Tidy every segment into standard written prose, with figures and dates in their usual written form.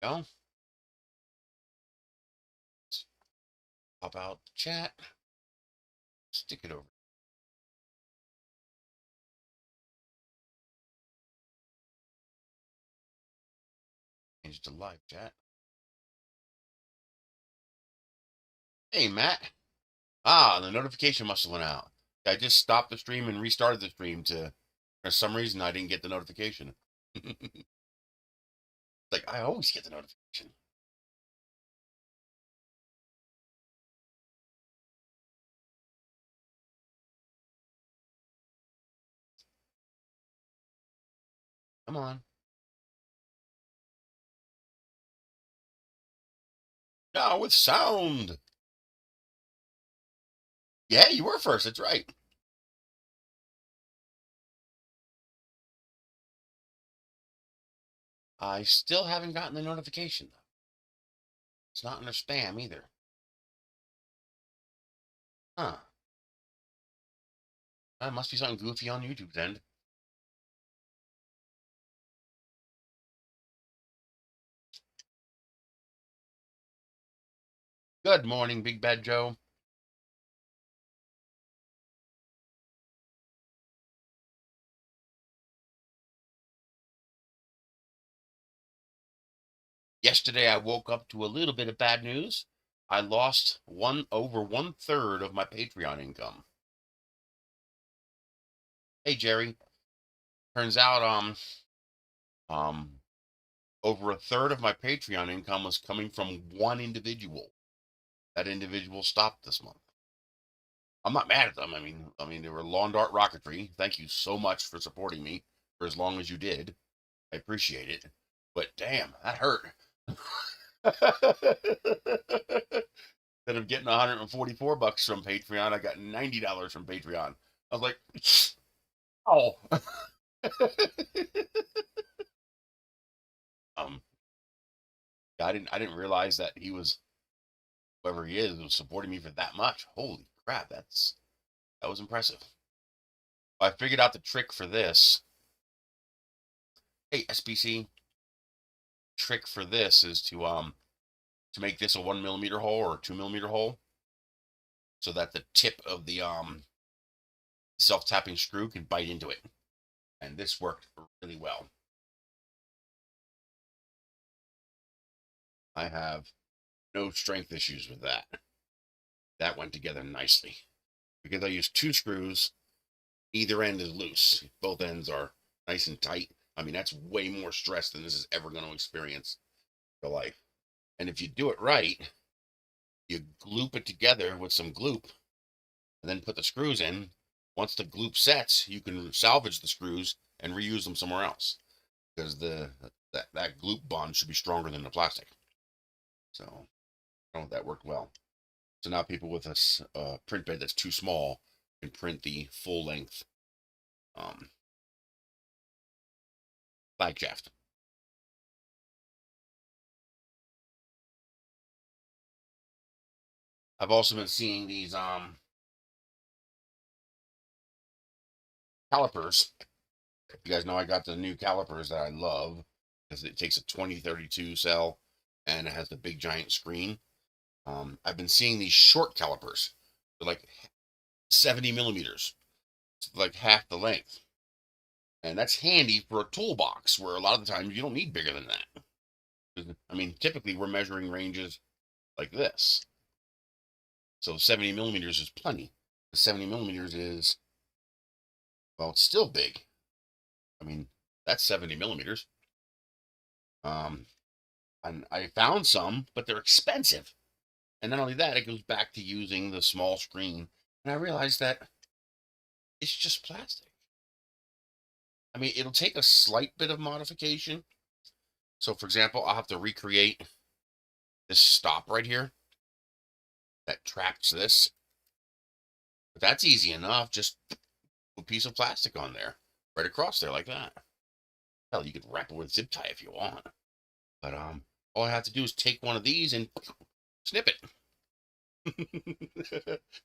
Go. Pop out the chat. Stick it over. Change to live chat. Hey, Matt. Ah, the notification must have went out. I just stopped the stream and restarted the stream to, for some reason, I didn't get the notification. Like, I always get the notification. Come on. Now with sound. Yeah, you were first. That's right. I still haven't gotten the notification, though. It's not in their spam either. Huh. That must be something goofy on YouTube's end. Good morning, Big Bad Joe. Yesterday, I woke up to a little bit of bad news. I lost over 1/3 of my Patreon income. Hey, Jerry. Turns out, over 1/3 of my Patreon income was coming from one individual. That individual stopped this month. I'm not mad at them. I mean, they were Lawn Dart Rocketry. Thank you so much for supporting me for as long as you did. I appreciate it. But damn, that hurt. Instead of getting 144 bucks from Patreon, I got $90 from Patreon. I was like, oh. um, I didn't realize that he was, whoever he is, was supporting me for that much. Holy crap, that was impressive. I figured out the trick for this. Hey, SBC. Trick for this is to make this a 1mm hole or a 2mm hole, so that the tip of the self-tapping screw can bite into it. And this worked really well. I have no strength issues with that. That went together nicely. Because I used 2 screws, either end is loose. Both ends are nice and tight. I mean, that's way more stress than this is ever going to experience in life. And if you do it right, you gloop it together with some gloop and then put the screws in. Once the gloop sets, you can salvage the screws and reuse them somewhere else, because that gloop bond should be stronger than the plastic. So that worked well. So now people with a print bed that's too small can print the full length flag shaft. I've also been seeing these calipers. You guys know I got the new calipers that I love, because it takes a 2032 cell and it has the big giant screen. I've been seeing these short calipers. They're like 70mm, like half the length. And that's handy for a toolbox, where a lot of the times you don't need bigger than that. I mean, typically we're measuring ranges like this. So 70mm is plenty. 70mm is, well, it's still big. I mean, that's 70mm. And I found some, but they're expensive. And not only that, it goes back to using the small screen. And I realized that it's just plastic. I mean, it'll take a slight bit of modification. So, for example, I'll have to recreate this stop right here that traps this. But that's easy enough. Just put a piece of plastic on there, right across there like that. Hell, you could wrap it with zip tie if you want. But all I have to do is take one of these and snip it.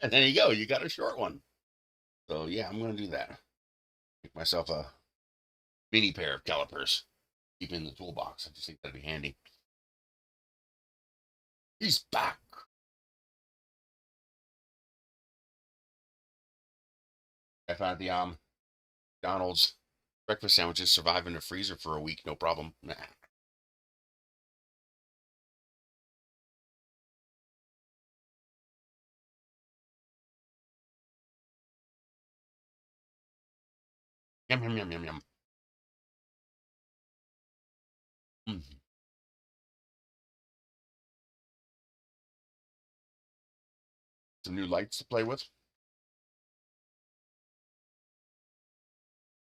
And there you go. You got a short one. So yeah, I'm going to do that. Make myself a mini pair of calipers. Keep in the toolbox. I just think that'd be handy. He's back. I found the McDonald's breakfast sandwiches survive in the freezer for a week, no problem. Nah. Yum yum yum yum yum. Mm. Some new lights to play with.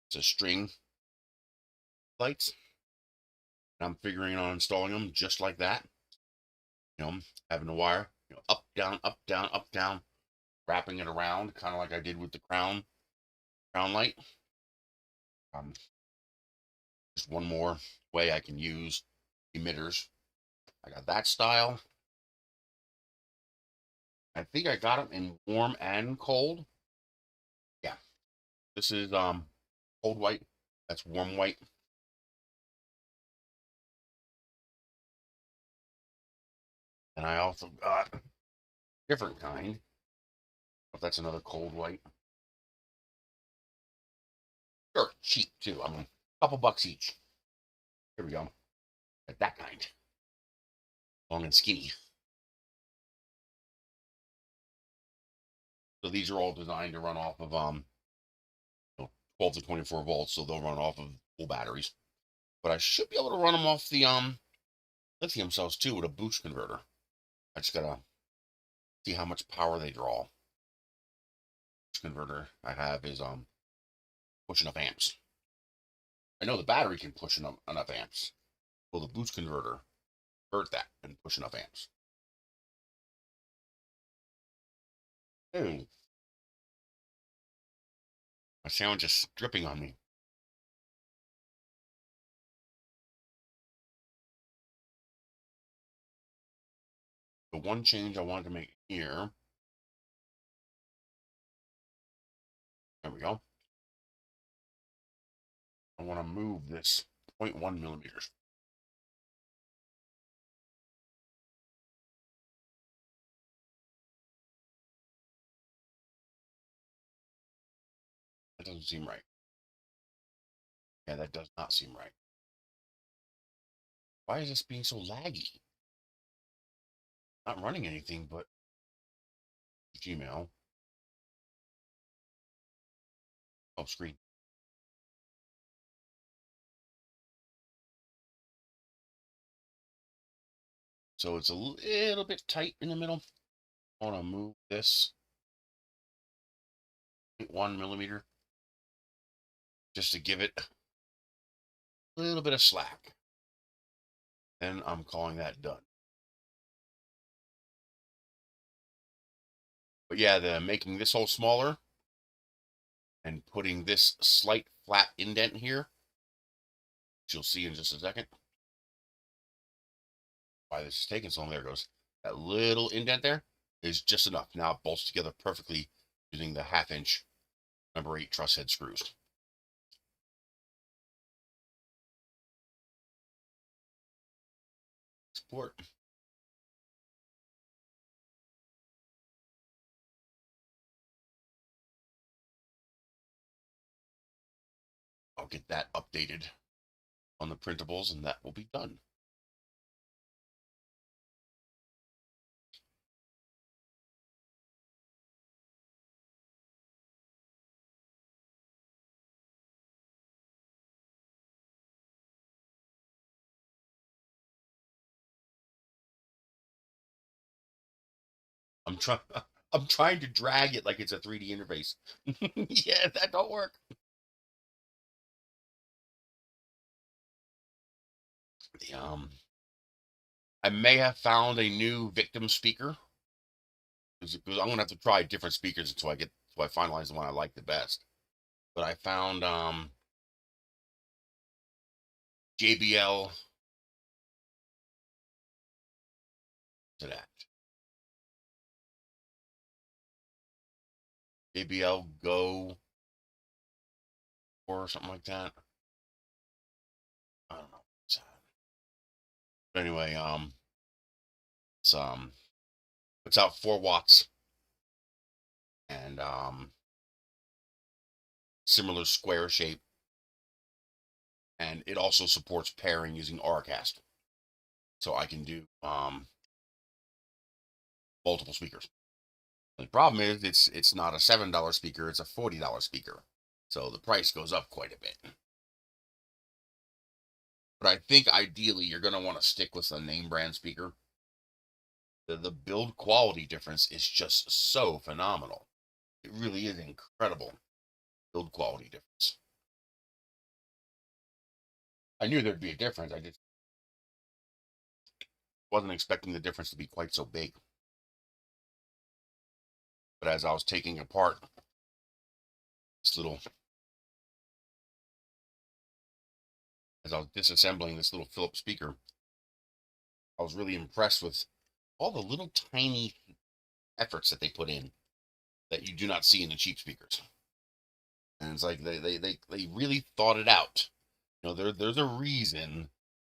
It's a string lights. I'm figuring on installing them just like that. You know, having the wire, up, down, up, down, up, down, wrapping it around, kind of like I did with the crown light. Just one more way I can use emitters. I got that style. I think I got them in warm and cold. Yeah, this is cold white. That's warm white. And I also got a different kind. If that's another cold white. They're cheap too. I mean, a couple bucks each. Here we go. Got that kind. Long and skinny. So these are all designed to run off of 12 to 24 volts, so they'll run off of full batteries. But I should be able to run them off the lithium cells too with a boost converter. I just gotta see how much power they draw. Boost converter I have is push enough amps. I know the battery can push enough amps. Well, the boost converter convert that and push enough amps. Ooh, my sandwich is dripping on me. The one change I wanted to make here. There we go. I want to move this 0.1 millimeters. That doesn't seem right. Yeah, that does not seem right. Why is this being so laggy? Not running anything but Gmail. Oh, screen. So it's a little bit tight in the middle. I want to move this 0.1 millimeter just to give it a little bit of slack. Then I'm calling that done. But yeah, the making this hole smaller and putting this slight flat indent here, which you'll see in just a second. Why this is taking so long, there it goes. That little indent there is just enough. Now it bolts together perfectly using the 1/2 inch number 8 truss head screws. Support. I'll get that updated on the printables and that will be done. I'm trying I'm trying to drag it like it's a 3D interface. Yeah, that don't work. I may have found a new victim speaker because I'm gonna have to try different speakers until I finalize the one I like the best. But I found JBL to that. JBL Go or something like that. I don't know. But anyway, It's puts out 4 watts and similar square shape, and it also supports pairing using Auracast, so I can do multiple speakers. The problem is it's not a $7 speaker, it's a $40 speaker, so the price goes up quite a bit. But I think ideally you're going to want to stick with a name brand speaker. The build quality difference is just so phenomenal. It really is incredible build quality difference. I knew there'd be a difference. I just wasn't expecting the difference to be quite so big. But as I was taking apart this little, as I was disassembling this little Philips speaker, I was really impressed with all the little tiny efforts that they put in that you do not see in the cheap speakers. And it's like they really thought it out. You know, there's a reason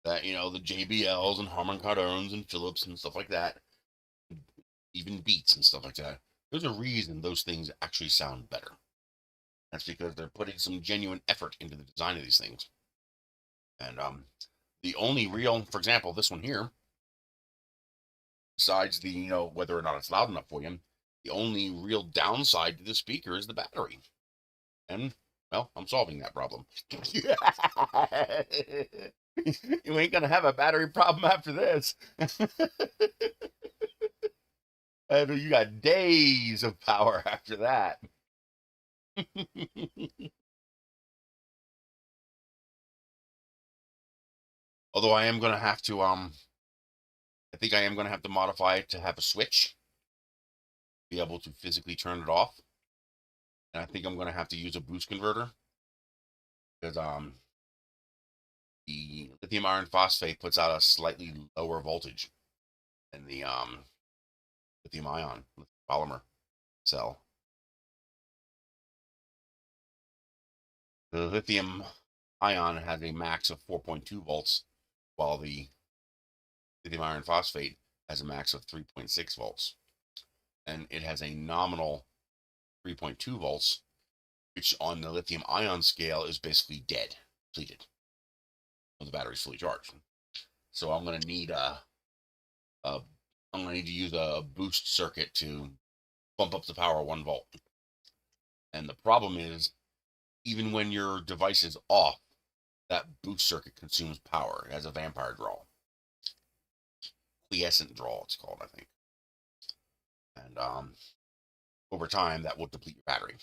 that, you know, the JBLs and Harman Kardons and Philips and stuff like that, even Beats and stuff like that, there's a reason those things actually sound better. That's because they're putting some genuine effort into the design of these things. And the only real, for example, this one here, besides the, you know, whether or not it's loud enough for you, the only real downside to the speaker is the battery. And, well, I'm solving that problem. You ain't gonna have a battery problem after this. And you got days of power after that. Although I am gonna have to I think I am gonna have to modify it to have a switch, be able to physically turn it off. And I think I'm gonna have to use a boost converter because the lithium iron phosphate puts out a slightly lower voltage than the lithium ion polymer cell. The lithium ion has a max of 4.2 volts, while the lithium iron phosphate has a max of 3.6 volts. And it has a nominal 3.2 volts, which on the lithium ion scale is basically dead, depleted, when the battery's fully charged. So I'm going to need I'm going to need to use a boost circuit to bump up the power 1 volt. And the problem is, even when your device is off, that boost circuit consumes power. It has a vampire draw. Quiescent draw, it's called, I think. And over time, that will deplete your battery.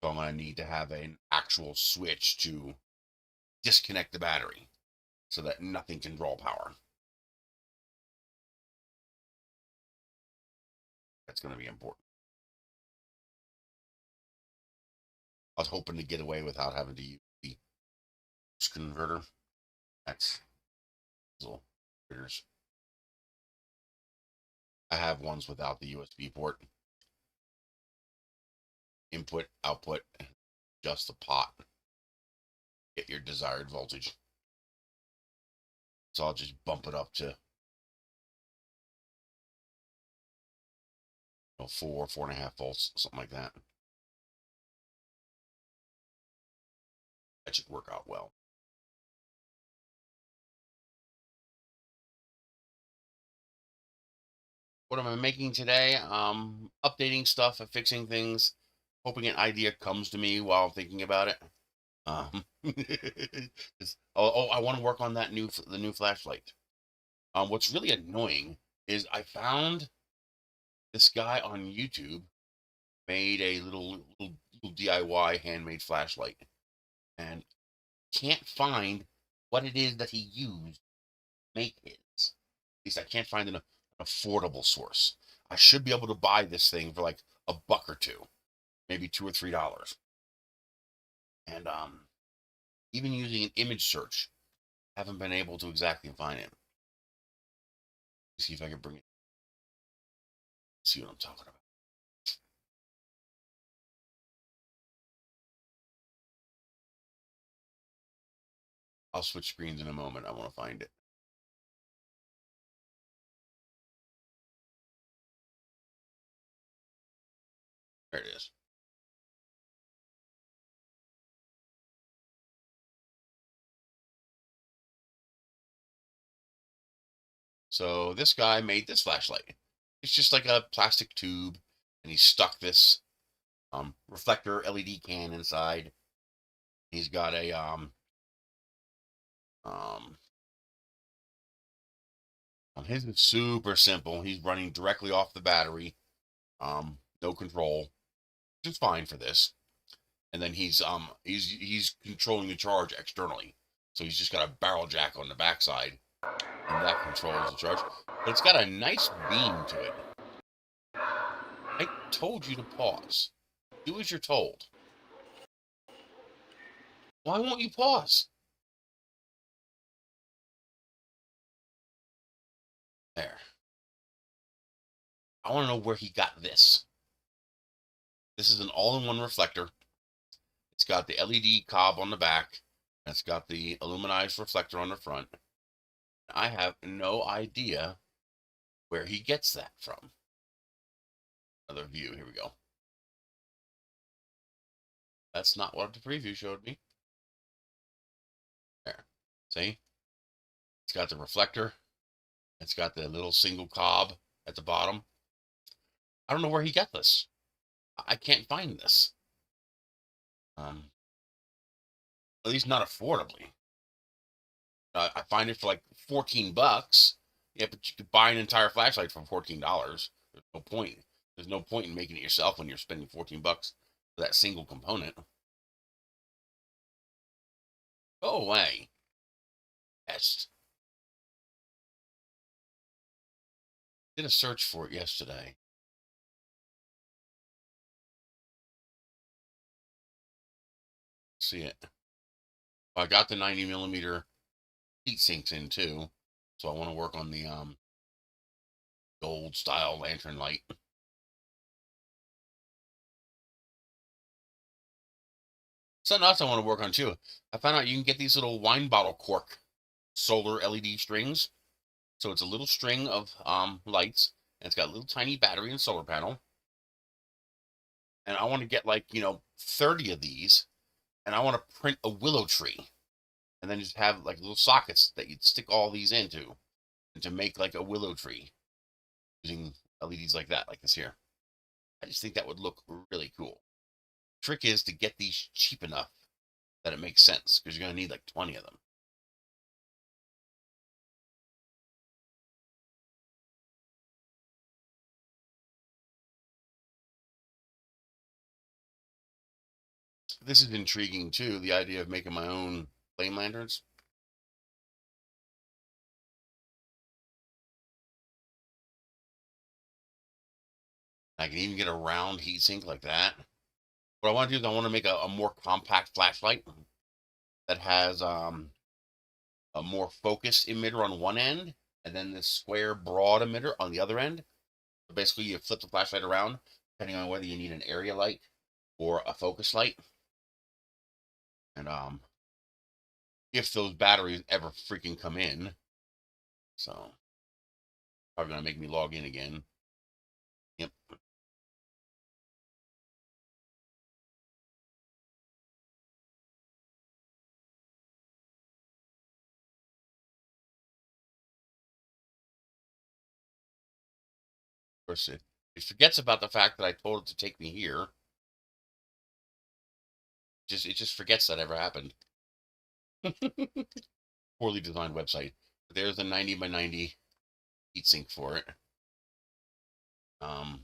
So I'm going to need to have an actual switch to disconnect the battery so that nothing can draw power. That's going to be important. I was hoping to get away without having to use the boost converter. That's little critters. I have ones without the USB port. Input, output, just the pot. Get your desired voltage. So I'll just bump it up to 4.5 volts, something like that. That should work out well. What am I making today? Updating stuff, fixing things, hoping an idea comes to me while I'm thinking about it. I want to work on the new flashlight. What's really annoying is I found this guy on YouTube made a little DIY handmade flashlight, and can't find what it is that he used to make his. At least I can't find an affordable source. I should be able to buy this thing for like $1 or $2, maybe $2 or $3. And even using an image search, haven't been able to exactly find it. See if I can bring it. See what I'm talking about. I'll switch screens in a moment. I want to find it. There it is. So this guy made this flashlight. It's just like a plastic tube, and he stuck this reflector LED can inside. He's got a his is super simple. He's running directly off the battery, no control, which is fine for this. And then he's controlling the charge externally, so he's just got a barrel jack on the backside, and that controls the charge. But it's got a nice beam to it. I told you to pause. Do as you're told. Why won't you pause? There. I want to know where he got this. This is an all-in-one reflector. It's got the LED cob on the back. And it's got the aluminized reflector on the front. I have no idea where he gets that from. Another view. Here we go. That's not what the preview showed me. There. See? It's got the reflector. It's got the little single cob at the bottom. I don't know where he got this. I can't find this. At least not affordably. I find it for like $14. Yeah, but you could buy an entire flashlight for $14. There's no point. There's no point in making it yourself when you're spending $14 for that single component. Go away. Yes. Did a search for it yesterday. See it. I got the 90mm heat sinks in too, so I want to work on the gold style lantern light. Something else I want to work on too. I found out you can get these little wine bottle cork solar LED strings. So it's a little string of lights, and it's got a little tiny battery and solar panel. And I want to get like 30 of these, and I want to print a willow tree, and then just have like little sockets that you'd stick all these into, and to make like a willow tree using LEDs like that, like this here. I just think that would look really cool. Trick is to get these cheap enough that it makes sense, because you're going to need like 20 of them. This is intriguing too, the idea of making my own flame lanterns. I can even get a round heatsink like that. What I want to do is I want to make a more compact flashlight that has a more focused emitter on one end, and then this square broad emitter on the other end. So basically, you flip the flashlight around depending on whether you need an area light or a focus light. And if those batteries ever freaking come in, so probably gonna make me log in again. Yep. Of course, it forgets about the fact that I told it to take me here. It just forgets that ever happened. Poorly designed website. But there's a 90x90 heatsink for it. Oh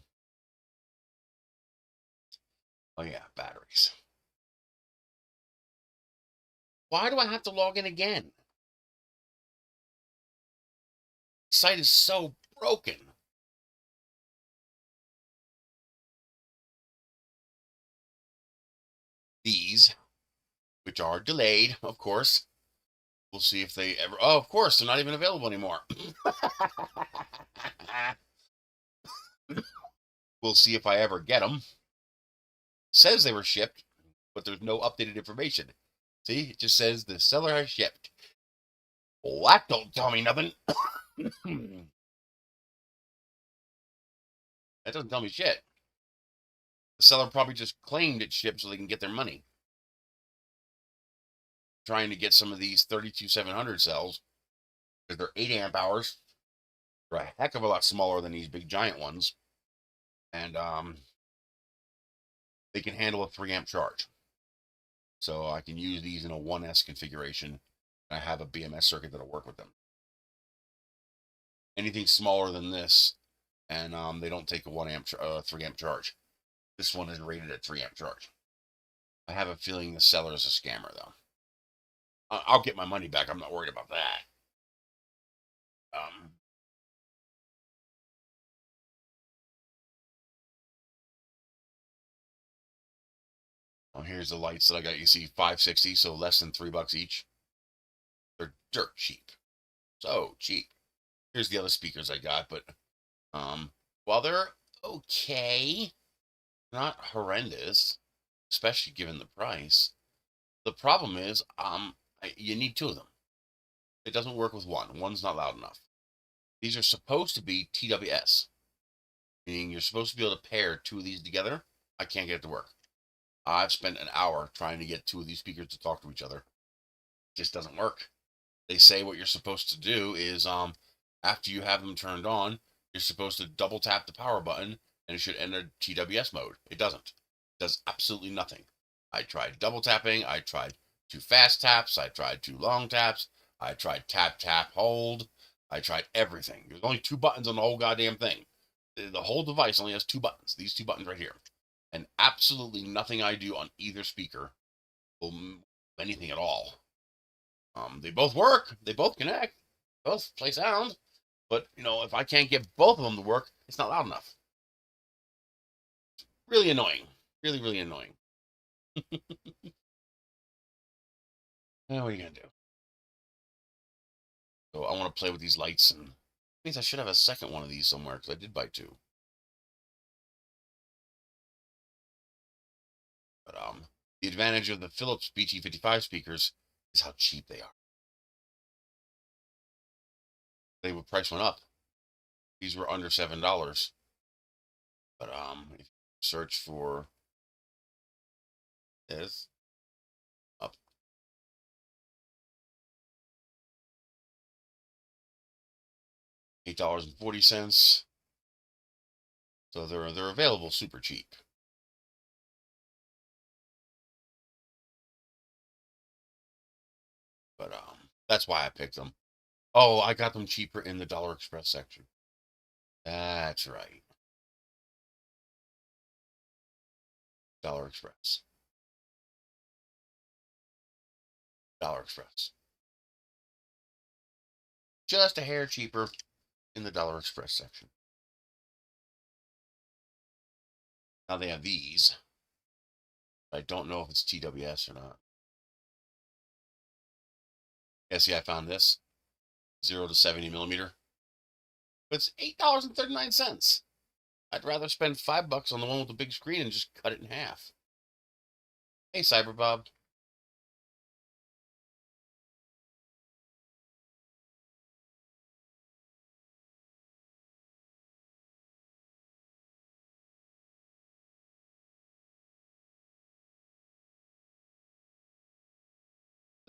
yeah, batteries. Why do I have to log in again? The site is so broken. These, which are delayed, of course. We'll see if they ever... Oh, of course, they're not even available anymore. We'll see if I ever get them. Says they were shipped, but there's no updated information. See, it just says the seller has shipped. Well, that don't tell me nothing. That doesn't tell me shit. The seller probably just claimed it shipped so they can get their money. Trying to get some of these 32700 cells, because they're 8 amp hours. They're a heck of a lot smaller than these big giant ones. And they can handle a 3 amp charge. So I can use these in a 1S configuration. I have a BMS circuit that'll work with them. Anything smaller than this, and they don't take a 1 amp, 3 amp charge. This one is rated at 3 amp charge. I have a feeling the seller is a scammer, though. I'll get my money back. I'm not worried about that. Well, here's the lights that I got. You see, $560, so less than $3 each. They're dirt cheap, so cheap. Here's the other speakers I got, but while they're okay, not horrendous, especially given the price. The problem is, you need 2 of them. It doesn't work with one. One's not loud enough. These are supposed to be TWS, meaning you're supposed to be able to pair 2 of these together. I can't get it to work. I've spent an hour trying to get 2 of these speakers to talk to each other. It just doesn't work. They say what you're supposed to do is, after you have them turned on, you're supposed to double tap the power button and it should enter TWS mode. It doesn't. It does absolutely nothing. I tried double tapping. I tried 2 fast taps. I tried 2 long taps. I tried tap, tap, hold. I tried everything. There's only 2 buttons on the whole goddamn thing. The whole device only has 2 buttons. These 2 buttons right here. And absolutely nothing I do on either speaker will move anything at all. They both work. They both connect. Both play sound. But, if I can't get both of them to work, it's not loud enough. Really annoying. Really, really annoying. Now, what are you going to do? So I want to play with these lights, and it means I should have a second one of these somewhere, because I did buy 2. But the advantage of the Philips BT55 speakers is how cheap they are. The price went up. These were under $7. But if you search for this, up. $8.40. So they're available super cheap. But that's why I picked them. Oh, I got them cheaper in the Dollar Express section. That's right. Dollar Express. Dollar Express. Just a hair cheaper in the Dollar Express section. Now they have these. I don't know if it's TWS or not. Yeah, see, I found this 0 to 70 millimeter. But it's $8.39. I'd rather spend $5 on the one with the big screen and just cut it in half. Hey, Cyberbob.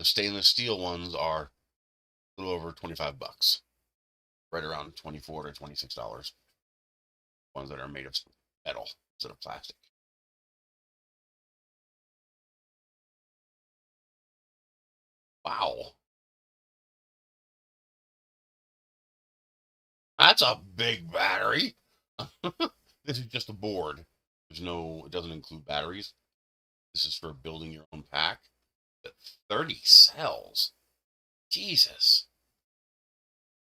The stainless steel ones are a little over $25, right around $24 to $26. Ones that are made of metal instead of plastic. Wow, that's a big battery. This is just a board. It doesn't include batteries. This is for building your own pack. But 30 cells. Jesus.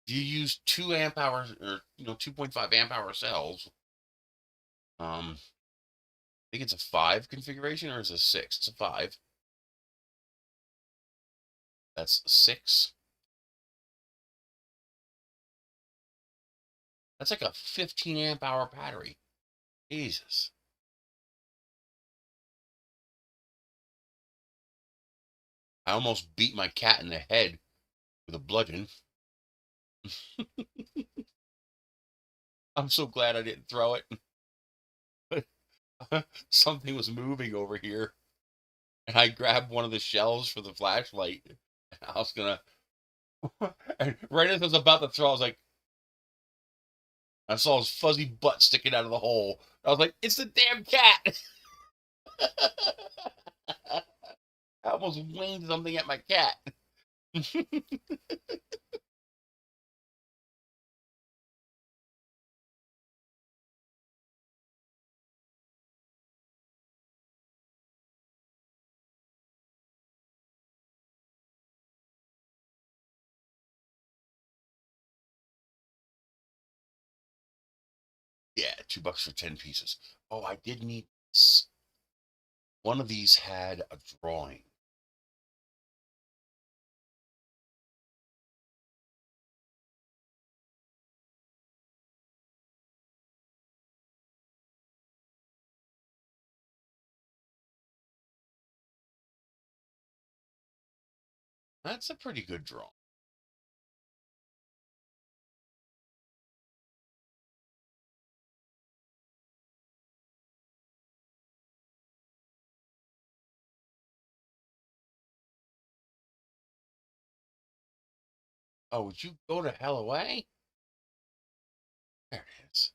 If you use 2 amp hours or 2.5 amp hour cells, I think it's a 5 configuration, or is it a 6? It's a 5. That's 6. That's like a 15 amp hour battery. Jesus. I almost beat my cat in the head with a bludgeon. I'm so glad I didn't throw it. something was moving over here, and I grabbed one of the shelves for the flashlight, and I was gonna, and right as I was about to throw, I was like, I saw his fuzzy butt sticking out of the hole. I was like, it's the damn cat. I almost winged something at my cat. Yeah, $2 for 10 pieces. Oh, I did need this. One of these had a drawing. That's a pretty good drawing. Oh, would you go to hell away? There it is.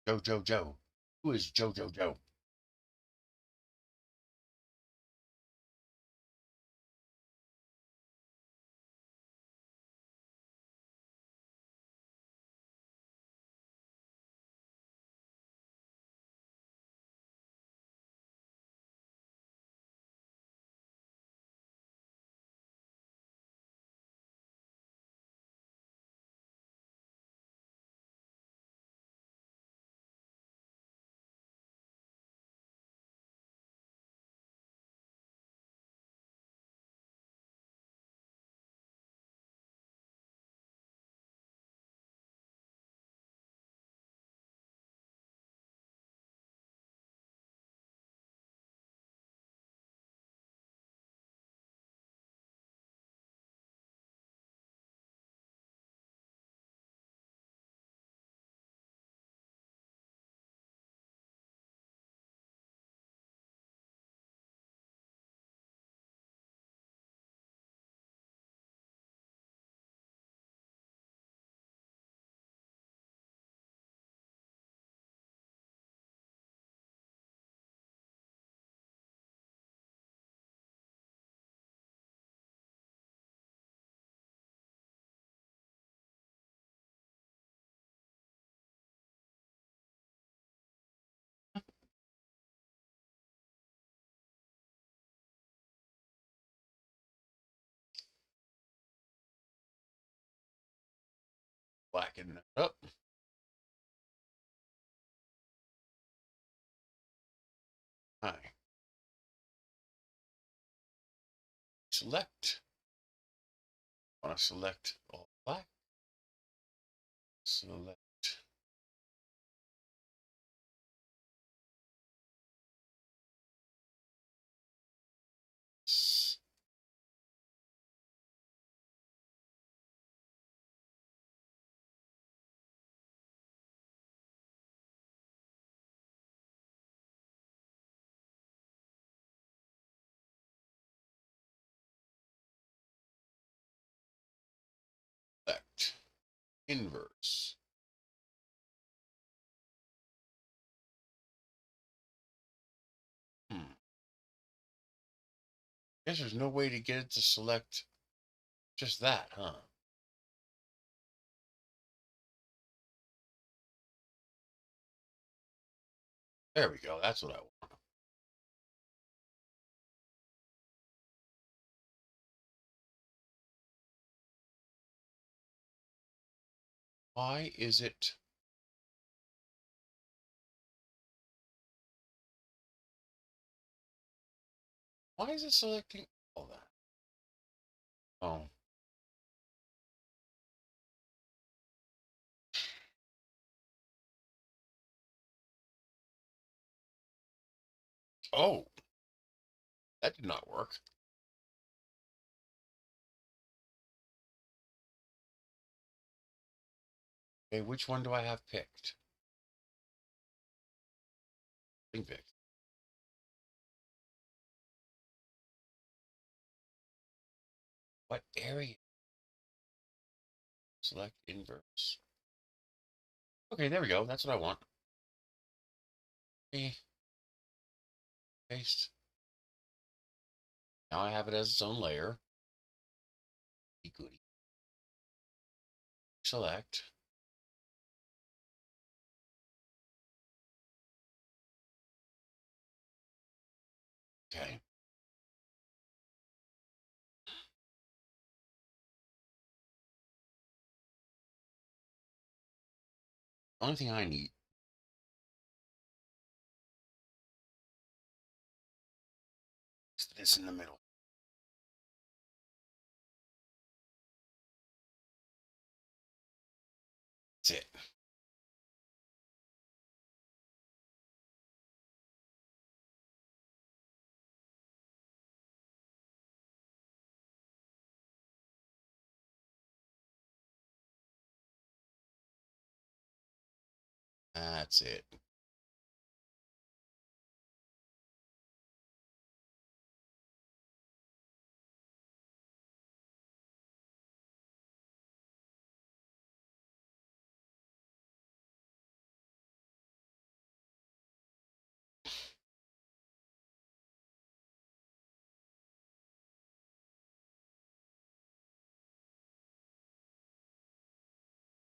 Good job. Joe. Who is Joe? Blacken it up. Hi. Select. I want to select all black. Select. Select. Inverse. Guess there's no way to get it to select just that, huh? There we go. That's what I want. Why is it? Why is it selecting all that? Oh, Oh, that did not work. Okay, which one do I have picked? Picked. What area? Select inverse. Okay, there we go. That's what I want. Okay. Paste. Now I have it as its own layer. Be goody. Select. Okay. Only thing I need is this in the middle. That's it. That's it.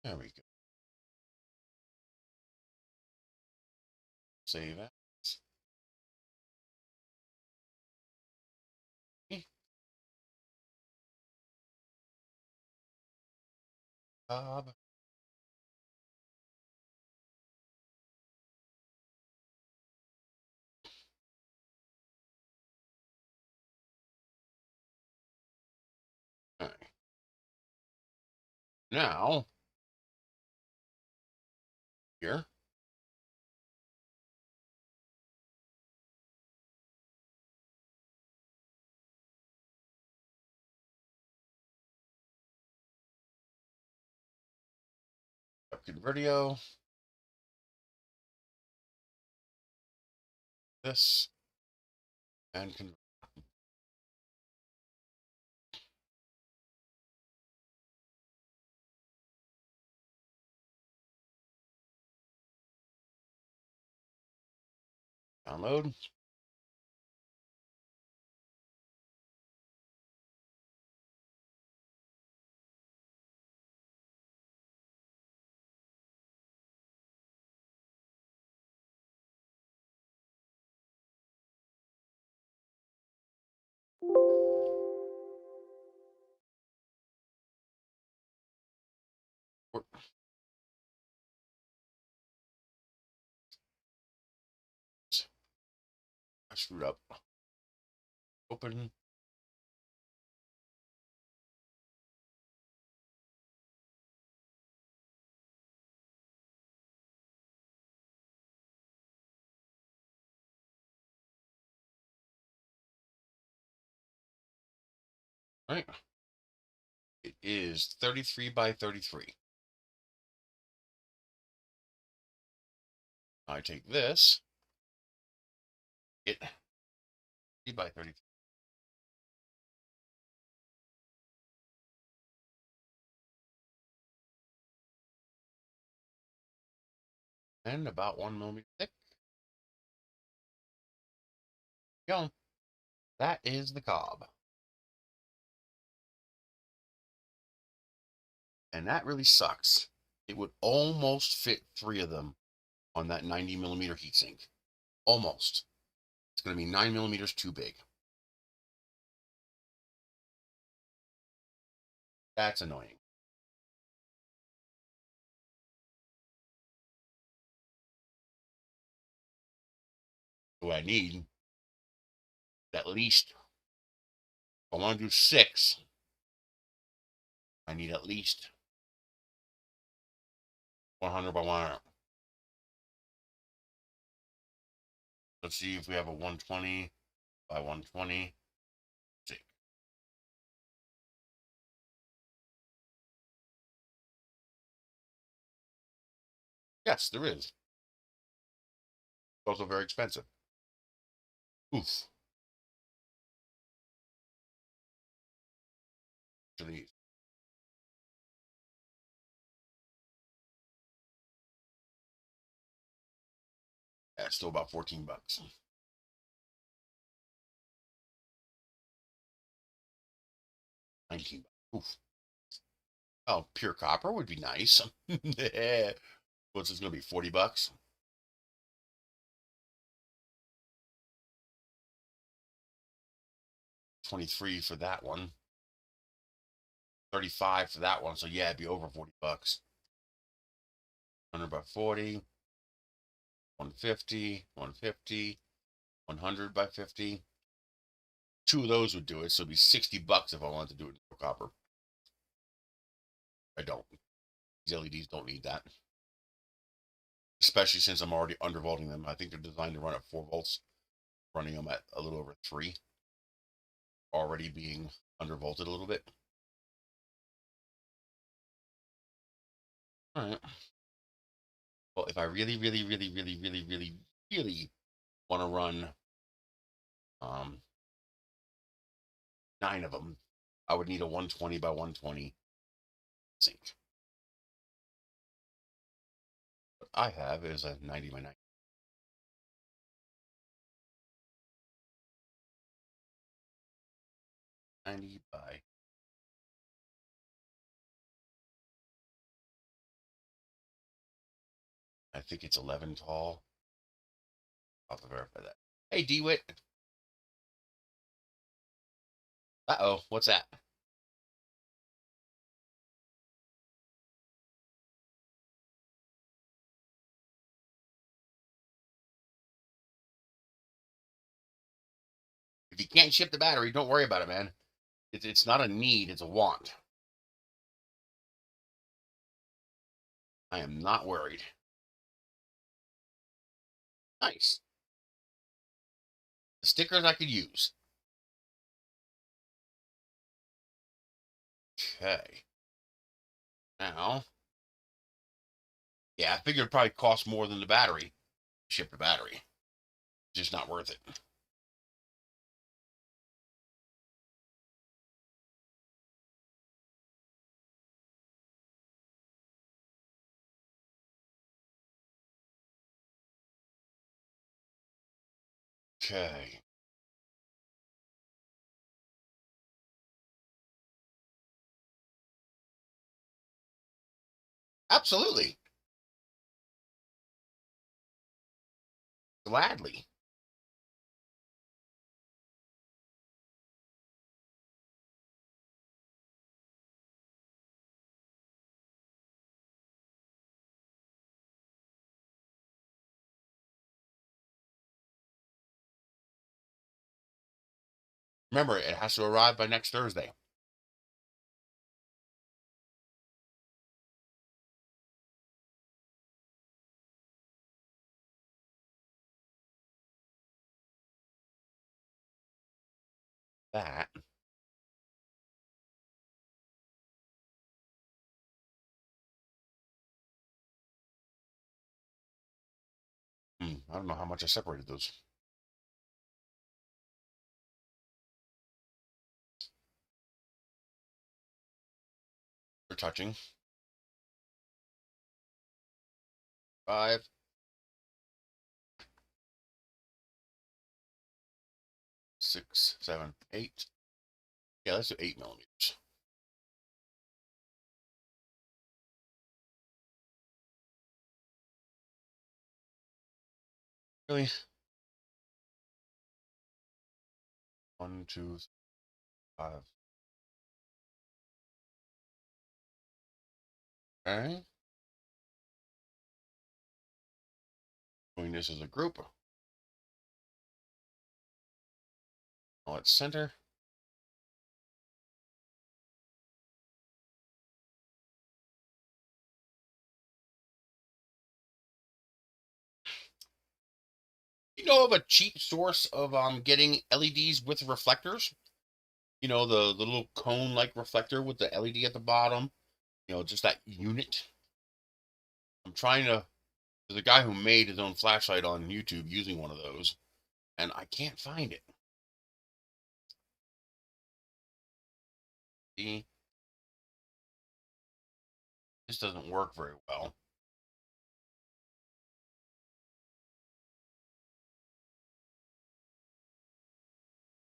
There we go. Save it. Bob. All right. Now, here. Convertio. This. And convert. Download. I screwed up. Open. All right. It is 33 by 33. I take this. It 3 by 33. And about 1 millimeter thick. Go. That is the cob. And that really sucks. It would almost fit 3 of them on that 90 millimeter heatsink. Almost. It's going to be 9 millimeters too big. That's annoying. What I need at least, if I want to do 6, I need at least 100 by 100. Let's see if we have a 120 by 120 stick. Yes, there is. It's also very expensive. Oof. To these. Yeah, still about 14 bucks. 19 bucks. Oof. Oh, pure copper would be nice. What's this going to be? 40 bucks? 23 for that one. 35 for that one. So yeah, it'd be over 40 bucks. 100 by 40. 150. 150. 100 by 50. Two of those would do it. So it'd be 60 bucks if I wanted to do it in copper. I don't. These LEDs don't need that. Especially since I'm already undervolting them. I think they're designed to run at 4 volts. Running them at a little over 3. Already being undervolted a little bit. All right. Well, if I really want to run 9 of them, I would need a 120 by 120 sink. What I have is a 90 by 90. I think it's 11 tall. I'll have to verify that. Hey, DeWitt. Uh-oh, what's that? If you can't ship the battery, don't worry about it, man. It's not a need, it's a want. I am not worried. Nice. The stickers I could use. Okay. Now, yeah, I figured it'd probably cost more than the battery. Ship the battery. Just not worth it. Okay. Absolutely. Gladly. Remember, it has to arrive by next Thursday. That. I don't know how much I separated those. They're touching. 5. 6, 7, 8. Yeah, let's do 8 millimeters. Really? 1, 2, 5. Okay. Doing this as a group. Now let's center. know of a cheap source of getting LEDs with reflectors? You know, the little cone-like reflector with the LED at the bottom. You know, just that unit. I'm trying to. There's a guy who made his own flashlight on YouTube using one of those, and I can't find it. See, this doesn't work very well.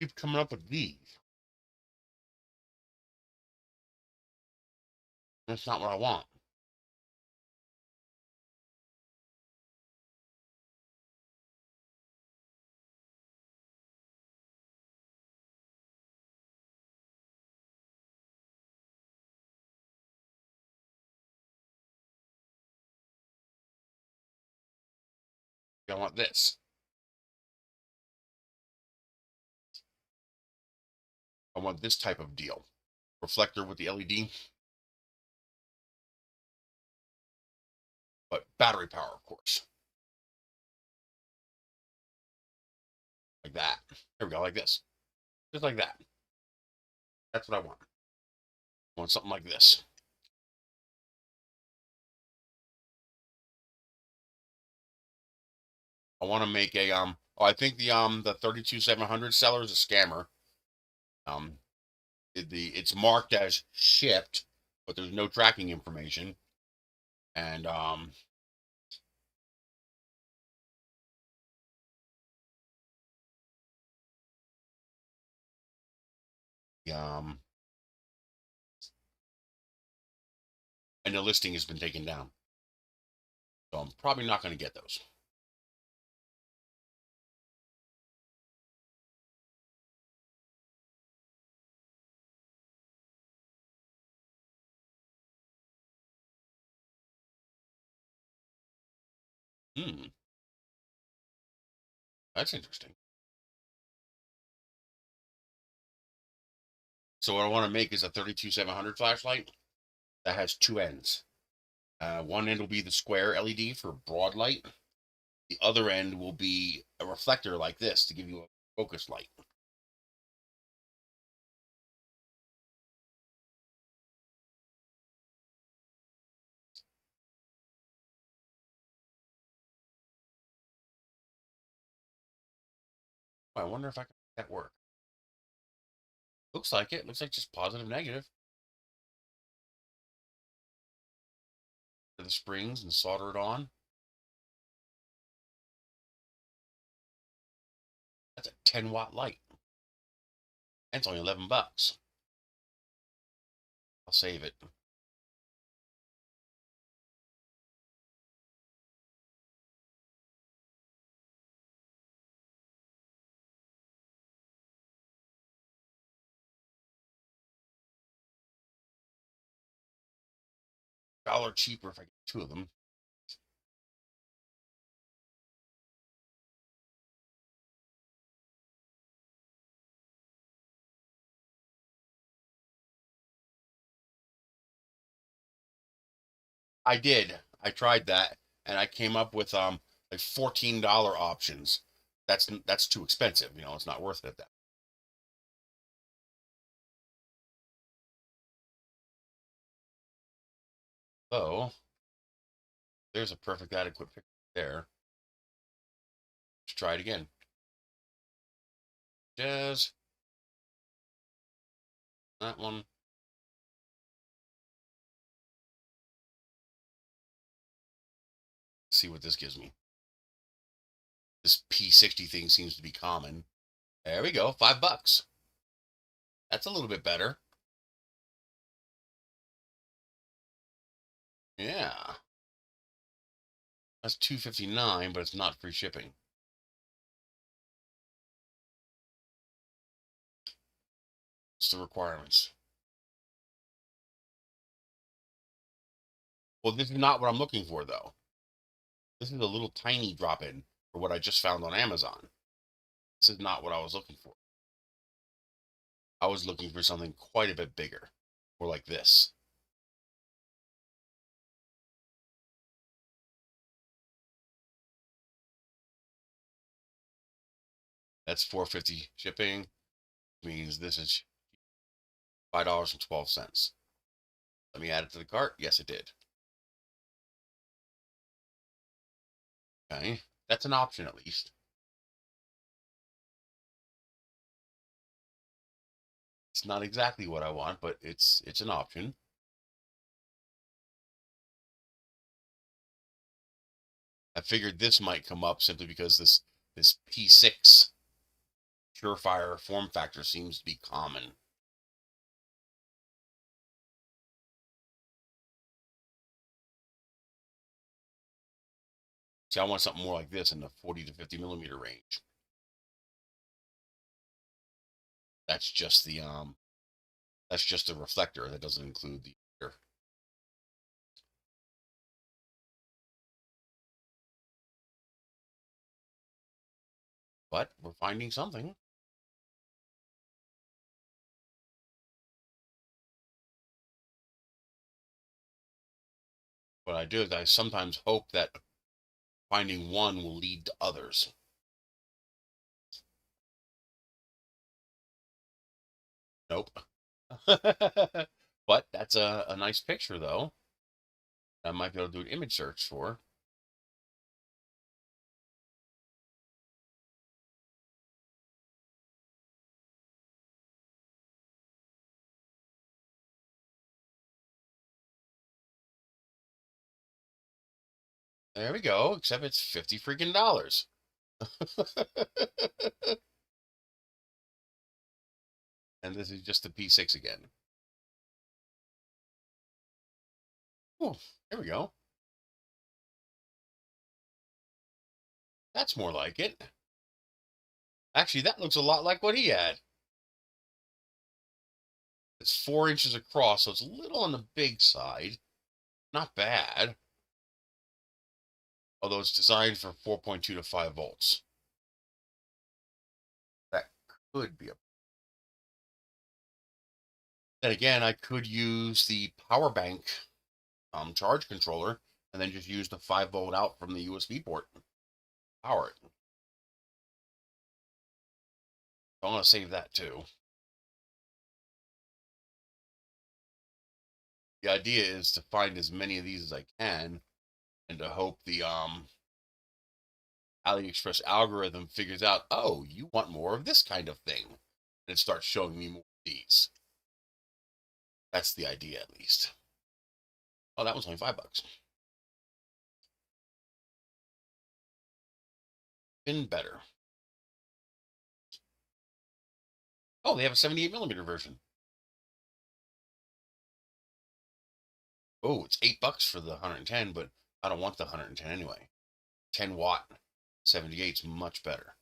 Keep coming up with these. That's not what I want. I want this. I want this type of deal. Reflector with the LED, but battery power, of course. Like that. There we go, like this. Just like that. That's what I want. I want something like this. I want to make a oh, I think the 32700 seller is a scammer. It's marked as shipped, but there's no tracking information. And um and the listing has been taken down. So I'm probably not going to get those. Hmm, that's interesting. So what I want to make is a 32700 flashlight that has two ends. One end will be the square LED for broad light. The other end will be a reflector like this to give you a focus light. I wonder if I can make that work. Looks like it. Looks like just positive, negative. To the springs and solder it on. That's a 10-watt light. And it's only 11 bucks. I'll save it. $1 cheaper if I get two of them. I did. I tried that, and I came up with like $14 options. That's too expensive. You know, it's not worth it. That. So there's a perfect adequate picture there. Let's try it again. Jazz. That one. Let's see what this gives me. This P60 thing seems to be common. There we go. $5. That's a little bit better. Yeah. That's $2.59, but it's not free shipping. What's the requirements? Well, this is not what I'm looking for, though. This is a little tiny drop-in for what I just found on Amazon. This is not what I was looking for. I was looking for something quite a bit bigger, or like this. That's $4.50 shipping. Means this is $5.12. Let me add it to the cart. Yes, it did. Okay, that's an option at least. It's not exactly what I want, but it's an option. I figured this might come up simply because this P6 Surefire form factor seems to be common. See, I want something more like this in the 40 to 50 millimeter range. That's just the reflector. That doesn't include the mirror. But we're finding something. What I do is I sometimes hope that finding one will lead to others. Nope. But that's a nice picture, though. I might be able to do an image search for. There we go, except it's $50 freaking dollars. And this is just the P6 again. Oh, there we go. That's more like it. Actually, that looks a lot like what he had. It's 4 inches across, so it's a little on the big side. Not bad. Although it's designed for 4.2 to 5 volts. That could be a... Then again, I could use the power bank charge controller and then just use the 5-volt out from the USB port. Power it. I want to save that too. The idea is to find as many of these as I can and to hope the AliExpress algorithm figures out, oh, you want more of this kind of thing. And it starts showing me more of these. That's the idea, at least. Oh, that was only $5. Been better. Oh, they have a 78 millimeter version. Oh, it's $8 for the 110, but I don't want the 110 anyway. 10 watt 78 is much better.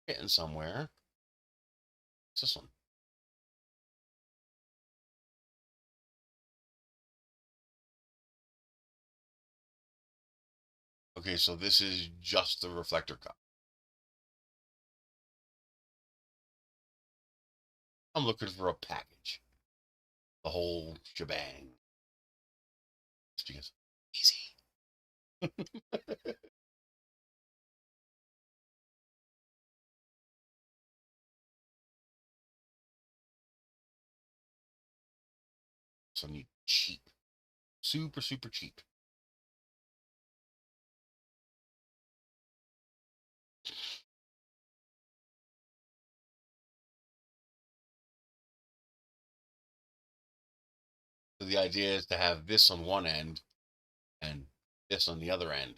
Getting somewhere. What's this one? Okay, so this is just the reflector cup. I'm looking for a package. The whole shebang. Just because easy. So I need cheap. Super, super cheap. So the idea is to have this on one end and this on the other end.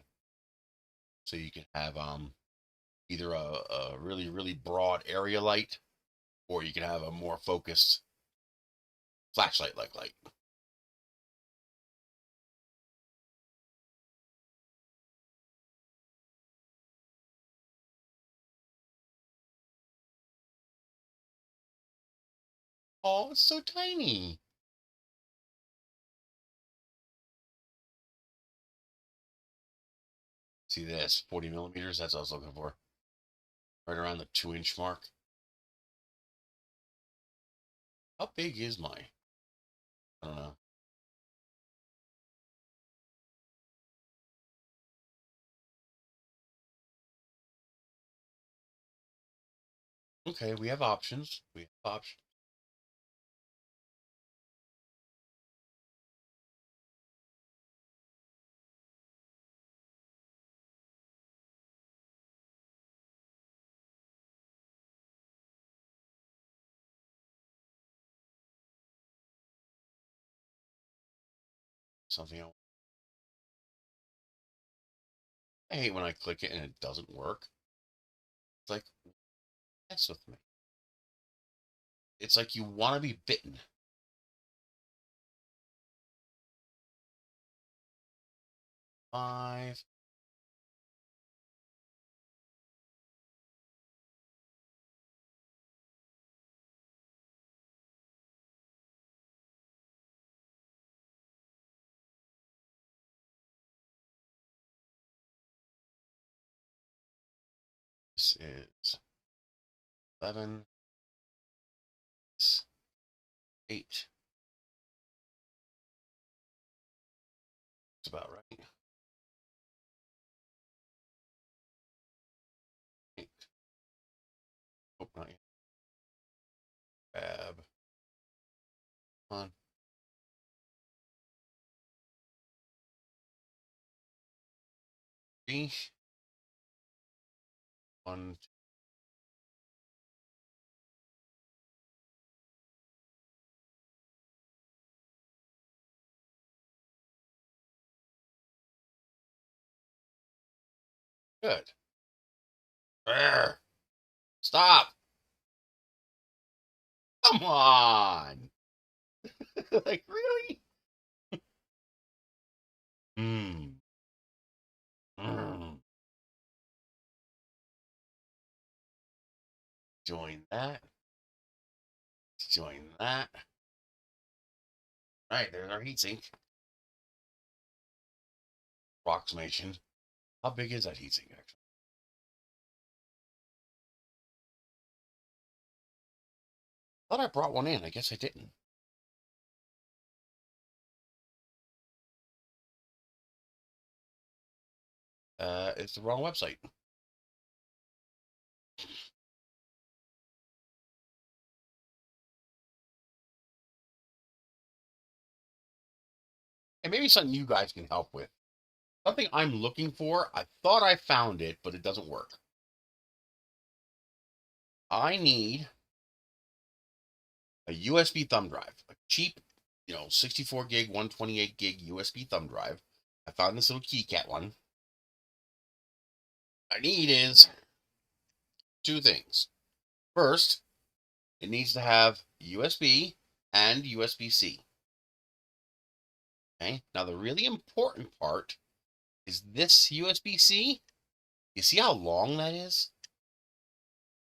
So you can have either a really, really broad area light, or you can have a more focused flashlight like light. Oh, it's so tiny. See this, 40 millimeters, that's what I was looking for. Right around the 2-inch mark. How big is my? I don't know. Okay, we have options. We have options. Something else. I hate when I click it and it doesn't work. It's like, mess with me. It's like you want to be bitten. Five. This is 11. 8. It's about right. 8. Oh, not yet. Grab. Come on. B. 1. Good. Urgh. Stop. Come on. Like, really? Hmm. Mm. Join that. Join that. All right, there's our heatsink. Approximation. How big is that heatsink, actually? I thought I brought one in. I guess I didn't. It's the wrong website. And maybe something you guys can help with. Something I'm looking for. I thought I found it, but it doesn't work. I need a USB thumb drive, a cheap, 64 gig, 128 gig USB thumb drive. I found this little KeyCat one. I need is two things. First, it needs to have USB and USB-C. Okay. Now the really important part is this USB-C. You see how long that is?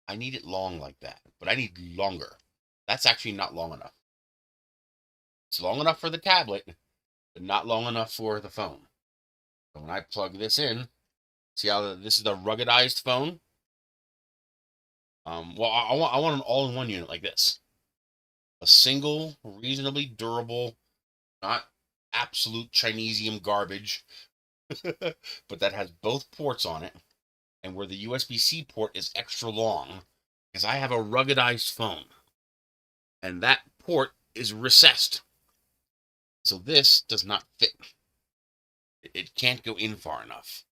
I need it long like that, but I need longer. That's actually not long enough. It's long enough for the tablet, but not long enough for the phone. So when I plug this in, see how this is the ruggedized phone? Well, I want an all-in-one unit like this. A single, reasonably durable, not absolute Chinesium garbage, but that has both ports on it, and where the USB-C port is extra long, because I have a ruggedized phone, and that port is recessed. So this does not fit. It can't go in far enough.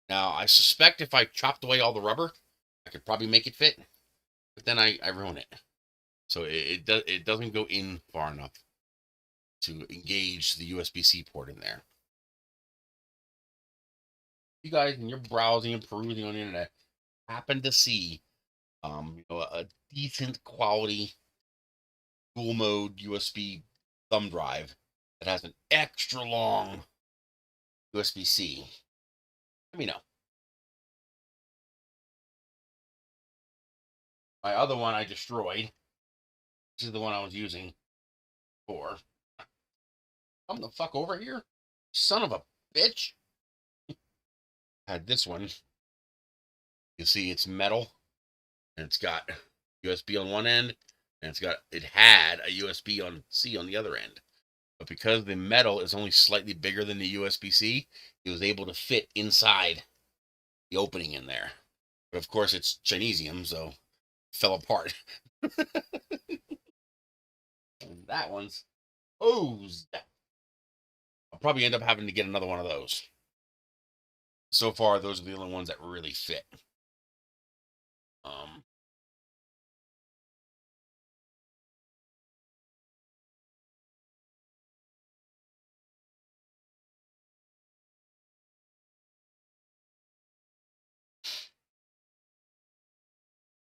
Now, I suspect if I chopped away all the rubber, I could probably make it fit, but then I ruin it. So it doesn't go in far enough to engage the USB-C port in there. You guys, when you're browsing and perusing on the internet, happen to see a decent quality dual mode USB thumb drive that has an extra long USB-C, let me know. My other one I destroyed. This is the one I was using for. Come the fuck over here, son of a bitch. Had this one. You see, it's metal, and it's got USB on one end, and it had a USB-C on the other end. But because the metal is only slightly bigger than the USB-C, it was able to fit inside the opening in there. But of course, it's Chinesium, so fell apart. And that one's hosed. I'll probably end up having to get another one of those. So far, those are the only ones that really fit.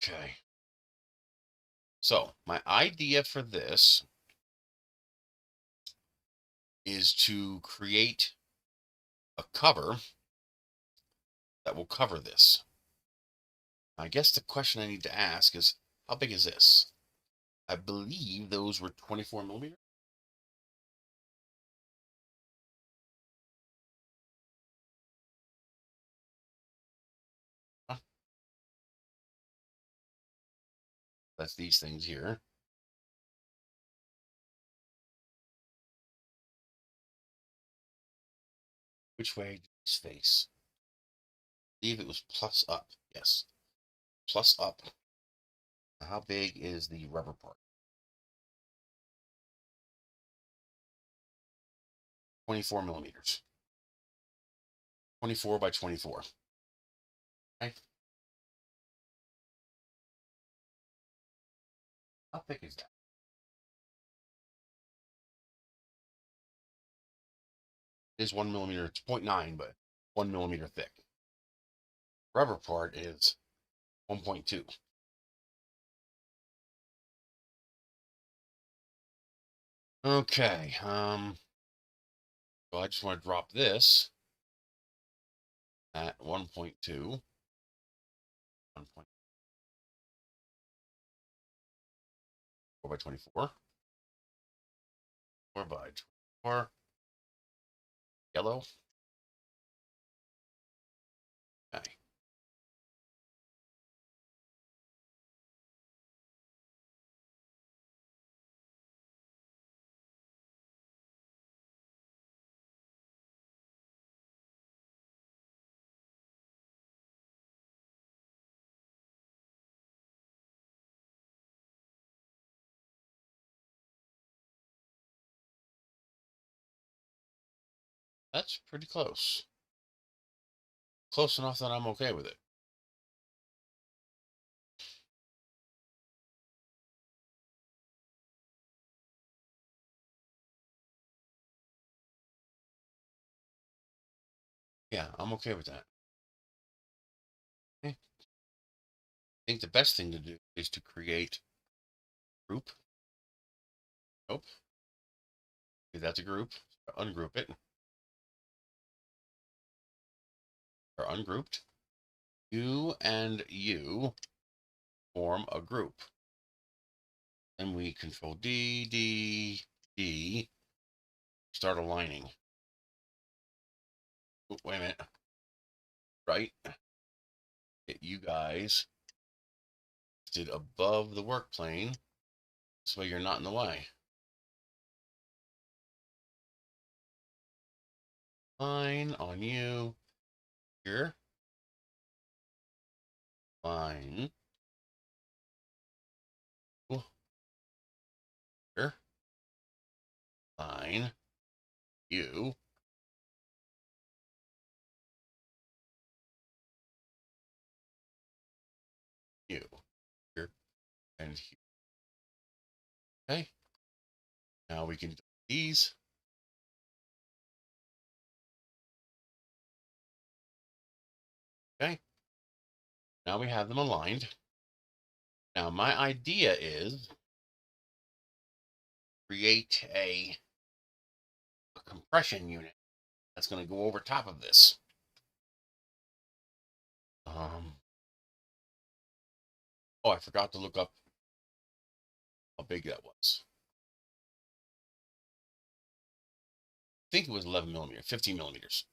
Okay. So my idea for this is to create a cover that will cover this. I guess the question I need to ask is, how big is this? I believe those were 24 millimeters. Huh? That's these things here. Which way did these face? I believe it was plus up. Yes, plus up. How big is the rubber part? 24 millimeters. 24 by 24. Okay. How thick is that? It is 1 millimeter. It's 0.9, but 1 millimeter thick. Rubber part is 1.2. Okay. So I just want to drop this at 1.2. 4 by 24. 4 by 24. Yellow. Okay. That's pretty close. Close enough that I'm okay with it. Yeah, I'm okay with that. Okay. I think the best thing to do is to create a group. Nope. Okay, that's a group. Ungroup it. Or ungrouped. You and you form a group. And we control D, D, D. Start aligning. Oh, wait a minute. Right. Get you guys did above the work plane. This way you're not in the way. Line on you. Here. Line. Here. Line. You. You. Here. And here. Okay. Now we can do these. Okay. Now we have them aligned. Now my idea is create a compression unit that's going to go over top of this. Oh, I forgot to look up how big that was. I think it was 11 millimeters, 15 millimeters.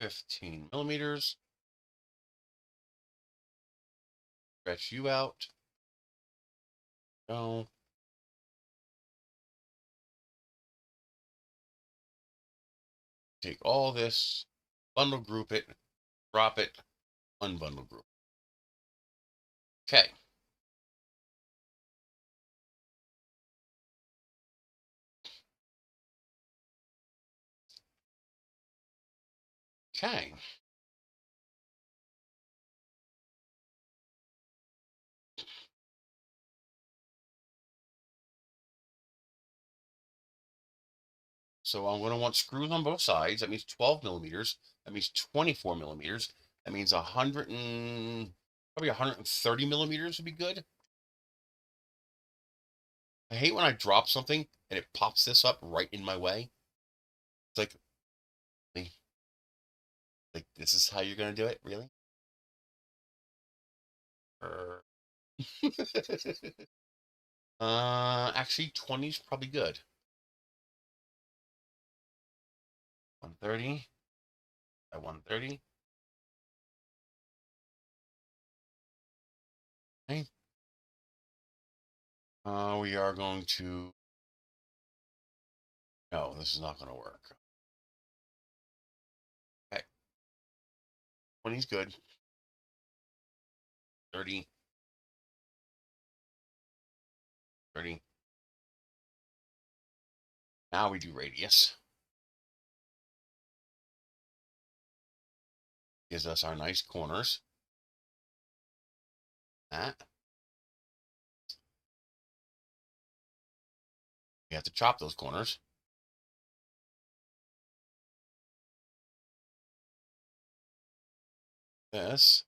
$15 millimeters. Stretch you out. Go. Take all this, bundle group it, drop it, unbundle group. Okay. Okay. So I'm going to want screws on both sides. That means 12 millimeters. That means 24 millimeters. That means 100 and probably 130 millimeters would be good. I hate when I drop something and it pops this up right in my way. It's like this is how you're going to do it? Really? Actually 20 is probably good. 130 at 130. Okay. We are going to. No, this is not going to work. Okay. 20 is good. 30. 30. Now we do radius. Gives us our nice corners. That. We have to chop those corners. This.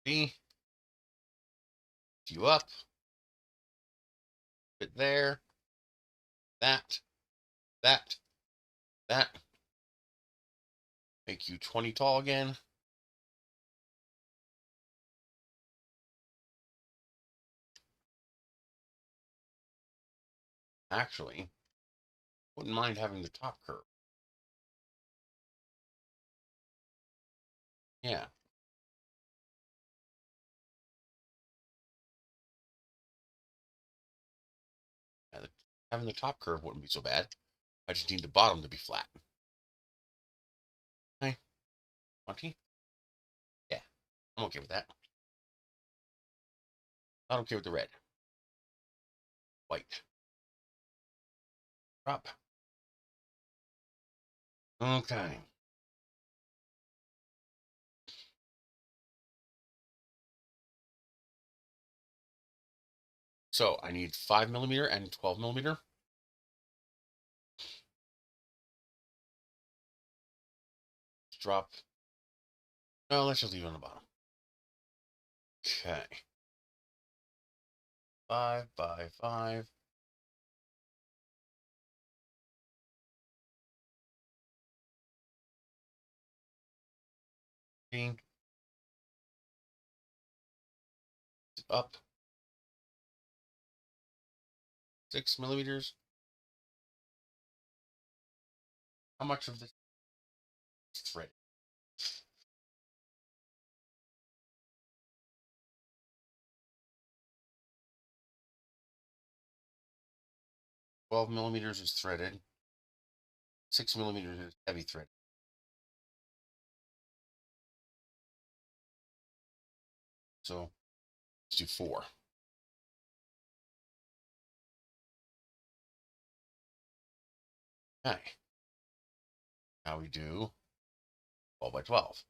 B. You up. Put there. That. That. That. Make you 20 tall again. Actually, wouldn't mind having the top curve. Yeah. Having the top curve wouldn't be so bad. I just need the bottom to be flat. Okay. 20. Yeah, I'm okay with that. Not okay with the red. White. Drop. Okay. So I need 5 millimeter and 12 millimeter. Drop. No, let's just leave it on the bottom. Okay. 5 by 5. Up. 6 millimeters. How much of this thread? 12 millimeters is threaded. 6 millimeters is heavy thread. So let's do 4. Okay. Now we do 12 by 12.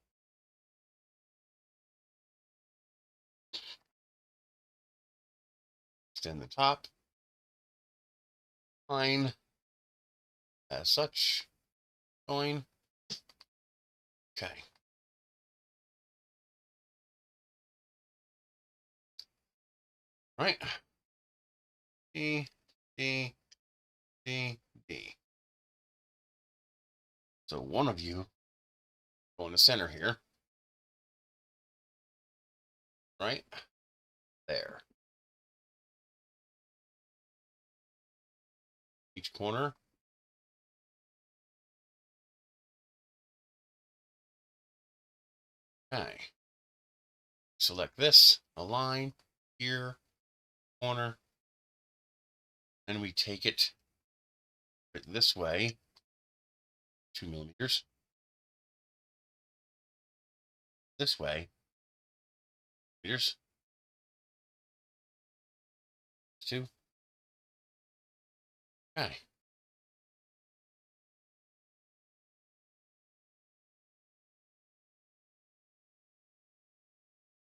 Extend the top line as such. Join. Okay. All right. D, D, D, D. So one of you go in the center here. Right? There. Each corner. Okay. Select this, align, here, corner, and we take it this way, 2 millimeters. This way, meters, 2. Okay.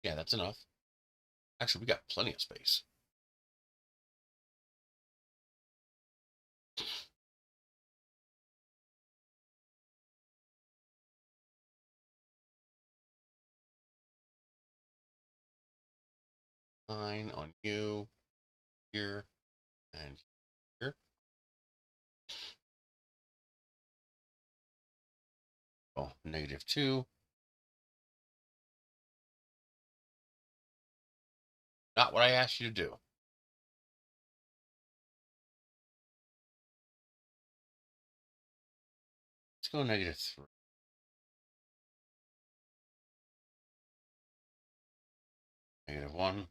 Yeah, that's enough. Actually, we got plenty of space. Line on you, here, and here. Oh, -2. Not what I asked you to do. Let's go -3. -1.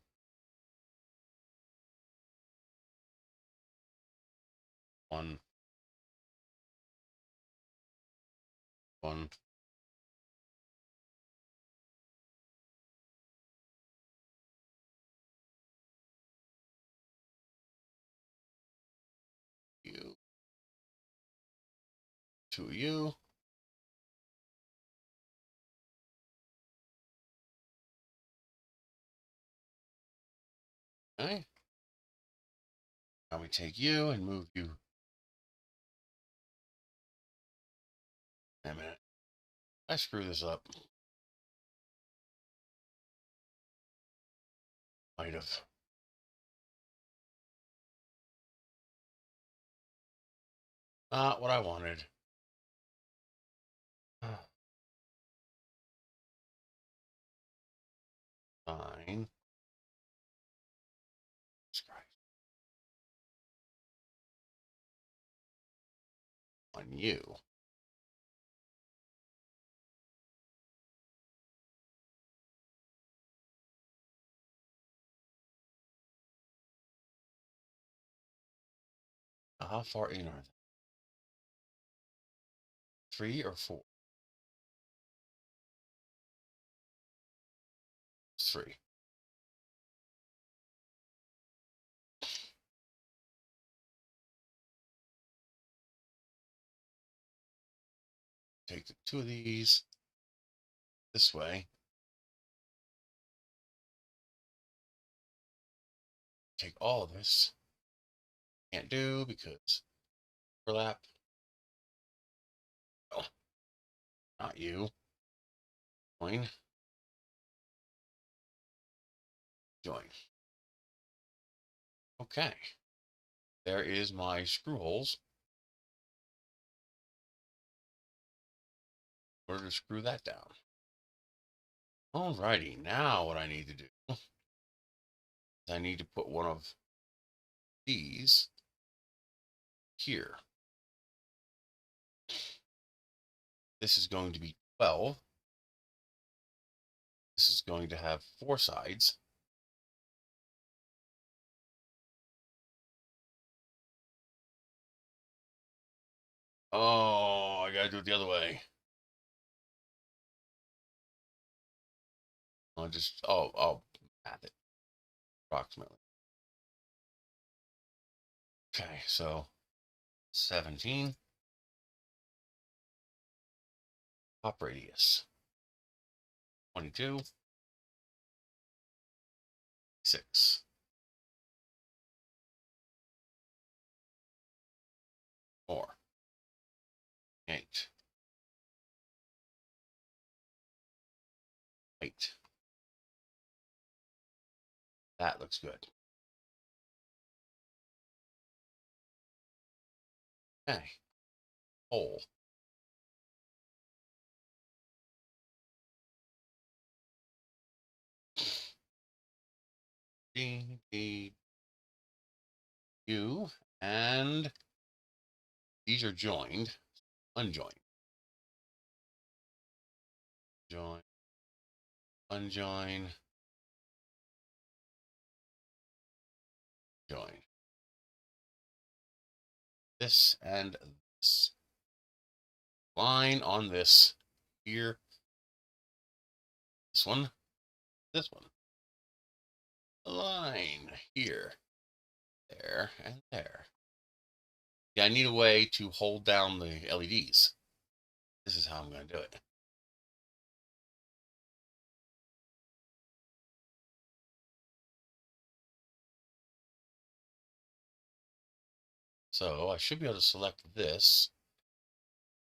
1. 1. You. 2 you. Okay. Now we take you and move you. Wait a minute. I screw this up. Might have. Not what I wanted. Fine. On you. How far in are they? 3 or 4? 3. Take the 2 of these this way. Take all of this. Can't do because overlap. Oh, not you. Join. Join. Okay. There is my screw holes. Where to screw that down? Alrighty, now what I need to do is I need to put one of these here. This is going to be 12. This is going to have 4 sides. Oh, I gotta do it the other way. I'll math it approximately. Okay, so 17. Top radius 22. 6. 4. 8. 8. That looks good. Okay. Hole. D, D, U, and these are joined, unjoined. Join. unjoin, join. This and this. Line on this here. This one. This one. A line here. There and there. Yeah, I need a way to hold down the LEDs. This is how I'm going to do it. So I should be able to select this,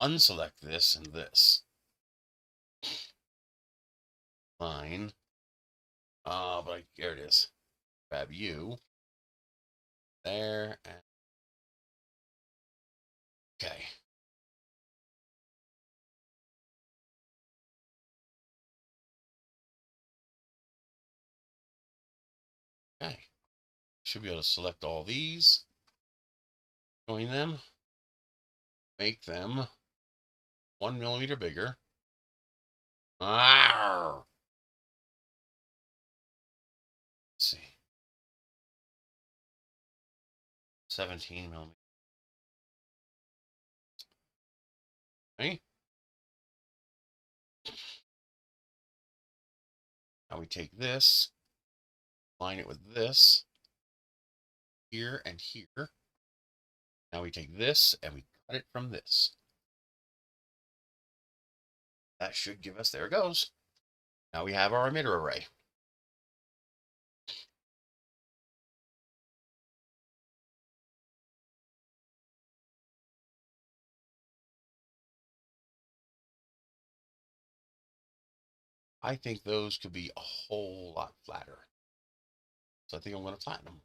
unselect this and this. Line. But here it is. Grab you. There. And okay. Okay. Should be able to select all these. Join them. Make them 1 millimeter bigger. Arr! Let's see. 17 millimeters. Okay. Now we take this, line it with this, here and here. Now we take this and we cut it from this. That should give us, there it goes. Now we have our emitter array. I think those could be a whole lot flatter. So I think I'm going to flatten them.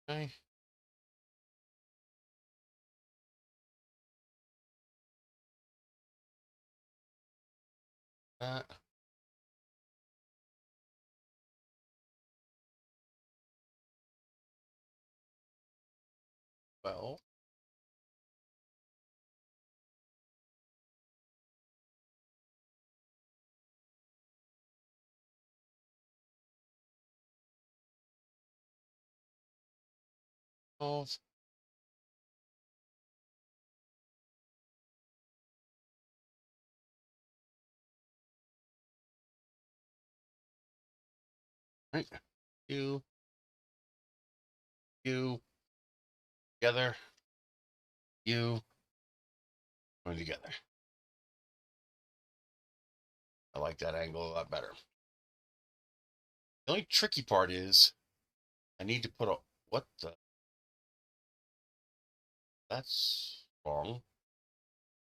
Okay. That. Well. Oh. Right. You. Together. You. Going together. I like that angle a lot better. The only tricky part is I need to put a, what the, that's wrong.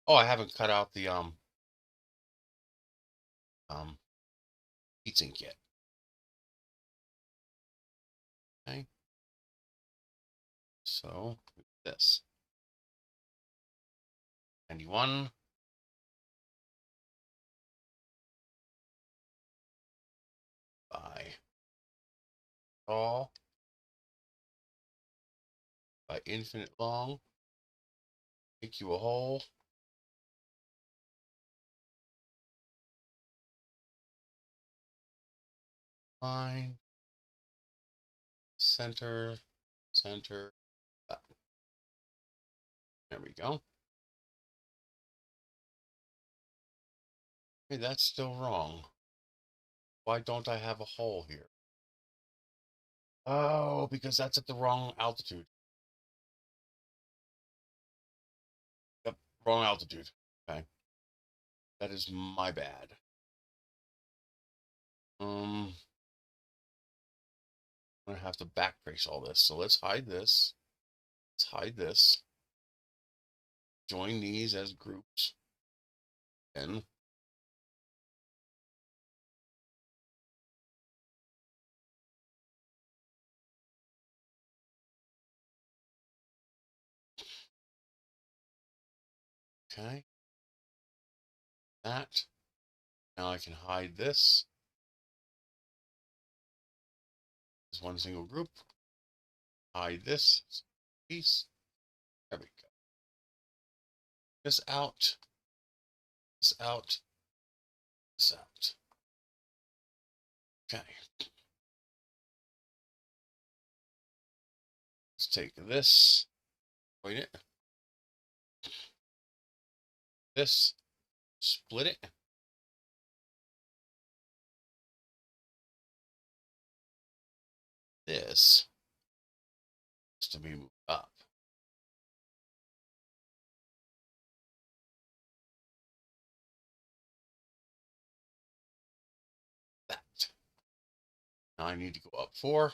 Oh, I haven't cut out the heatsink yet. Okay. So this 91 by tall by infinite long. Make you a hole. Line. Center. Center. There we go. Hey, that's still wrong. Why don't I have a hole here? Oh, because that's at the wrong altitude. Yep, wrong altitude. Okay. That is my bad. I'm gonna have to backtrace all this. So let's hide this. Let's hide this. Join these as groups. And okay. That. Now I can hide this. As one single group. Hide this piece. There we go. This out. This out. this out. Okay. Let's take this, point it, this, split it. This is to be moved up. That. Now I need to go up 4.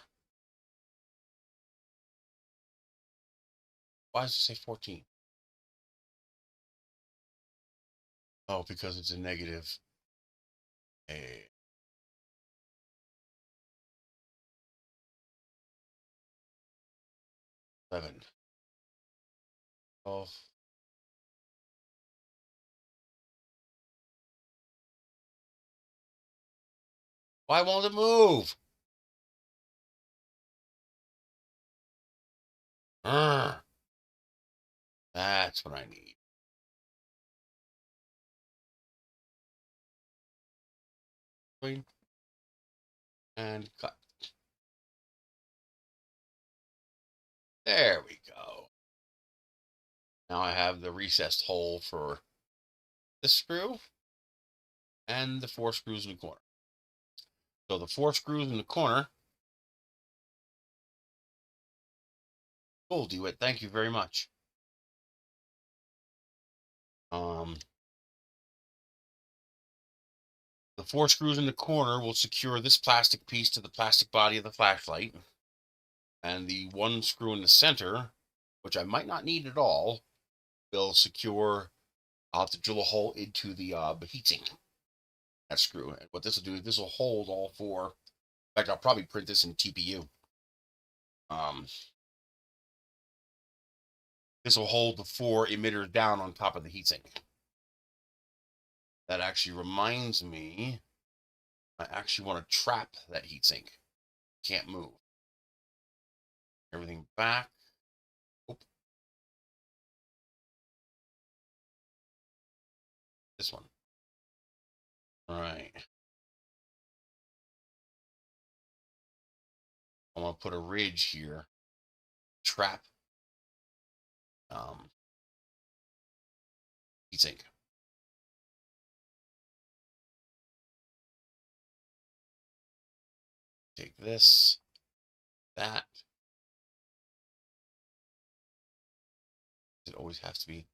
Why does it say 14? Oh, because it's a negative. A 11, 12. Why won't it move? That's what I need. And cut. There we go. Now I have the recessed hole for this screw and the 4 screws in the corner. So the 4 screws in the corner will do it. Thank you very much. The 4 screws in the corner will secure this plastic piece to the plastic body of the flashlight. And the 1 screw in the center, which I might not need at all, will secure. I'll have to drill a hole into the heatsink. That screw. And what this will do is this will hold all 4. In fact, I'll probably print this in TPU. This will hold the 4 emitters down on top of the heatsink. That actually reminds me, I actually want to trap that heatsink. Can't move. Everything back. Oop. This one. All right. I'm going to put a ridge here. Trap heatsink. Take this, that. It always has to be.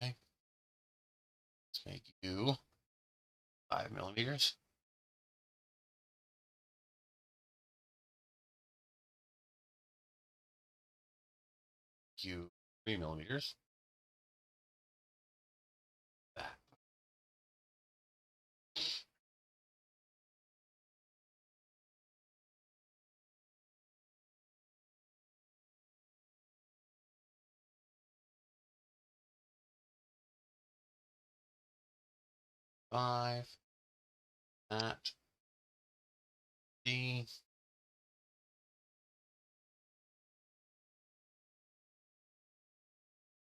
Okay. Let's make you 5 millimeters. You 3 millimeters. That. Five. That. D.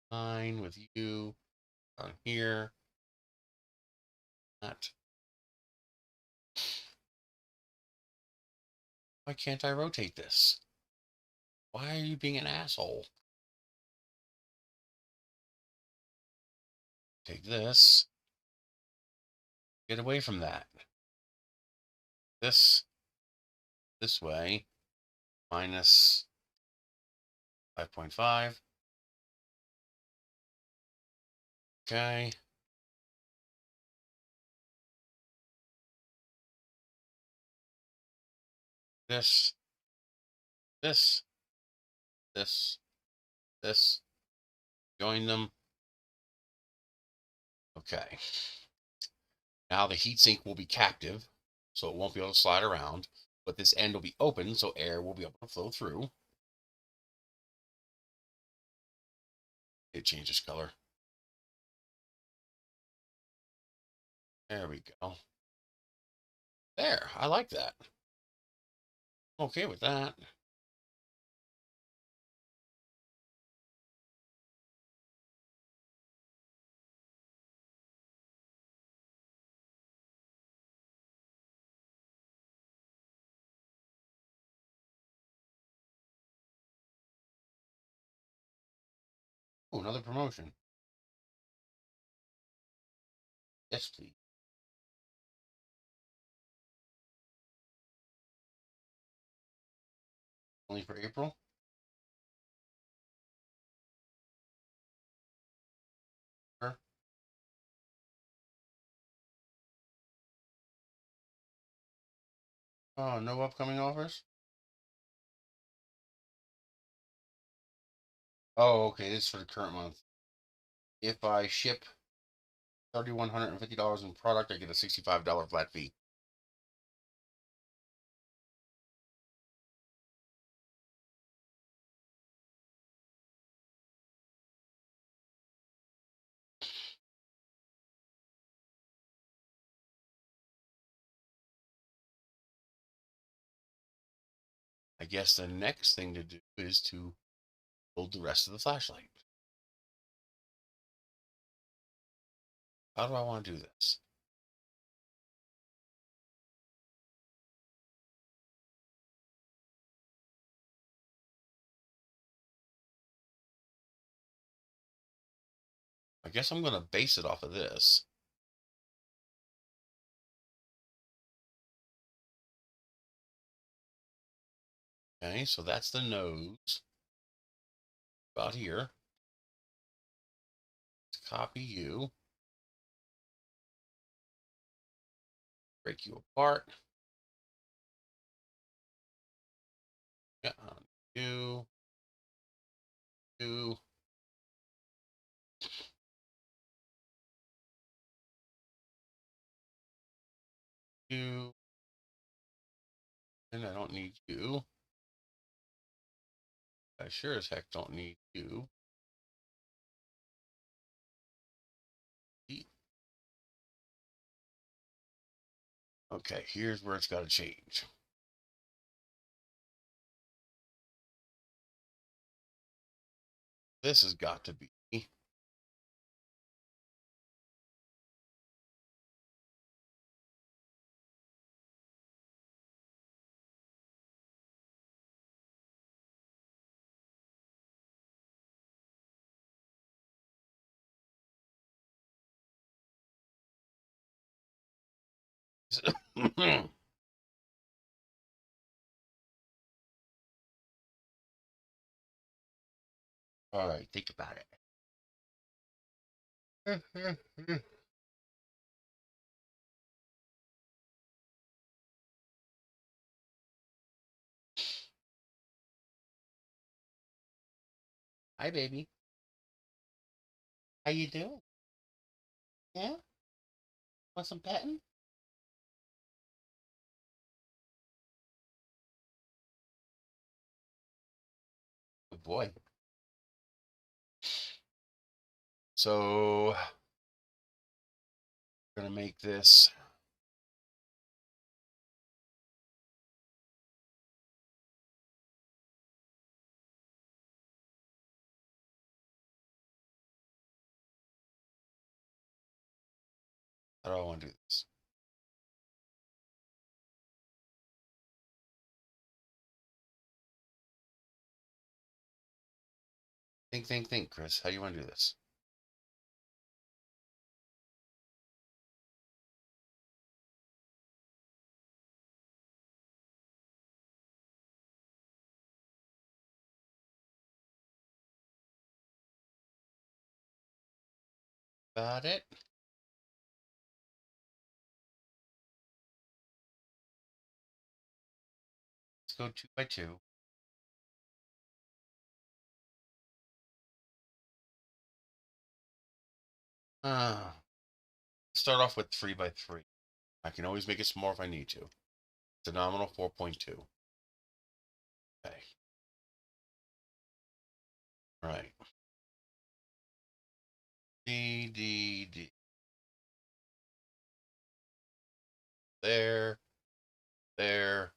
Line with you on here. That. Why can't I rotate this? Why are you being an asshole? Take this. Get away from that. This way. Minus 5.5. Okay. This. Join them. Okay. Now the heatsink will be captive, so it won't be able to slide around, but this end will be open, so air will be able to flow through. It changes color. There we go. There, I like that. Okay with that. Oh, another promotion. Yes, please. Only for April? Sure. Oh, no upcoming offers? Oh, okay. This is for the current month. If I ship $3,150 in product, I get a $65 flat fee. I guess the next thing to do is to build the rest of the flashlight. How do I want to do this? I guess I'm going to base it off of this. Okay, so that's the nose. About here. Let's copy you. Break you apart. Yeah, you. You. You. And I don't need you. I sure as heck don't need you. Okay, here's where it's got to change. This has got to be all right, think about it. Hi, baby. How you doing? Yeah? Want some petting? Good boy. So, we're going to make this how do I want to do this? Think, Chris. How do you want to do this? Got it. Let's go 2 by 2. Start off with 3 by 3. I can always make it smaller if I need to. It's a nominal 4.2. Okay. All right. D. There. There.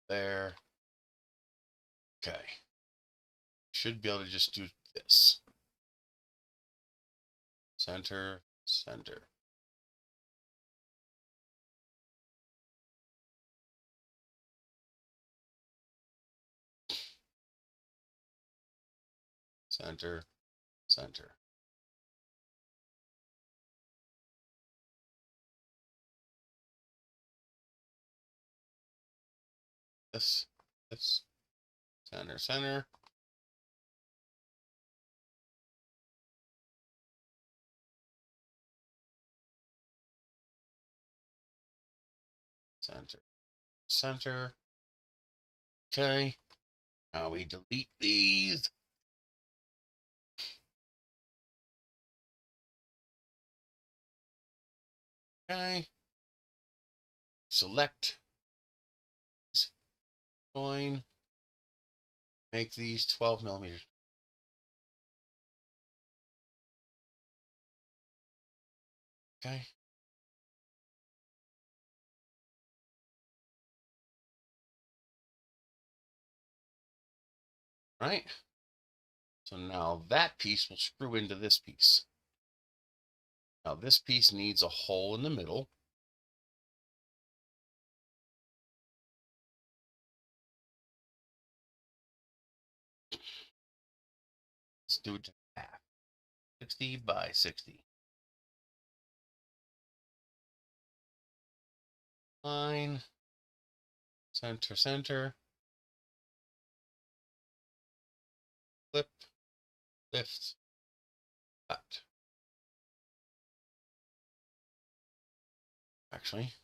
There. Okay. Should be able to just do this. Center. Center. Center. center. This, center, center. Center, center. Okay. Now we delete these. Okay. Select. Join. Make these 12 millimeters. Okay. Right. So now that piece will screw into this piece. Now this piece needs a hole in the middle. Let's do it to half. 60 by 60. Line. Center, center. Flip. Lift. Cut. Actually,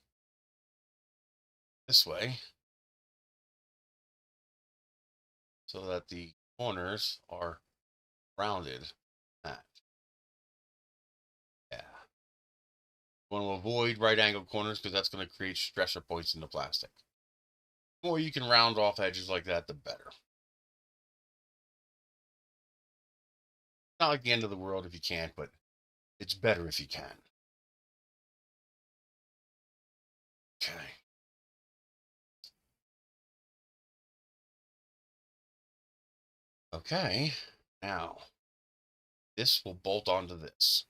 this way, so that the corners are rounded. That. Yeah. You want to avoid right angle corners because that's going to create stressor points in the plastic. The more you can round off edges like that, the better. Not like the end of the world if you can't, but it's better if you can. Okay. Okay. Now, this will bolt onto this.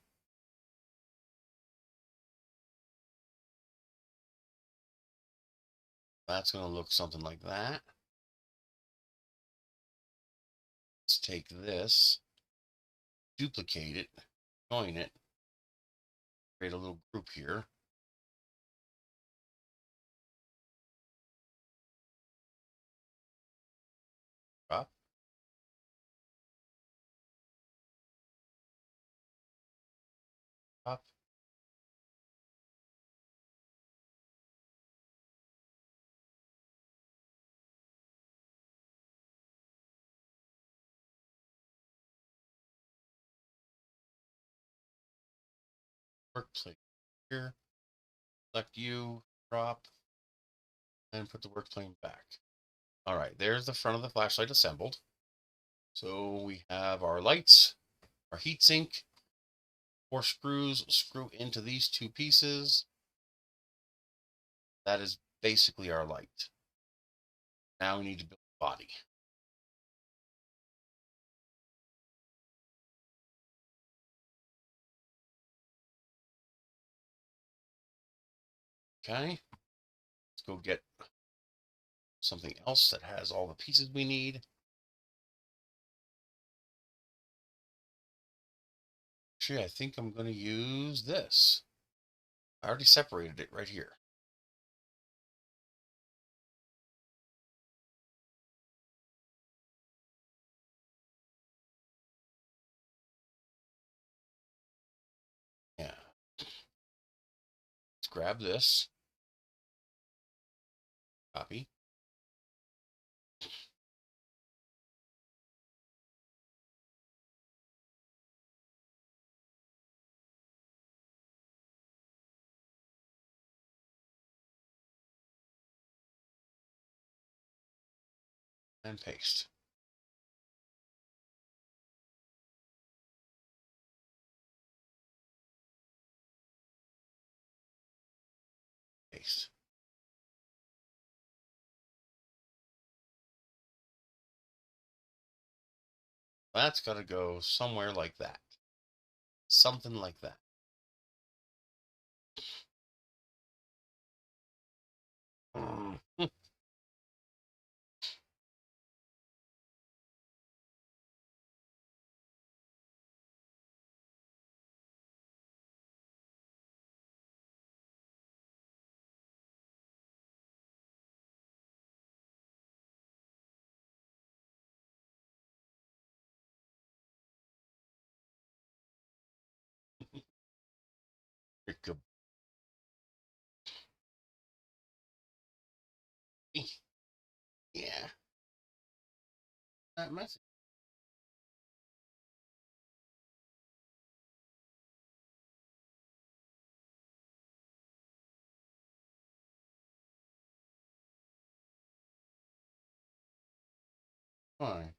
That's going to look something like that. Let's take this, duplicate it, join it, create a little group here. Drop. Drop. Work plate here. Select you, drop, and put the work plane back. All right, there's the front of the flashlight assembled. So we have our lights, our heatsink, 4 screws screw into these 2 pieces. That is basically our light. Now we need to build the body. Okay, let's go get something else that has all the pieces we need. Actually, I think I'm going to use this. I already separated it right here. Yeah. Let's grab this. Copy. And paste. Paste. That's got to go somewhere like that. Something like that. Yeah. Not messy. Fine.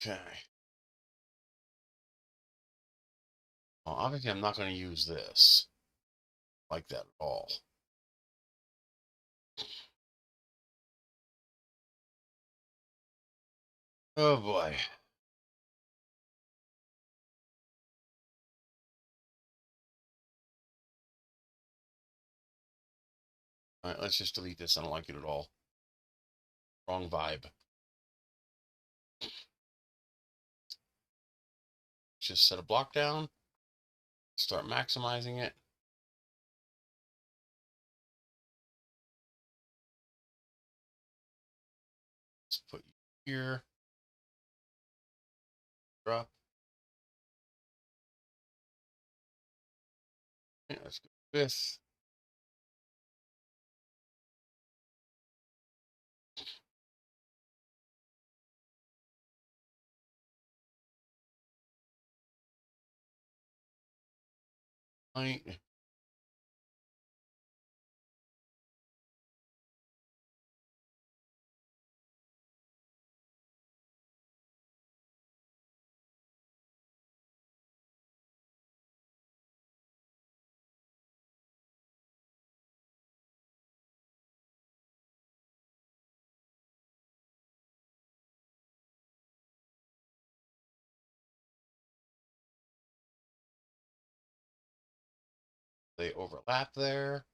Okay. Well, obviously, I'm not going to use this like that at all. Oh boy. All right, let's just delete this. I don't like it at all. Wrong vibe. Just set a block down. Start maximizing it. Let's put you here. Drop. Yeah, let's go with this. Light. They overlap there.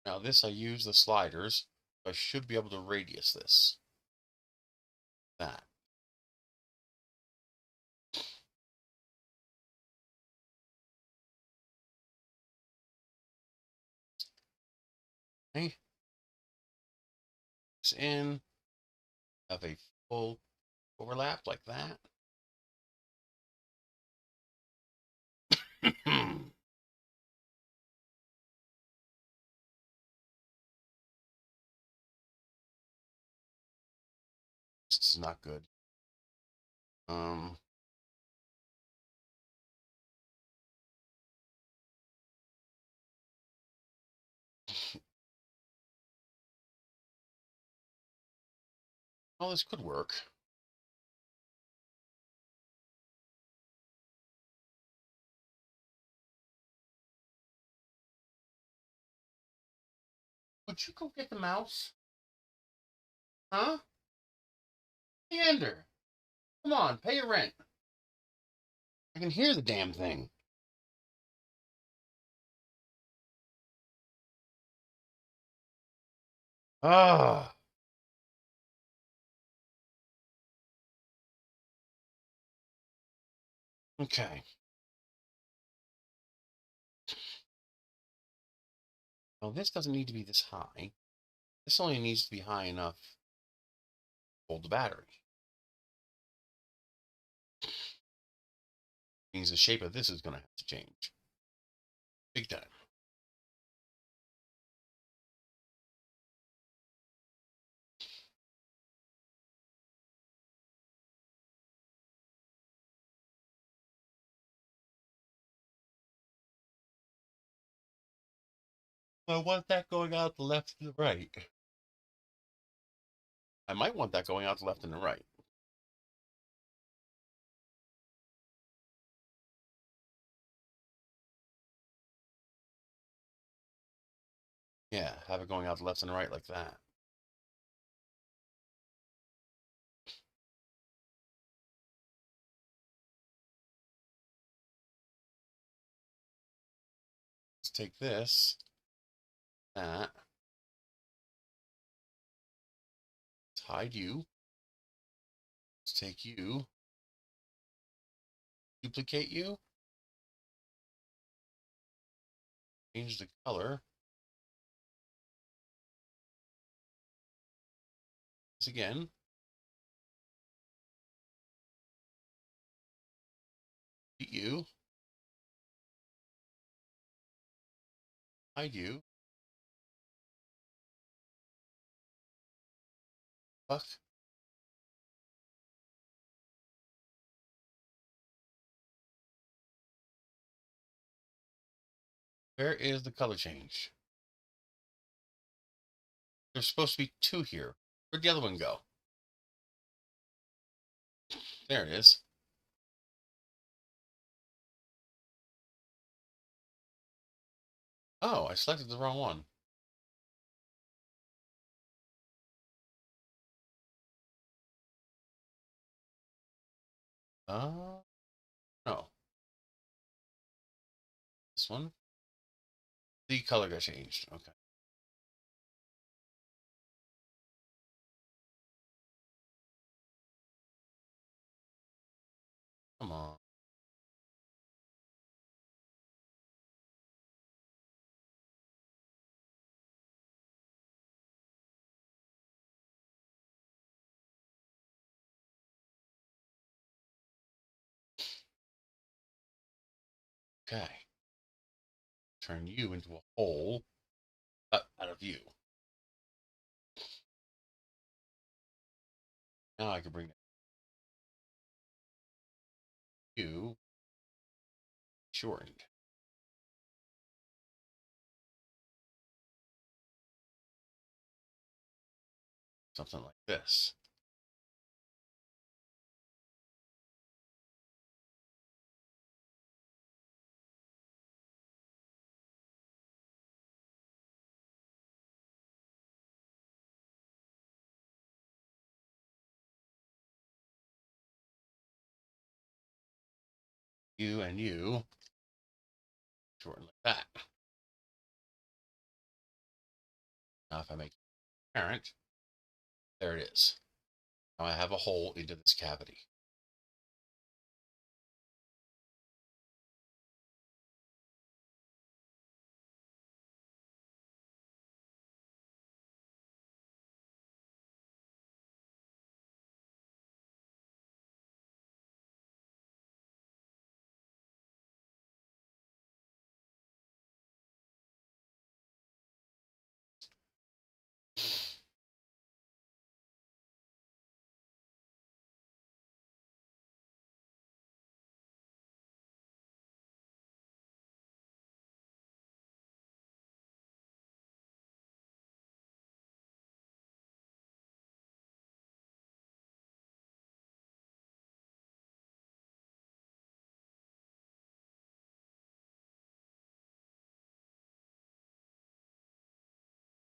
Now this, I use the sliders. I should be able to radius this. That. Okay. This in. Have a full overlap like that. This is not good. Well, this could work. Would you go get the mouse? Huh? Leander, come on, pay your rent. I can hear the damn thing. Ah. Okay. Well, this doesn't need to be this high. This only needs to be high enough to hold the battery. Means the shape of this is going to have to change. Big time. I want that going out the left and the right. I might want that going out the left and the right. Yeah, have it going out the left and the right like that. Let's take this, that, let's hide you. Let's take you, duplicate you, change the color. This again. You, I do. Fuck. Where is the color change? There's supposed to be 2 here. Where'd the other one go? There it is. Oh, I selected the wrong one. No. This one? The color got changed. Okay. Come on. Okay. Turn you into a hole out of you. Now I can bring you shortened. Something like this. You and you shorten like that. Now if I make it parent, there it is. Now I have a hole into this cavity.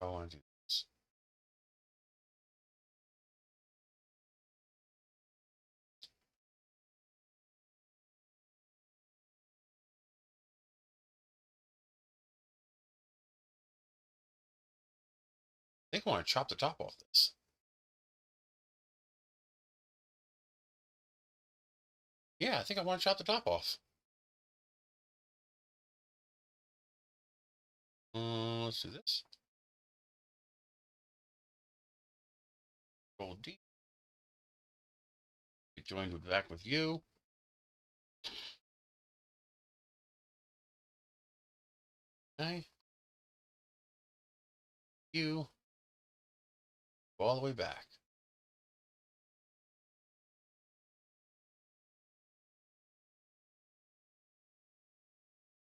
I want to do this. I think I want to chop the top off this. Yeah, I think I want to chop the top off. Let's do this. Control D. Get joined back with you. Okay. You. Go all the way back.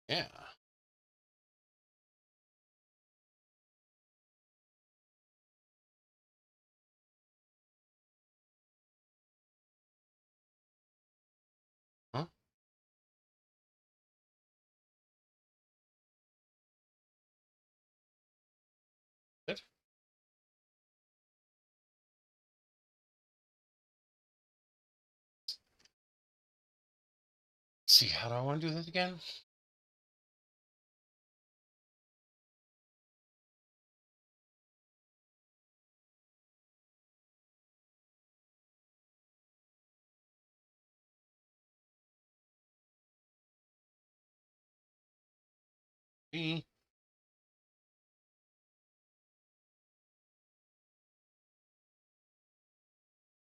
Yeah. Huh? Good. Let's see, how do I want to do this again? B.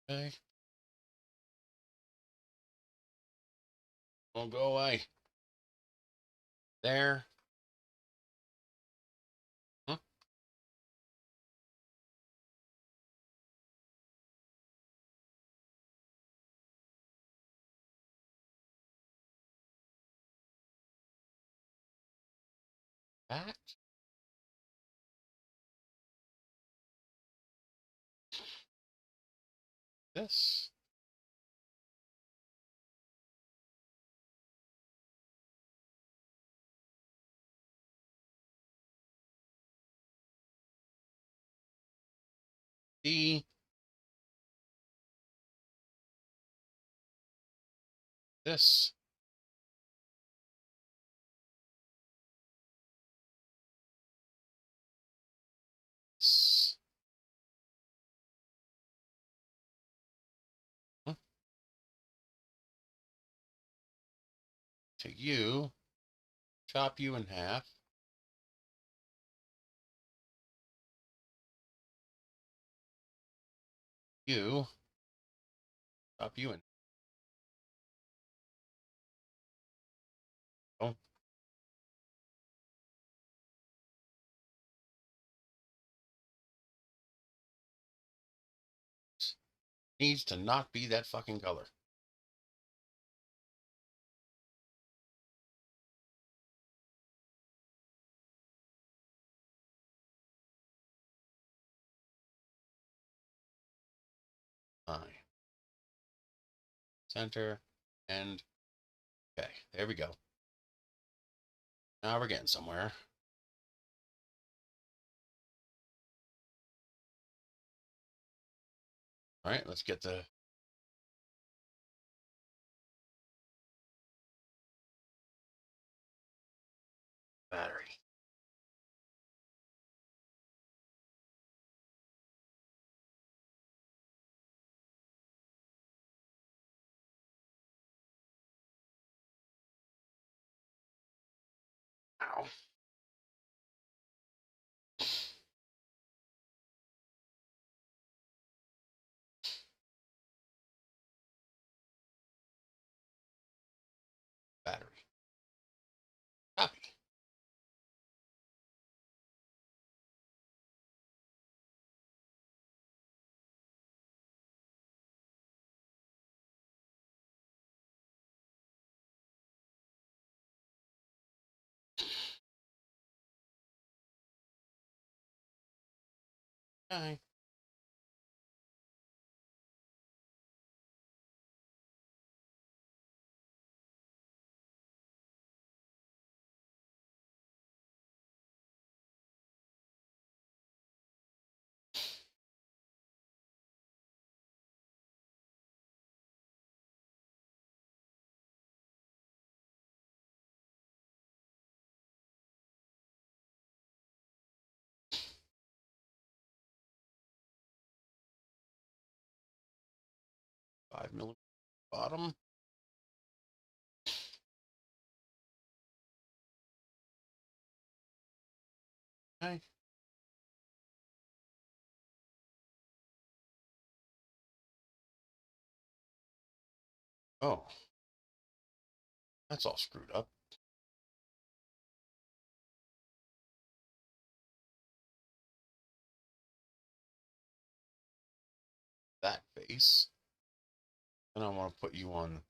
Okay. Won't go away. There. That. This. D. This. This. Huh? Take you, chop you in half. You, chop you in. Oh. Needs to not be that fucking color. Center, and okay, there we go. Now we're getting somewhere. All right, let's get the battery. Ow. Battery. Copy. Okay. $5 bottom. Okay. Oh, that's all screwed up. That face. And I want to put you on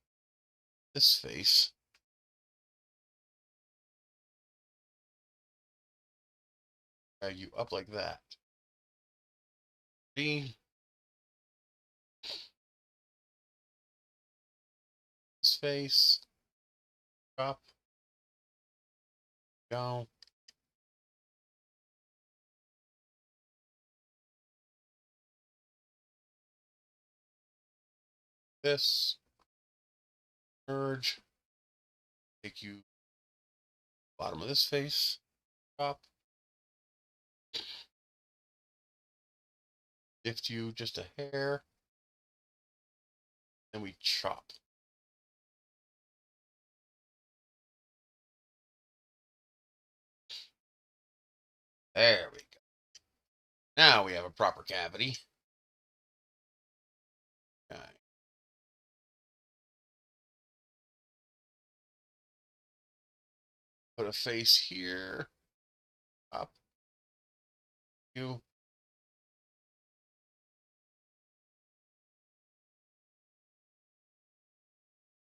this face. Drag you up like that. See? This face. Up. Go. This. Merge. Take you bottom of this face. Up. Lift you just a hair. And we chop. There we go. Now we have a proper cavity. Okay. Put a face here. Up. You.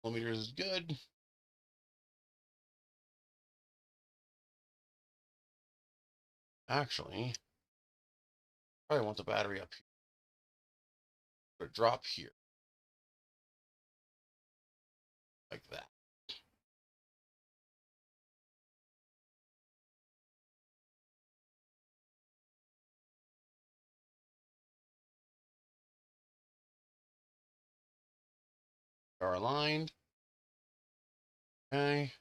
Millimeters is good. Actually, probably want the battery up here. Or drop here. Like that. Are aligned. Okay.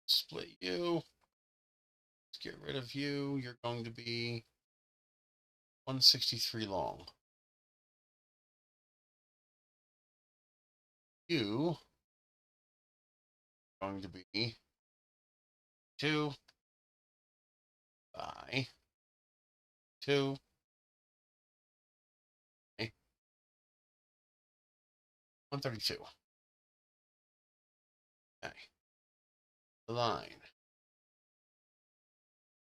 Split you. Let's get rid of you. You're going to be 163 long. You are going to be 2 by 2 by 132. Okay. Align.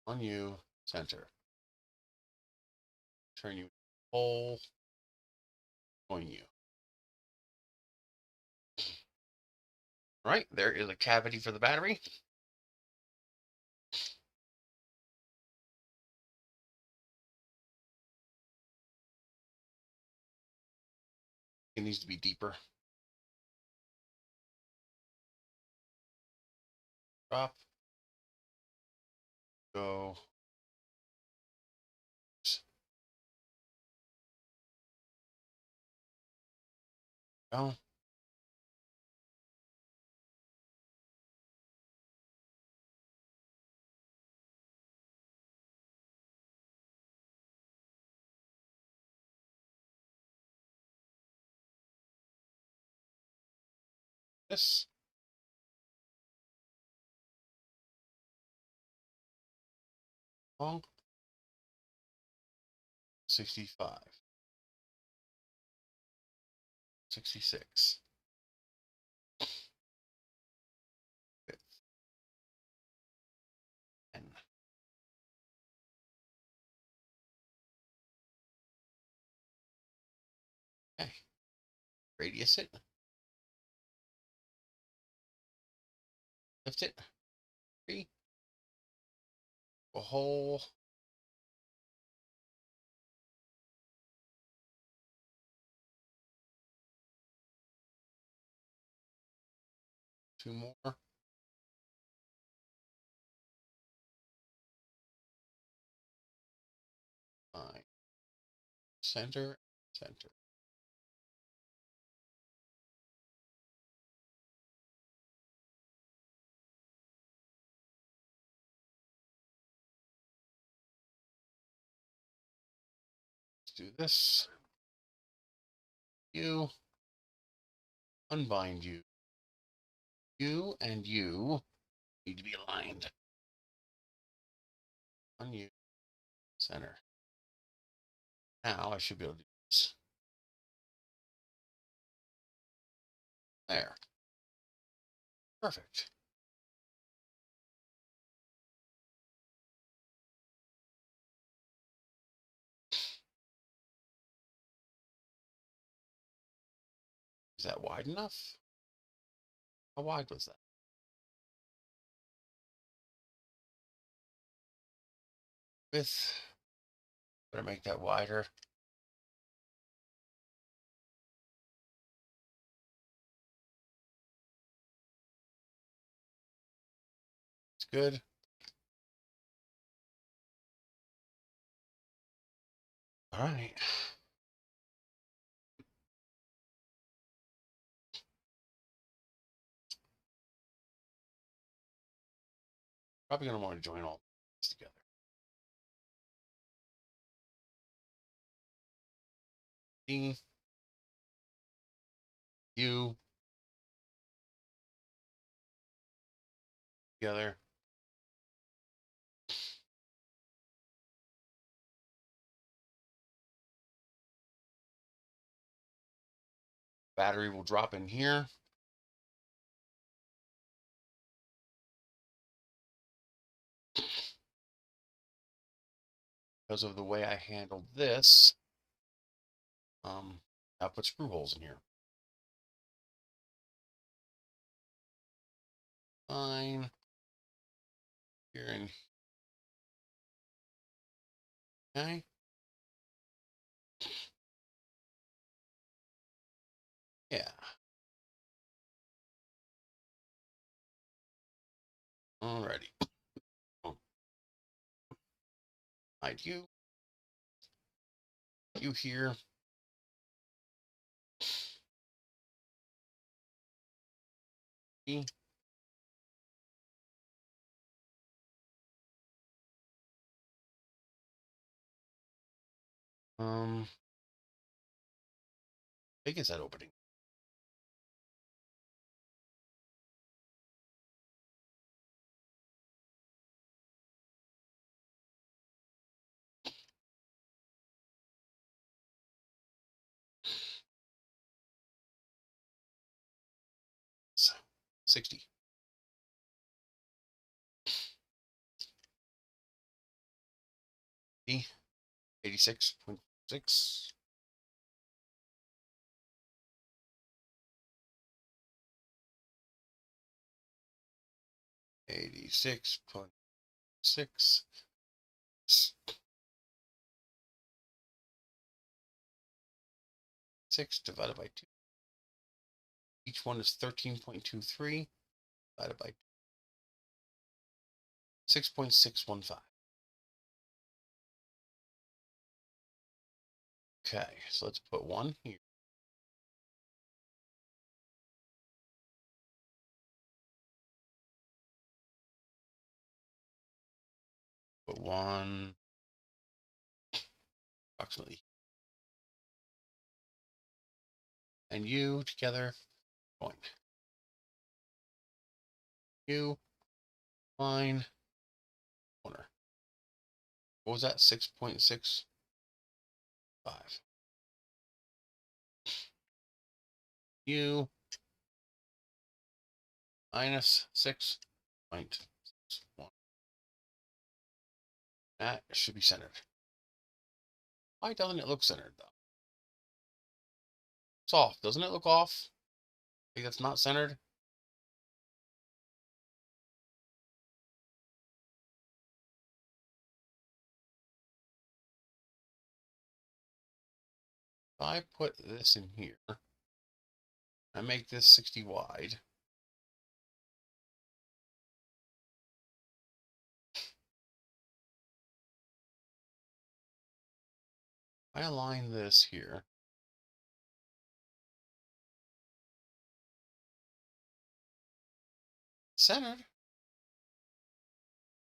On you, center. Turn you whole. On you. All right, there is a cavity for the battery. It needs to be deeper. Drop. Go. Go. This. Long. 65. 66. Width. 10. Okay. Radius it. Lift it. 3. A hole. Two more. Fine. Center. Center. Let's do this. You. Unbind you. You and you need to be aligned. On you. Center. Now I should be able to do this. There. Perfect. Is that wide enough? How wide was that? Width. Better make that wider. It's good. All right. Probably going to want to join all these together. E, U, together. Battery will drop in here. because of the way I handled this, I'll put screw holes in here. Fine. Here and okay. Yeah. Alrighty. Oh, hide you. You here. Me. 'Big is that opening? So, 60. 86.6. 86.6. 6 divided by 2. Each one is 13.23 divided by 6.615. Okay, so let's put 1 here. Put 1 approximately. And you together, join. You, line, corner. What was that? 6.65. U minus 6.61. That should be centered. Why doesn't it look centered though? It's off. Doesn't it look off? I think that's not centered. If I put this in here, I make this 60 wide. I align this here. Centered.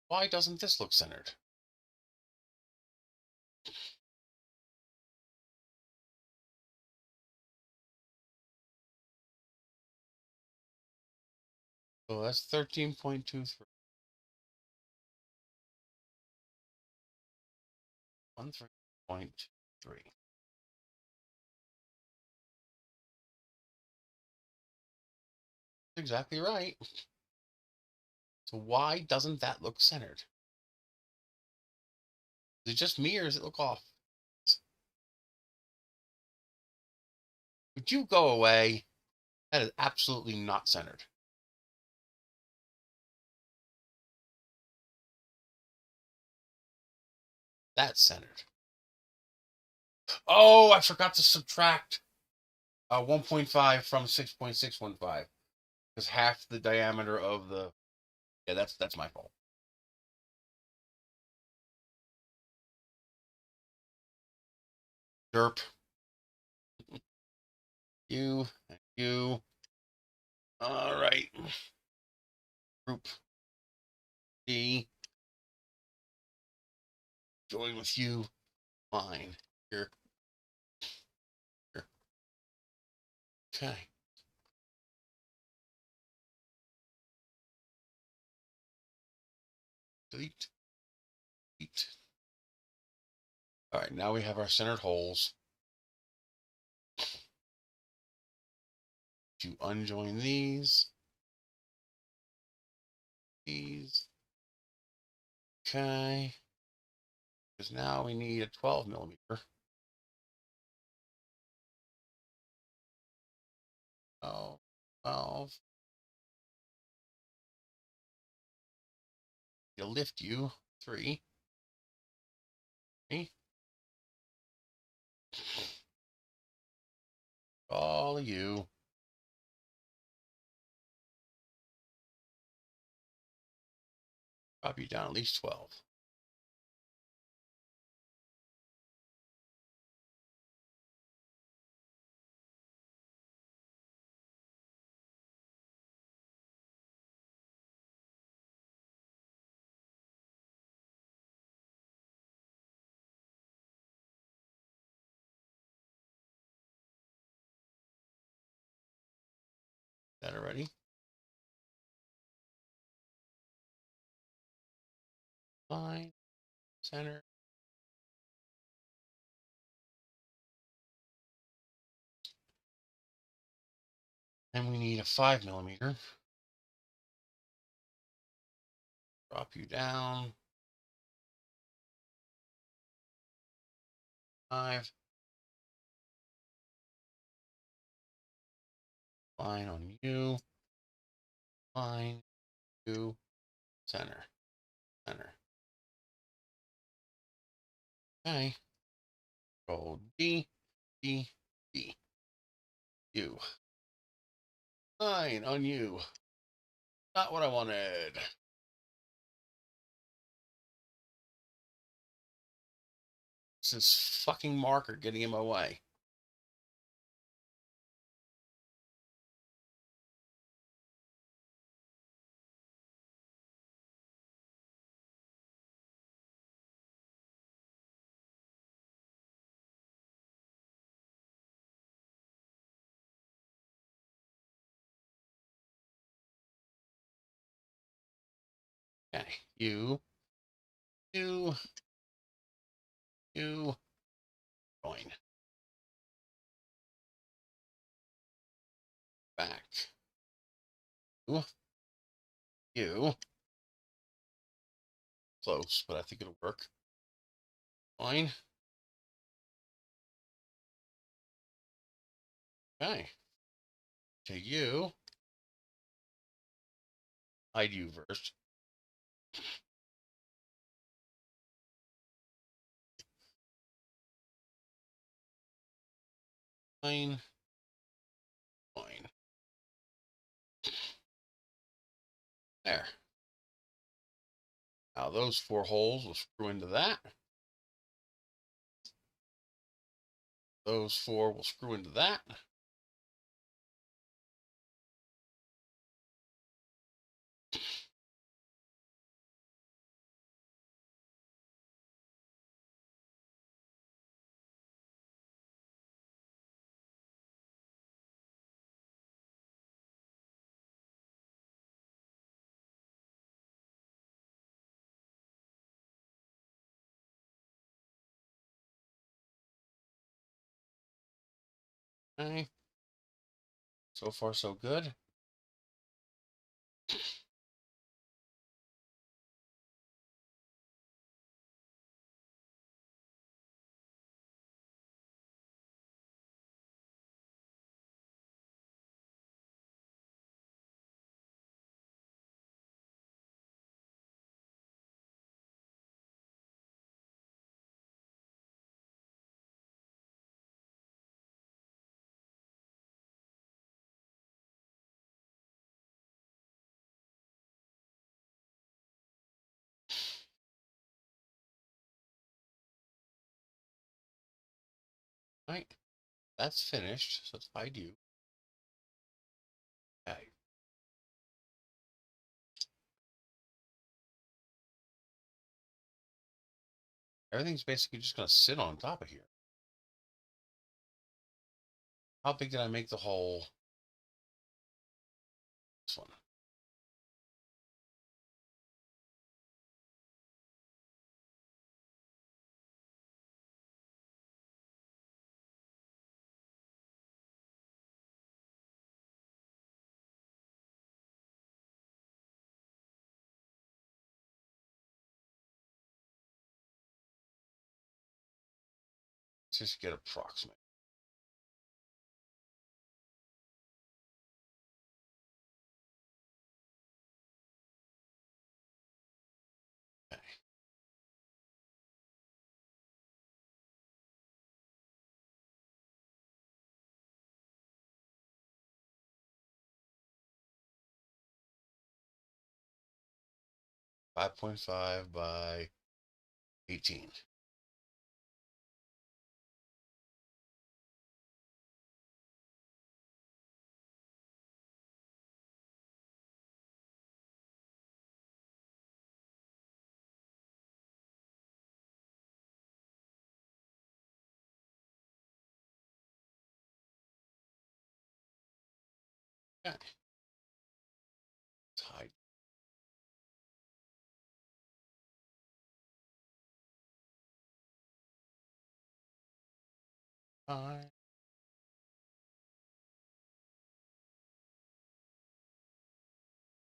Why doesn't this look centered? So that's 13.23. 13.3. Exactly right. So why doesn't that look centered? Is it just me or does it look off? Would you go away? That is absolutely not centered. That's centered. Oh, I forgot to subtract 1.5 from 6.615 because half the diameter of the. Yeah, that's my fault. Derp. You and you. All right. Group D. Join with you. Fine. Here. Here. Okay. Delete. Delete. All right. Now we have our centered holes. To unjoin these. These. Okay. Because now we need a 12 millimeter. Oh, 12. You lift you 3. All you. Drop you down at least 12. That already? Line, center. And we need a 5 millimeter. Drop you down. 5. Line on you. Line, you, center, center. Okay. Control D, D, D. U. Line on you. Not what I wanted. This is fucking marker getting in my way. Okay. You, join. Back. You. Close, but I think it'll work. Fine. Okay. To you. Hide you first. Fine. Fine. There. Now those 4 holes will screw into that. Those 4 will screw into that. Okay. So far, so good. Right. That's finished. So it's hide you. Okay. Everything's basically just going to sit on top of here. How big did I make the hole? This one. just get approximate. Okay. .5 by 18. Okay. Hide.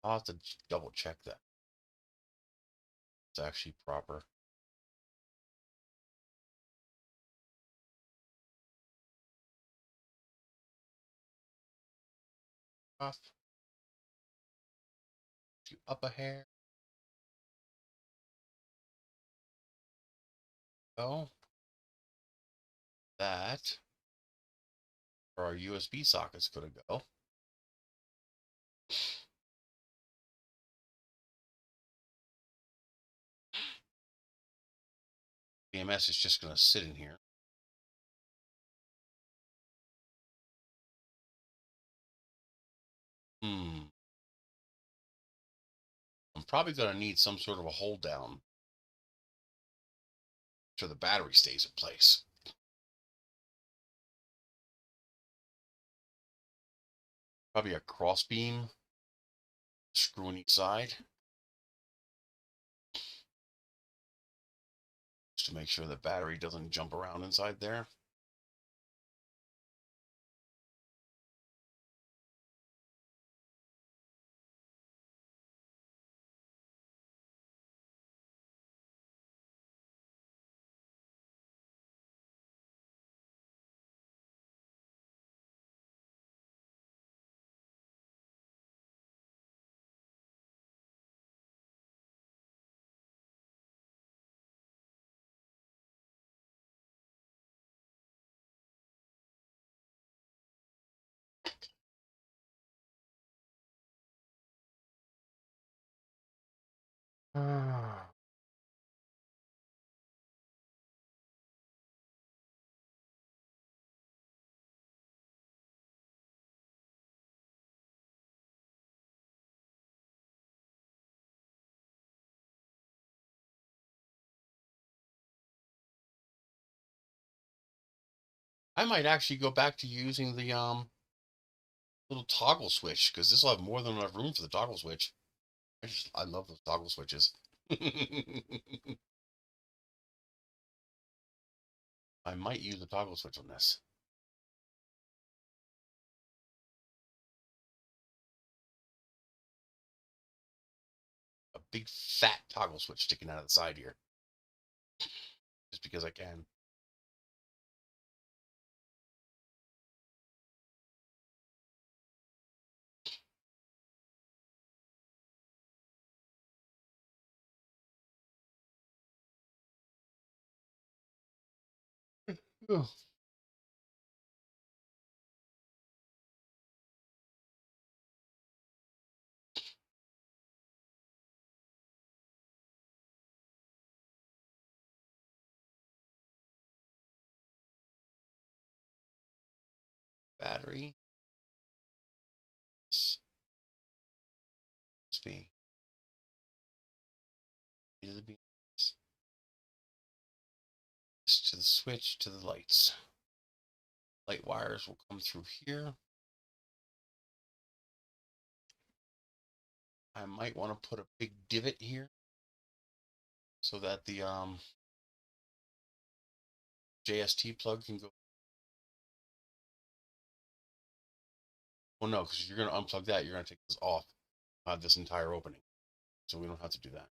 I'll have to double check that. It's actually proper. Off. To up a hair. Go. That. Where our USB socket's gonna go. BMS is just gonna sit in here. I'm probably gonna need some sort of a hold down so the battery stays in place. Probably a cross beam screw on each side. Just to make sure the battery doesn't jump around inside there. I might actually go back to using the little toggle switch, because this will have more than enough room for the toggle switch. I love those toggle switches. I might use the toggle switch on this. A big fat toggle switch sticking out of the side here. Just because I can. Oh. Battery. Speed. To the switch to the lights. Light wires will come through here. I might want to put a big divot here so that the JST plug can go. Well, no, because you're going to unplug that, you're going to take this off this entire opening. So we don't have to do that.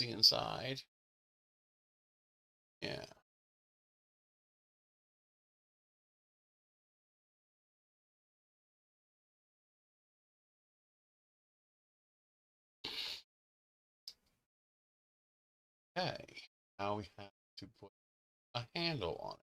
see inside. Yeah. Okay. Now we have to put a handle on it.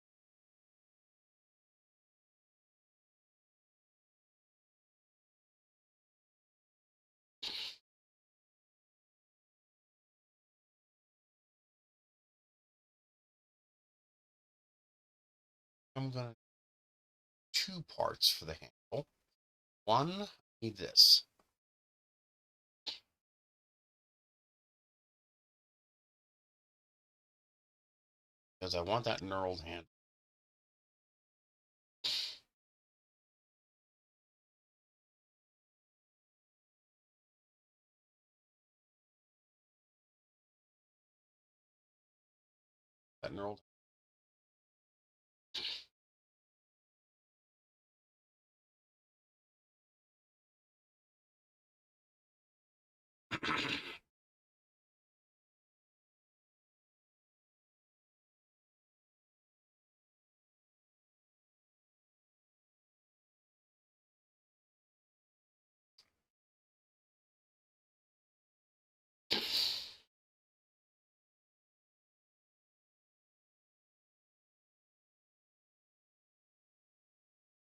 I'm going to 2 parts for the handle. One, I need this. Because I want that knurled handle. That knurled.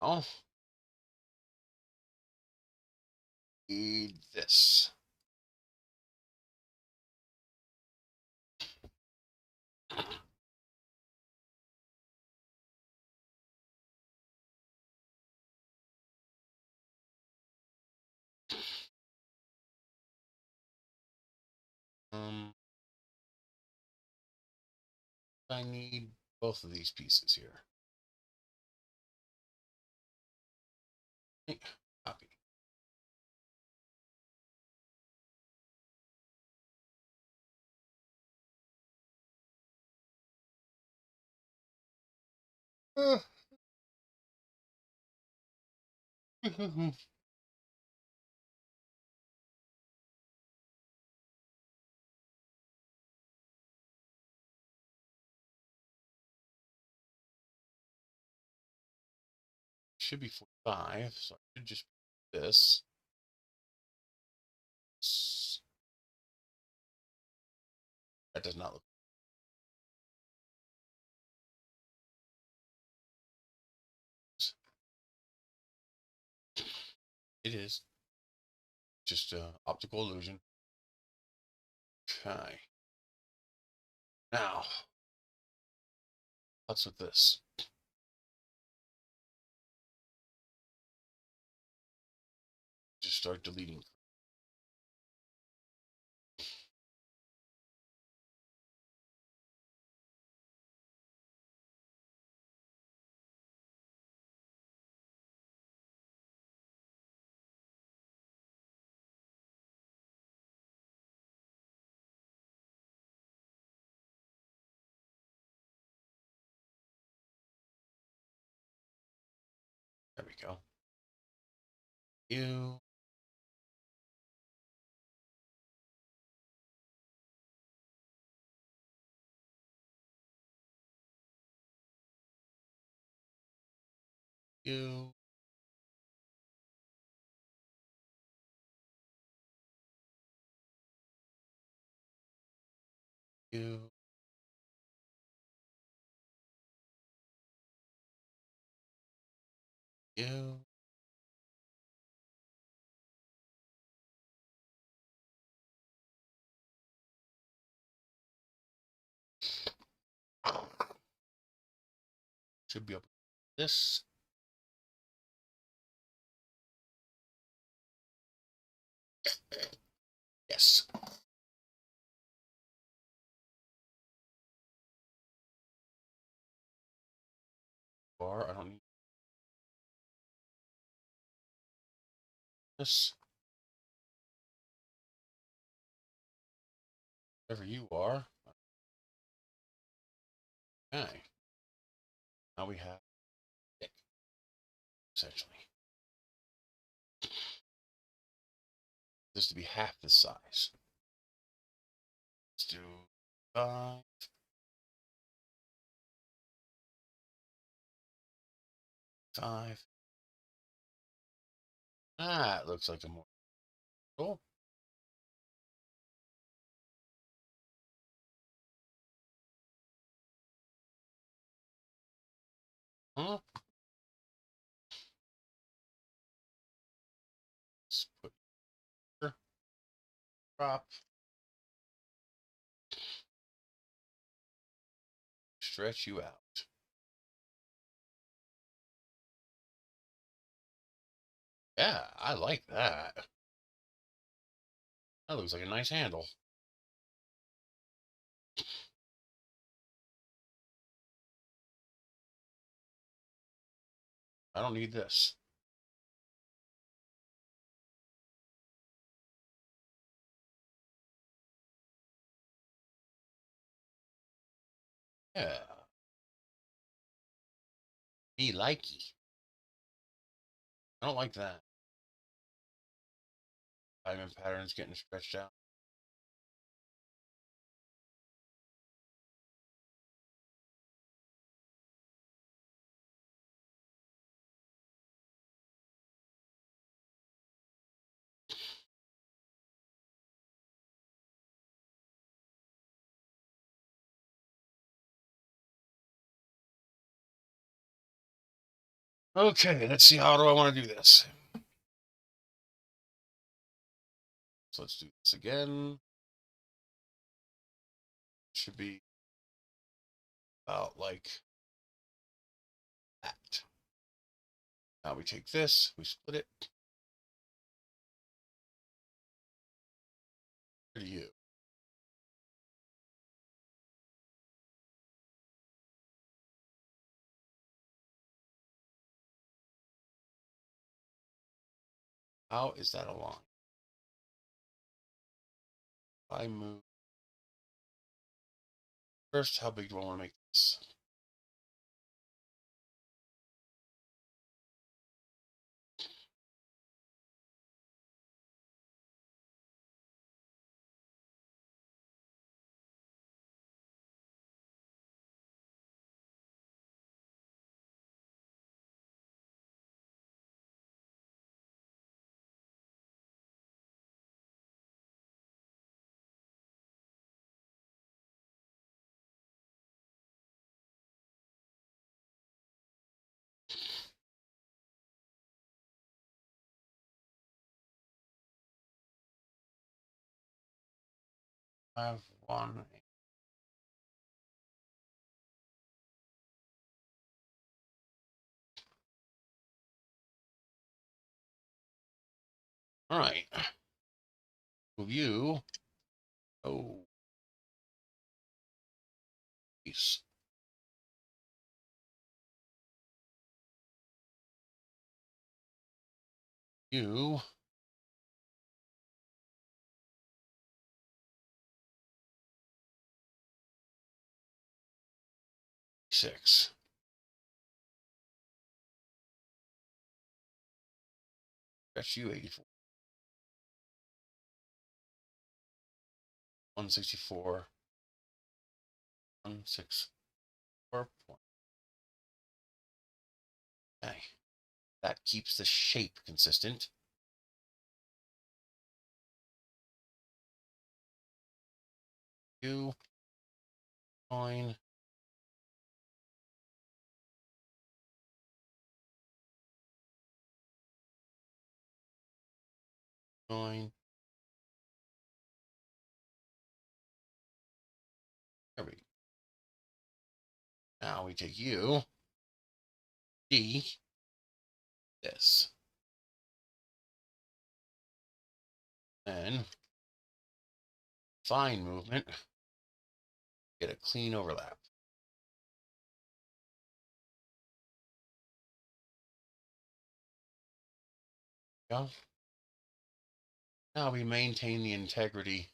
Oh, need this. I need both of these pieces here. Copy. Should be 45, so I should just put this. That does not look. It is just an optical illusion. Okay. Now, what's with this? Just start deleting. There we go. You. You. You. You. Should be able to do this. Yes. Or I don't need this. Whatever you are. Okay. Now we have it, essentially. This to be half this size. Let's do 5. 5. Ah, it looks like a more cool. Huh? Let's put your drop. Stretch you out. Yeah, I like that. That looks like a nice handle. I don't need this. Yeah. Me likey. I don't like that. Diamond patterns getting stretched out. Okay, let's see. How do I want to do this? So let's do this again. Should be about like that. Now we take this, we split it. To you. How is that along? I move. First, how big do I want to make this? I have 1. All right. Move you. Oh. Piece. You. 6. That's you 84. 164. 164. Okay. That keeps the shape consistent. You. Join. Join. There we go. Now we take you. D. This. And fine movement. Get a clean overlap. Go. Now we maintain the integrity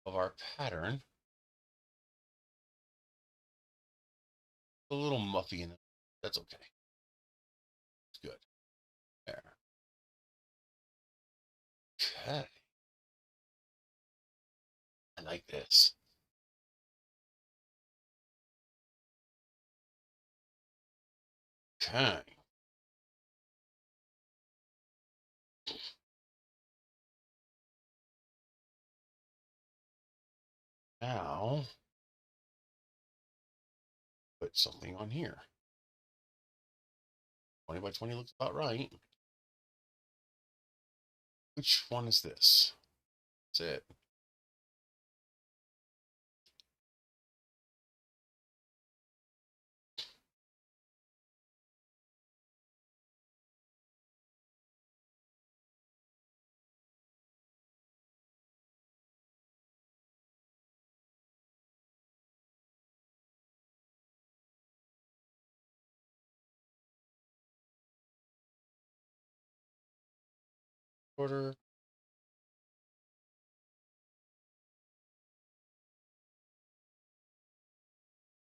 of our pattern. A little muffy in it. That's okay. It's good. There. Okay. like this. Okay. Now, put something on here. 20 by 20 looks about right. Which one is this? That's it. Order.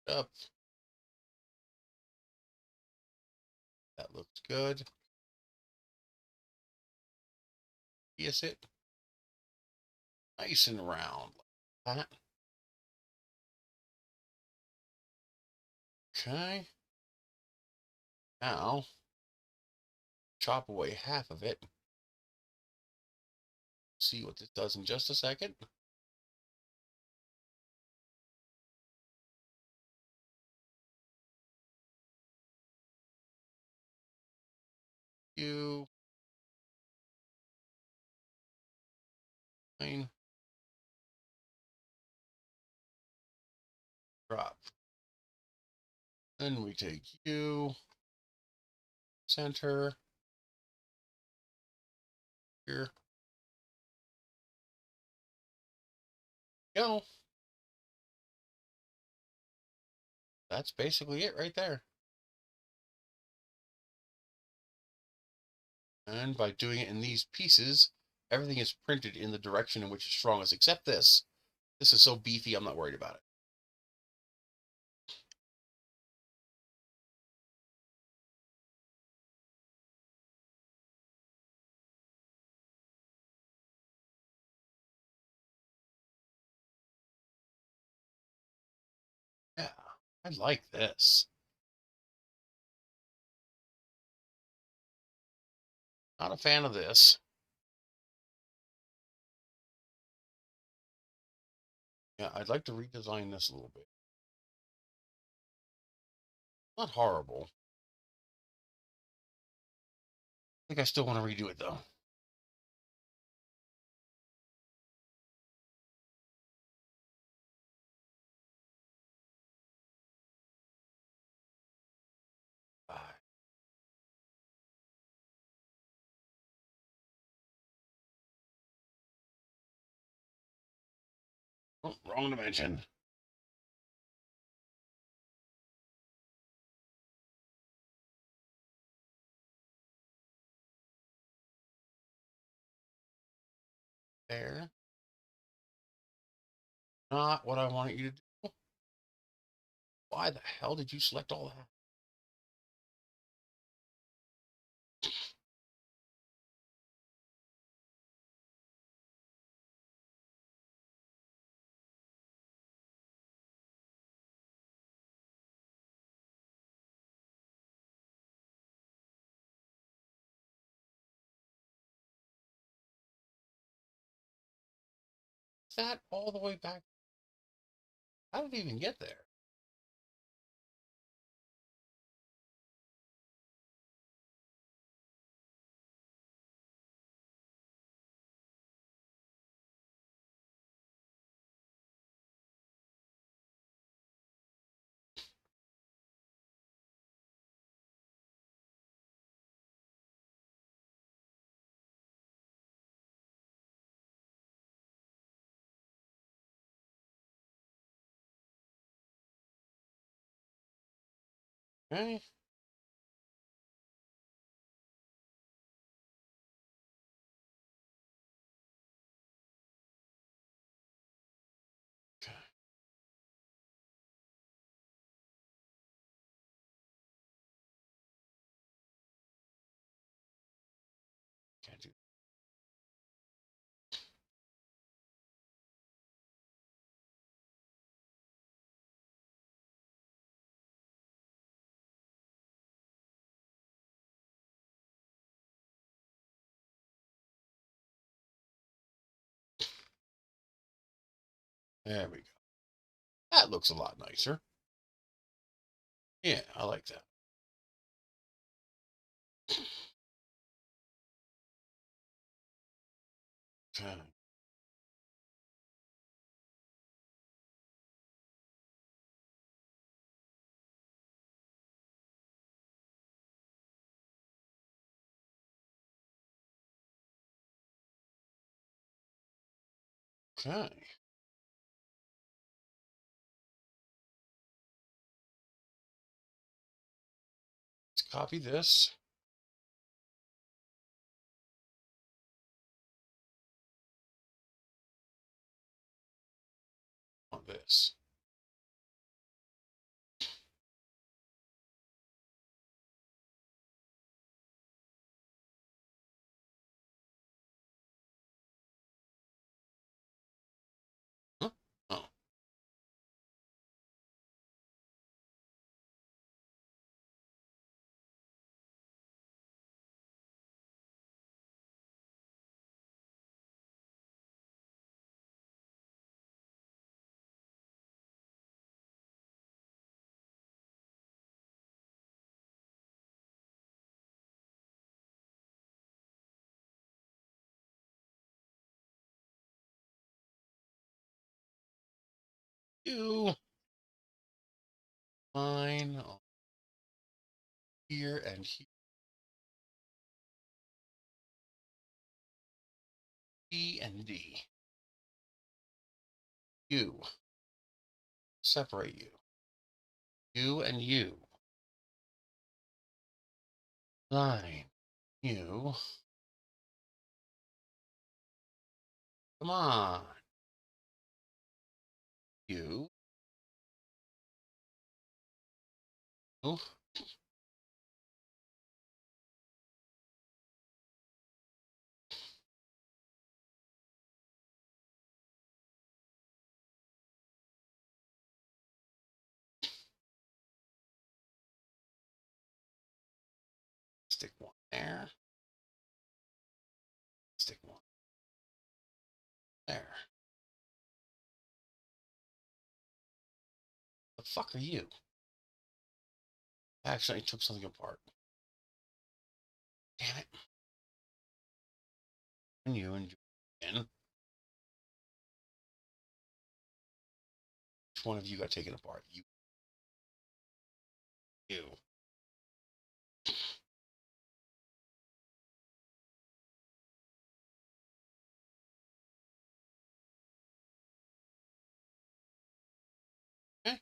Up. That looks good. Yes, it. Nice and round like that. Okay. Now, chop away half of it. See what this does in just a second. You. Line. Drop. Then we take you. Center. Here. Go. That's basically it right there. And by doing it in these pieces, everything is printed in the direction in which it's strongest, except this. This is so beefy, I'm not worried about it. Yeah, I like this. Not a fan of this. Yeah, I'd like to redesign this a little bit. Not horrible. I think I still want to redo it though. Oh, wrong dimension. There. Not what I wanted you to do. Why the hell did you select all that? Is that all the way back? How did it even get there? Okay. Can't do There we go. That looks a lot nicer. Yeah, I like that. Okay. Okay. Let's copy this. On this. Huh? Oh. You line on here and here. E and D. You. Separate you. You and you. Line. You. Come on. You. You. Stick one there. Stick one there. The fuck are you? Actually, I took something apart. Damn it. And you again. Which one of you got taken apart? You. You. Okay.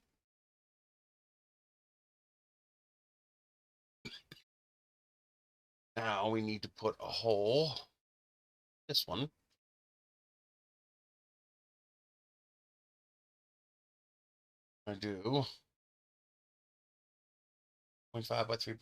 Now we need to put a hole. This one. I do 0.5 by 3.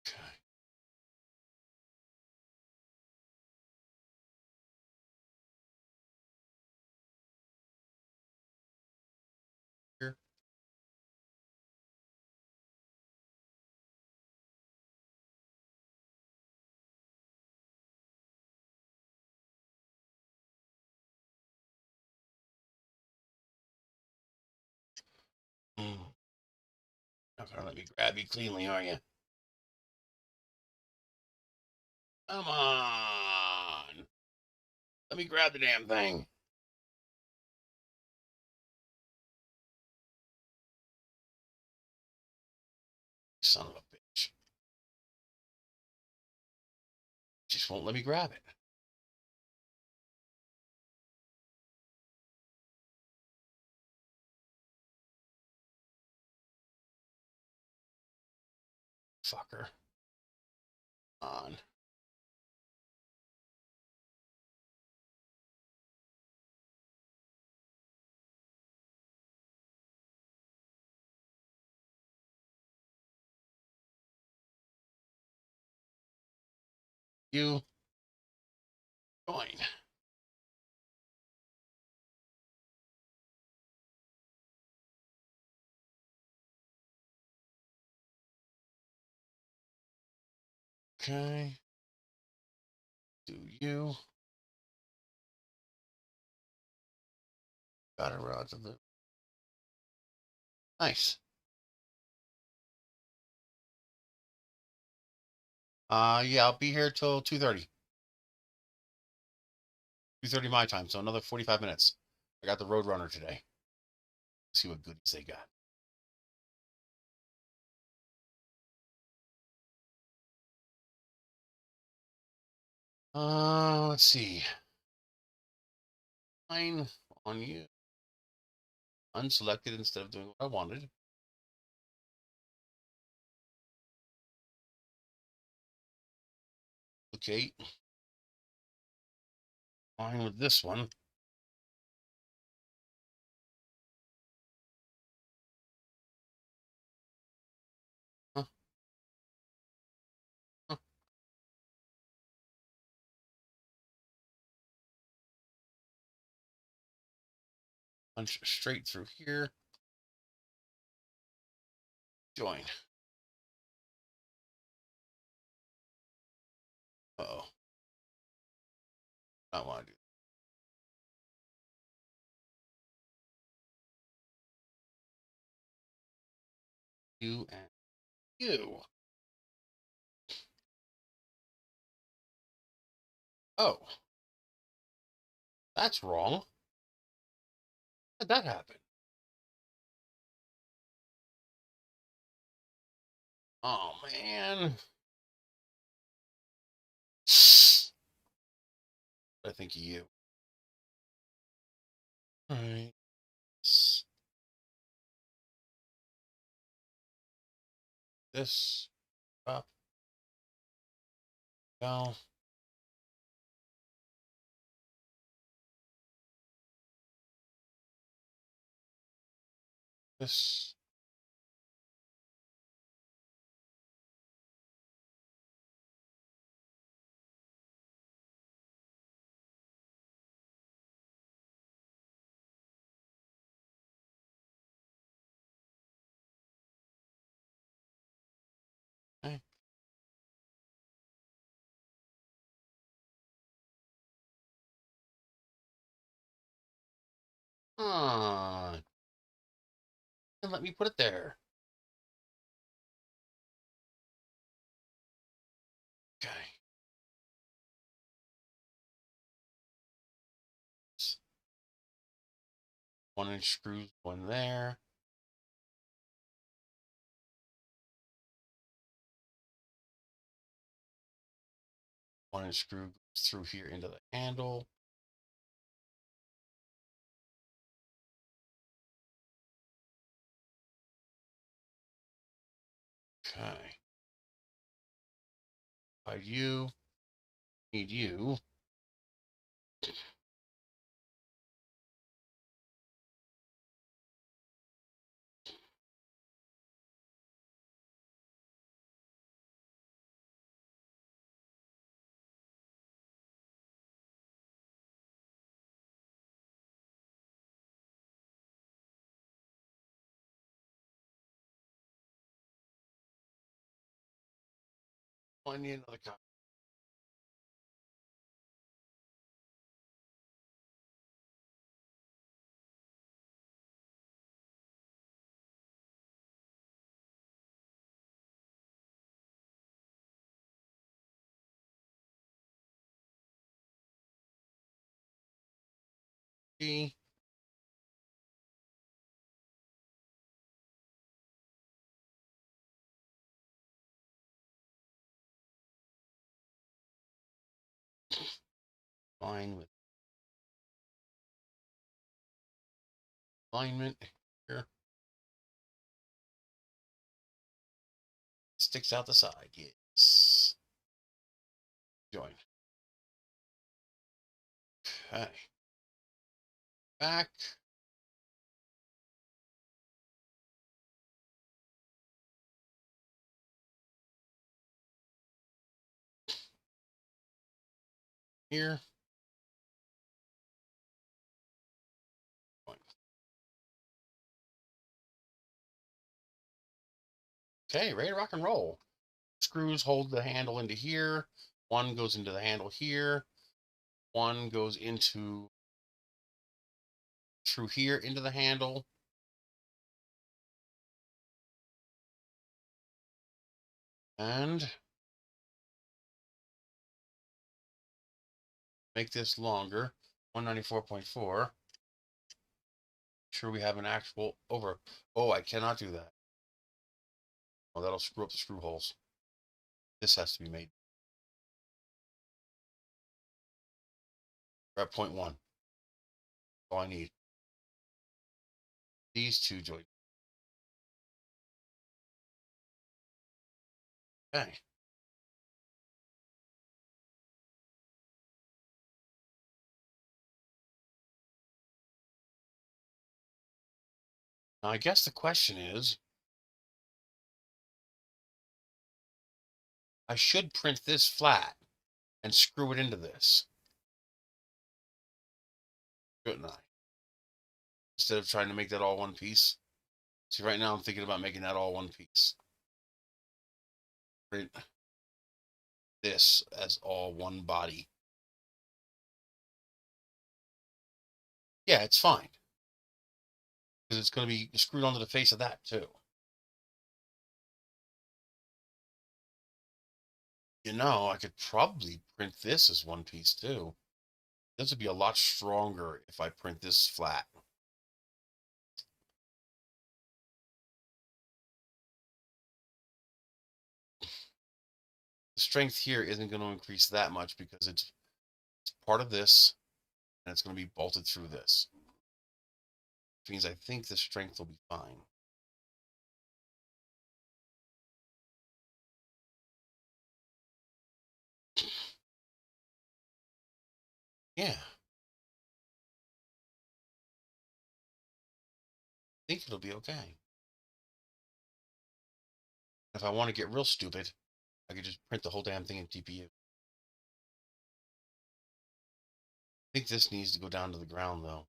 Okay. Here. Not gonna let me grab you cleanly, are you? Come on. Let me grab the damn thing. Son of a bitch. Just won't let me grab it. Fucker. On. You join. Okay. Do you? Got it right to the. Nice. Yeah, I'll be here till 2:30. 2:30 my time, so another 45 minutes. I got the Roadrunner today. See what goodies they got. Let's see. Mine on you. Unselected instead of doing what I wanted. Okay. Fine with this one. Huh. Huh. Punch straight through here. Join. Uh-oh. I want to do you and you. Oh, that's wrong. How'd that happen? Oh, man. I think of you. All right. This up, down. This. Okay. And let me put it there. Okay. 1-inch screws going there. One-inch screw goes through here into the handle. Okay. You need you. I need another copy. Fine with alignment here. Sticks out the side. Yes. Join. Okay. Back. here. Okay, ready to rock and roll. Screws hold the handle into here. One goes into the handle here. One goes into through here into the handle. And make this longer. 194.4. Sure we have an actual over. Oh, I cannot do that. Oh, that'll screw up the screw holes. This has to be made. We're at 0.1. All I need. These two joints. Okay. Now I guess the question is, I should print this flat and screw it into this, shouldn't I? Instead of trying to make that all one piece. See, right now I'm thinking about making that all one piece. Print this as all one body. Yeah, it's fine. Because it's going to be screwed onto the face of that too. You know, I could probably print this as one piece too. This would be a lot stronger if I print this flat. The strength here isn't going to increase that much because it's part of this and it's going to be bolted through this. Which means I think the strength will be fine. Yeah. I think it'll be okay. If I want to get real stupid, I could just print the whole damn thing in TPU. I think this needs to go down to the ground though.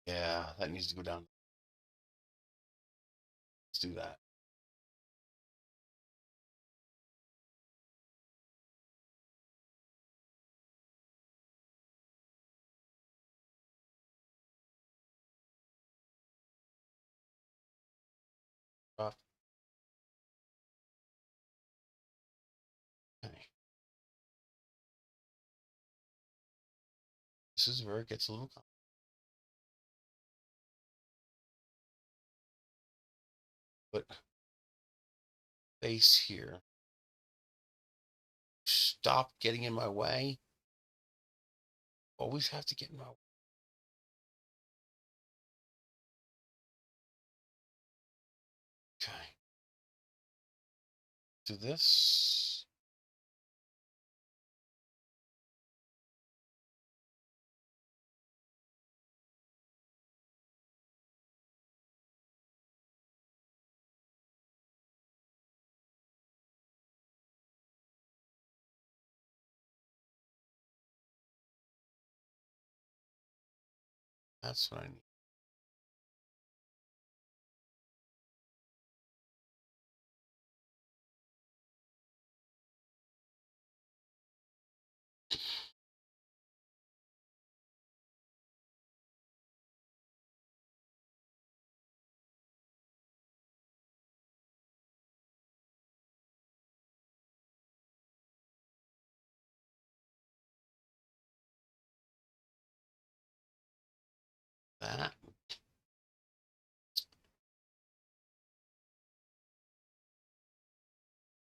Yeah, that needs to go down. Let's do that. Okay. This is where it gets a little complicated. Put face here. Stop getting in my way. Always have to get in my way. Okay. Do this. That's what I need. That.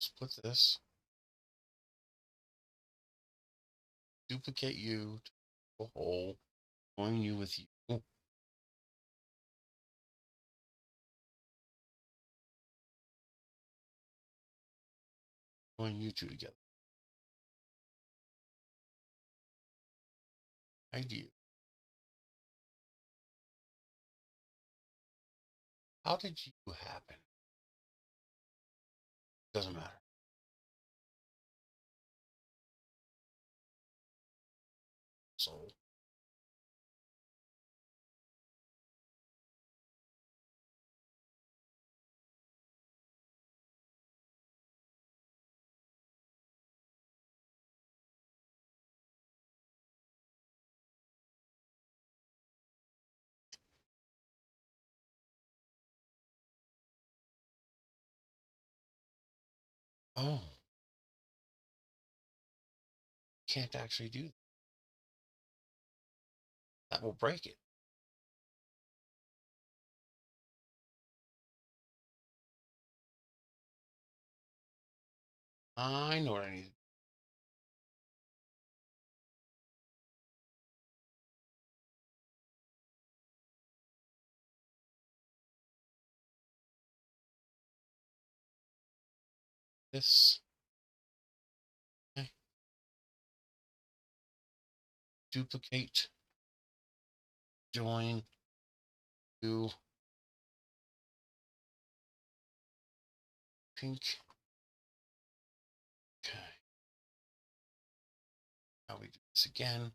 Split this. Duplicate you. A hole. Join you with you. Join you two together. Idea. How did you happen? Doesn't matter. So. Oh. Can't actually do that. That will break it. I know what I need. This. Okay. Duplicate. Join. Do. Pink. Okay. Now we do this again.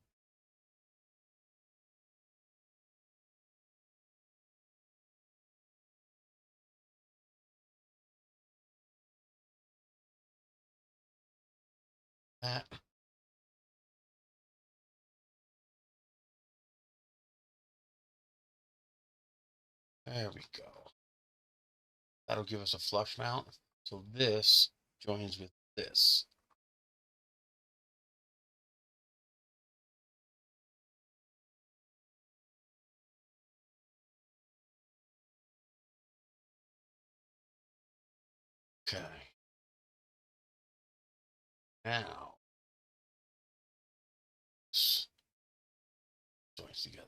That. There we go. That'll give us a flush mount. So this joins with this. Okay. Now this joins together.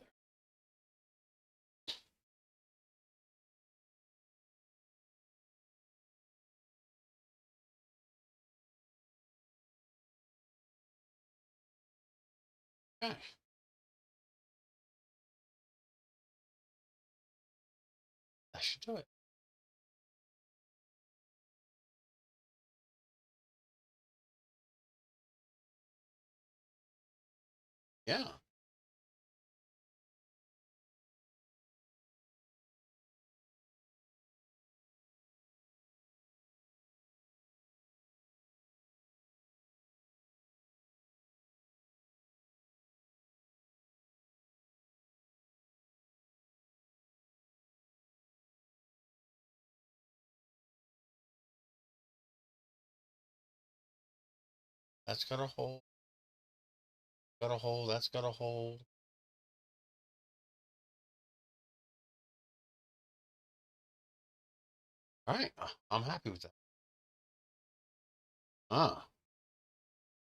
Okay. That should do it. Yeah. That's got a hole. Got a hole. That's got a hole. All right. I'm happy with that. Ah.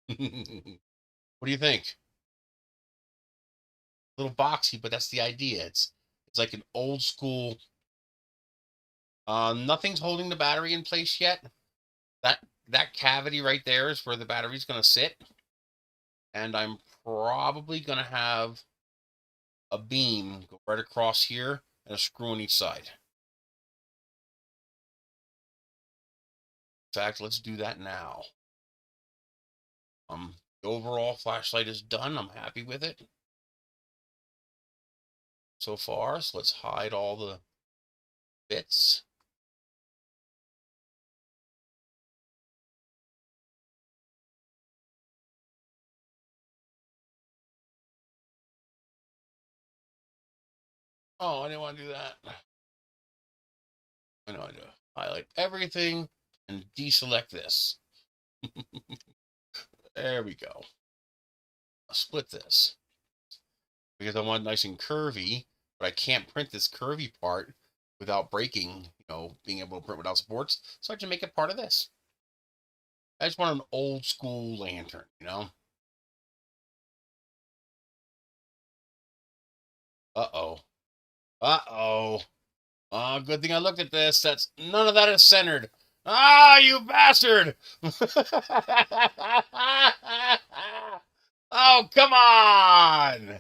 What do you think? A little boxy, but that's the idea. It's like an old school. Nothing's holding the battery in place yet. That cavity right there is where the battery's going to sit, and I'm probably going to have a beam go right across here and a screw on each side. In fact, let's do that now. The overall flashlight is done. I'm happy with it so far. So let's hide all the bits. Oh, I didn't want to do that. I know I do. Highlight everything and deselect this. There we go. I'll split this because I want it nice and curvy, but I can't print this curvy part without breaking, being able to print without supports. So I can make it part of this. I just want an old school lantern, Uh-oh. Uh-oh. Oh, good thing I looked at this. That's none of that is centered. Ah, you bastard! Oh, come on!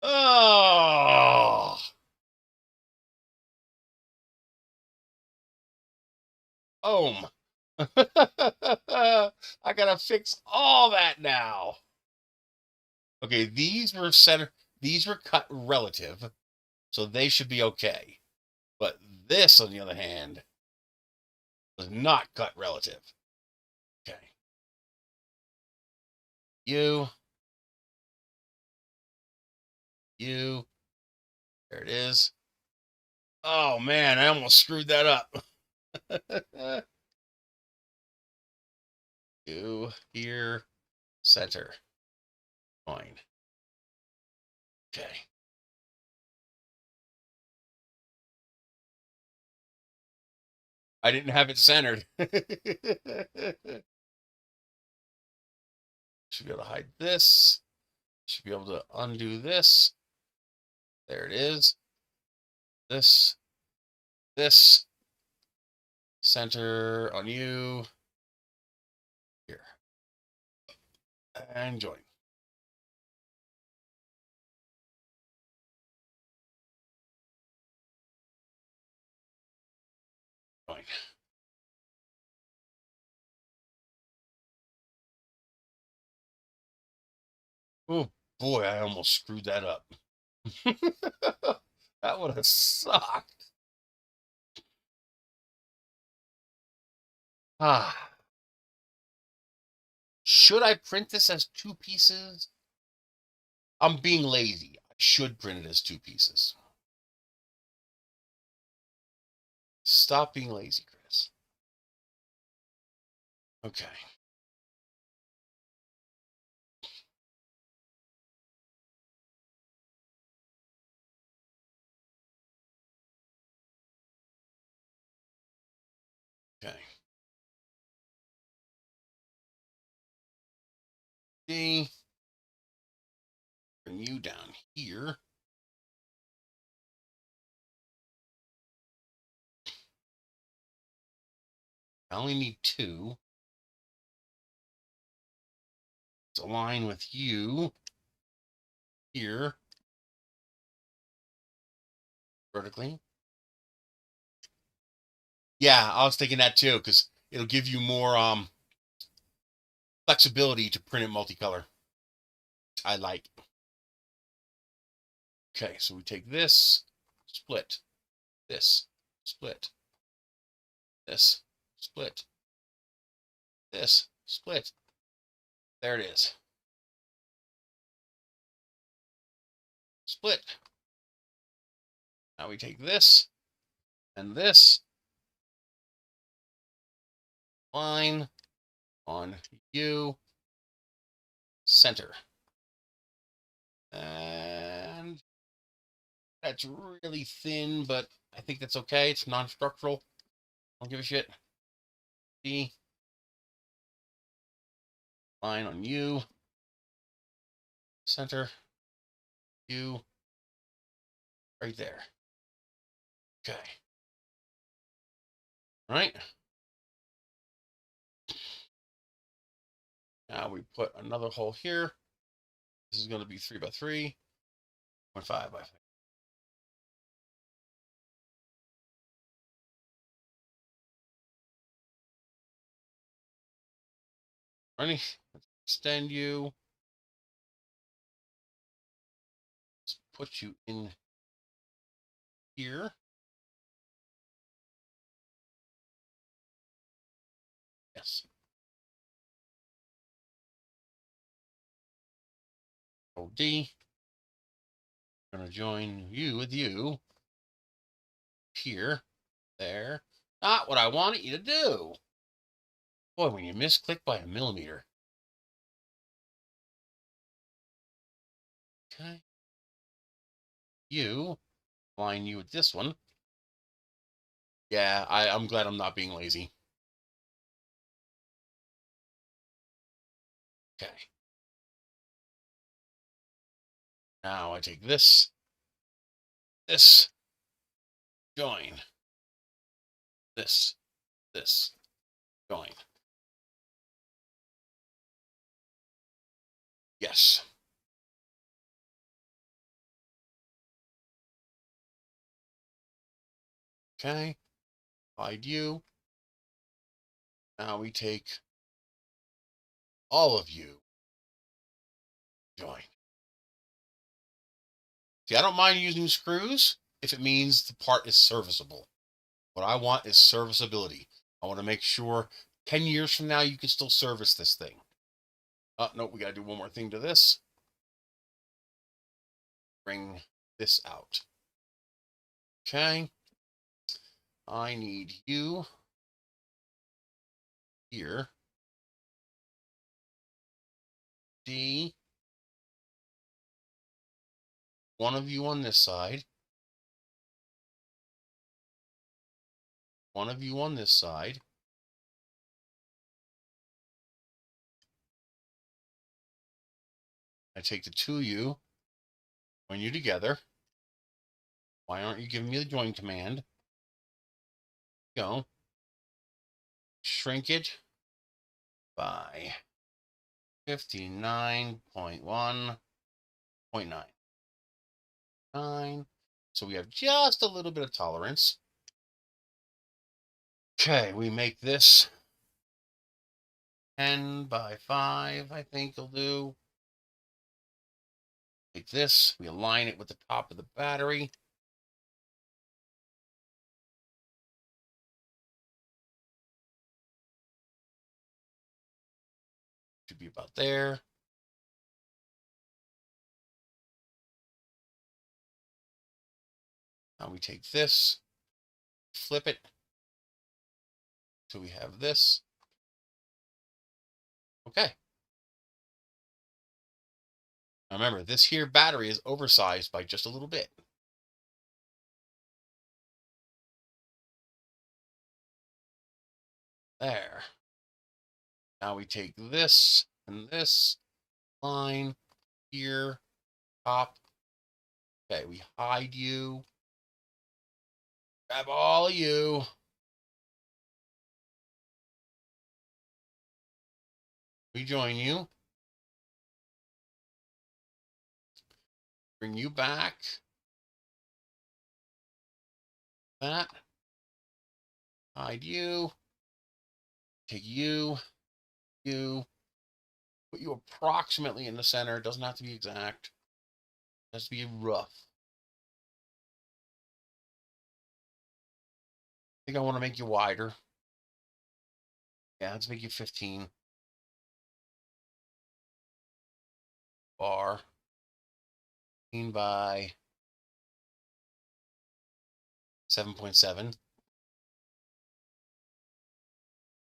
Oh, boom. I gotta fix all that now. Okay, these were center. These were cut relative, so they should be okay. But this, on the other hand, was not cut relative. Okay. You. There it is. Oh man, I almost screwed that up. You here, center, join. Okay. I didn't have it centered. Should be able to hide this. Should be able to undo this. There it is. This. Center on you. Here. And join. Join. Oh boy, I almost screwed that up. That would have sucked. Ah. Should I print this as 2 pieces? I'm being lazy. I should print it as 2 pieces. Stop being lazy, Chris. Okay. Okay. D. Bring you down here. I only need 2. Let's align with you here vertically. Yeah, I was thinking that too, because it'll give you more flexibility to print it multicolor. I like. Okay, so we take this, split, this, split, this, split, this, split. There it is. Split. Now we take this and this, line on you, center. And that's really thin, but I think that's okay. It's non-structural. Don't give a shit. D. Line on you, center, you, right there. Okay. All right. Now we put another hole here. This is going to be 3 by 3, 0.5 by 5. Ready? Let's extend you. Let's put you in here. Yes. D. I'm going to join you with you here, there. Not what I wanted you to do. Boy, when you misclick by a millimeter. Okay. You, line you with this one. Yeah, I'm glad I'm not being lazy. Okay. Now I take this, join, this, join. Yes. Okay. Hide you. Now we take all of you, join. See, I don't mind using screws if it means the part is serviceable. What I want is serviceability. I want to make sure 10 years from now you can still service this thing. Oh, no, we got to do one more thing to this. Bring this out. Okay. I need you here. D. One of you on this side. One of you on this side. I take the two of you, join you together. Why aren't you giving me the join command? Go. Shrink it by 59.1.99. So we have just a little bit of tolerance. Okay, we make this 10 by 5, I think will do. Take this, we align it with the top of the battery. Should be about there. Now we take this, flip it. So we have this. Okay. Now remember, this here battery is oversized by just a little bit. There. Now we take this and this line here, top. Okay, we hide you. Grab all of you. Rejoin you. Bring you back. That. Hide you. Take you. You. Put you approximately in the center. It doesn't have to be exact. It has to be rough. I think I want to make you wider. Yeah, let's make you 15. Bar. 15 by 7.7.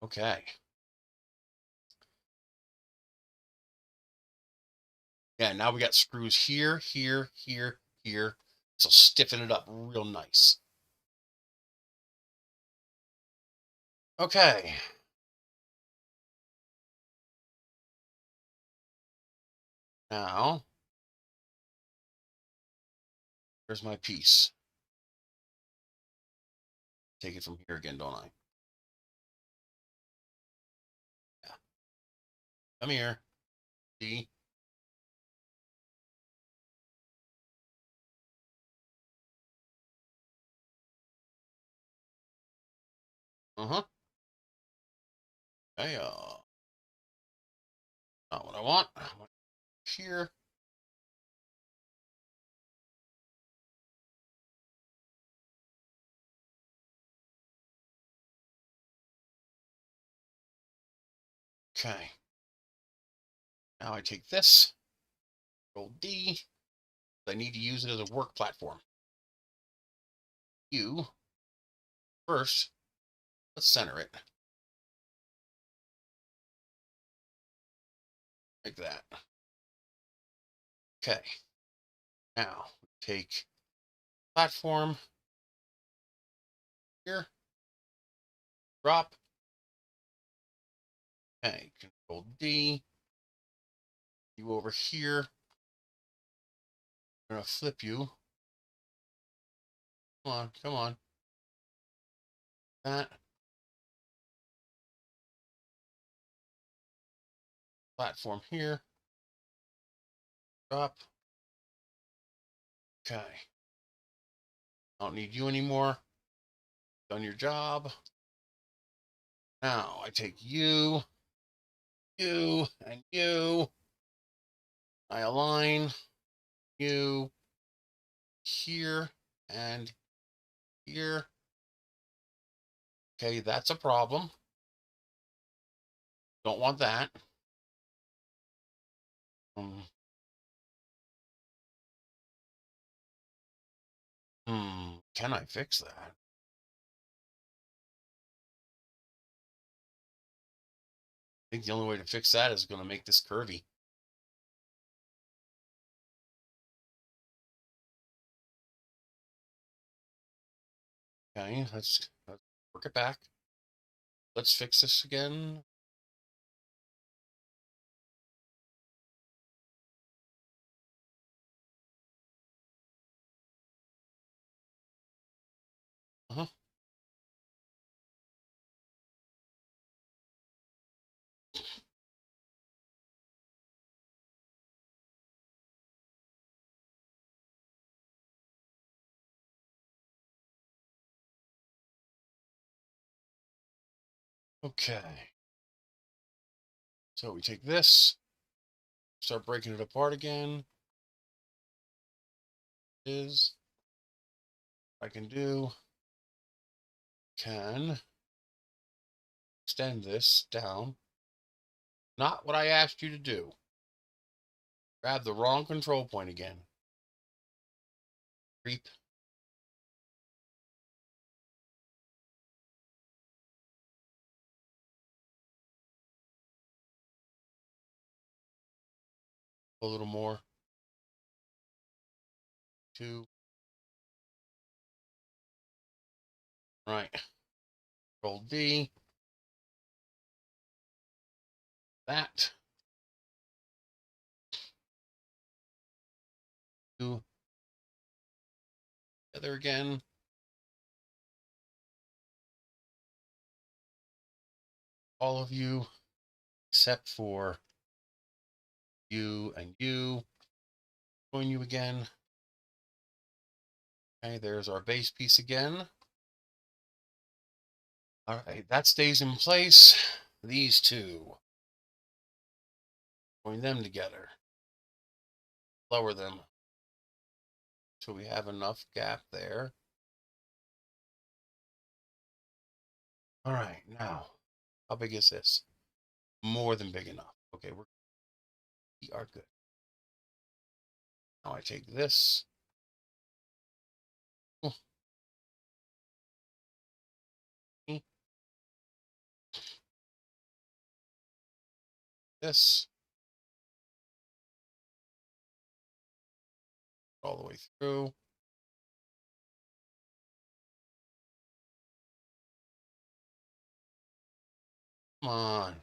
Okay. Yeah, now we got screws here, here, here, here. So stiffen it up real nice. Okay. Now, here's my piece. Take it from here again, don't I? Yeah. Come here. See? Uh-huh. Hey, not what I want. I want here. Okay. Now I take this, Control D. I need to use it as a work platform. You, first, let's center it. Like that. Okay. Now, take platform here, drop. Okay, Control D. You over here. I'm gonna flip you. Come on, come on. That. Platform here. Drop. Okay. I don't need you anymore. Done your job. Now I take you, you, and you. I align you here and here. Okay, that's a problem. Don't want that. Can I fix that? I think the only way to fix that is going to make this curvy. Okay, let's work it back. Let's fix this again. Okay. So we take this, start breaking it apart again. Is I can extend this down. Not what I asked you to do. Grab the wrong control point again. Creep. A little more. 2. Right. Control D. That. 2. Together again. All of you, except for you and you. Join you again. Okay, there's our base piece again. All right, that stays in place. These two. Join them together. Lower them. So we have enough gap there. All right, now, how big is this? More than big enough. Okay, we are good. Now I take this. This. All the way through. Come on.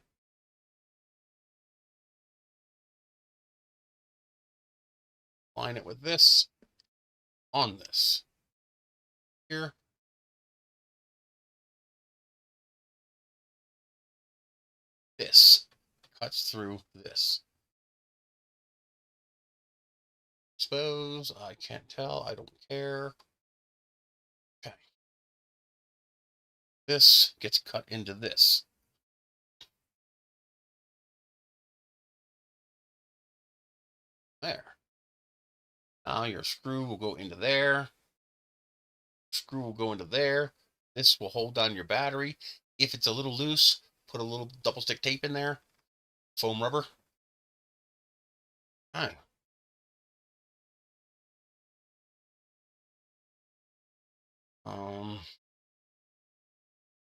Line it with this. On this. Here. This cuts through this. Expose. I can't tell. I don't care. Okay. This gets cut into this. There. Now your screw will go into there. Screw will go into there. This will hold down your battery. If it's a little loose, put a little double stick tape in there. Foam rubber. All right.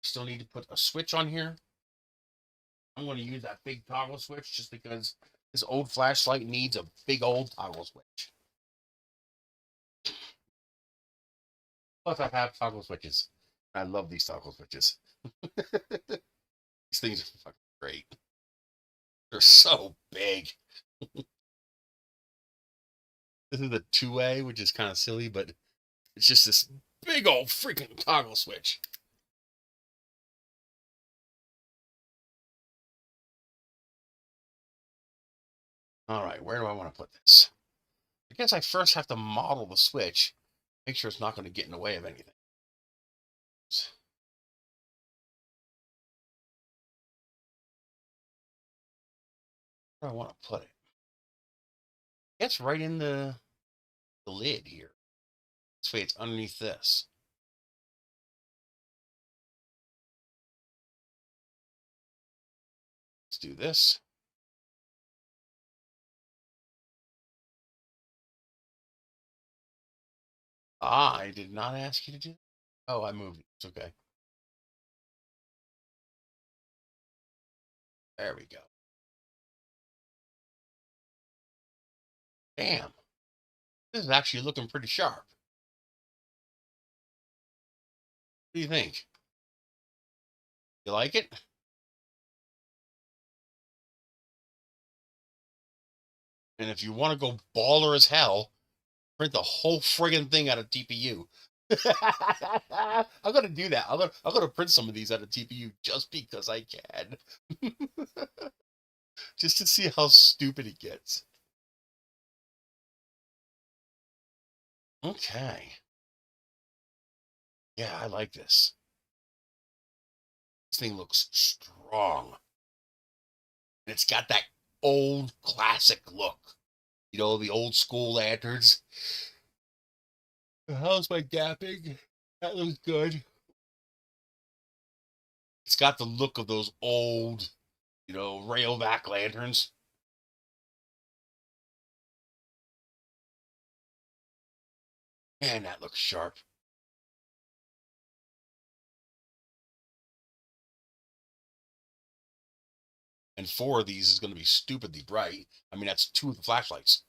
Still need to put a switch on here. I'm going to use that big toggle switch just because this old flashlight needs a big old toggle switch. Plus, I have toggle switches. I love these toggle switches. These things are fucking great. They're so big. This is a 2-way, which is kind of silly, but it's just this big old freaking toggle switch. All right, where do I want to put this? I guess I first have to model the switch, make sure it's not going to get in the way of anything. Where do I want to put it? It's right in the lid here. This way it's underneath this. Let's do this. Ah, I did not ask you to do that. Oh, I moved it. It's okay. There we go. Damn. This is actually looking pretty sharp. What do you think? You like it? And if you want to go baller as hell, print the whole friggin' thing out of TPU. I'm gonna do that. I'm gonna print some of these out of TPU just because I can. Just to see how stupid it gets. Okay. Yeah, I like this. This thing looks strong. And it's got that old classic look. You know, the old school lanterns. How's my gapping? That looks good. It's got the look of those old, you know, railback lanterns. Man, that looks sharp. And 4 of these is going to be stupidly bright. I mean, that's 2 of the flashlights.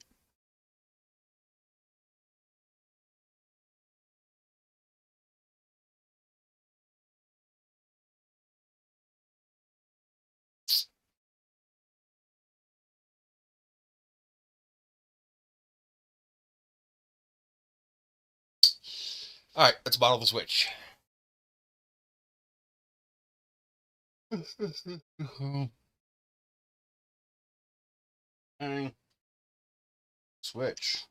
All right, let's bottle the switch. Okay. Switch.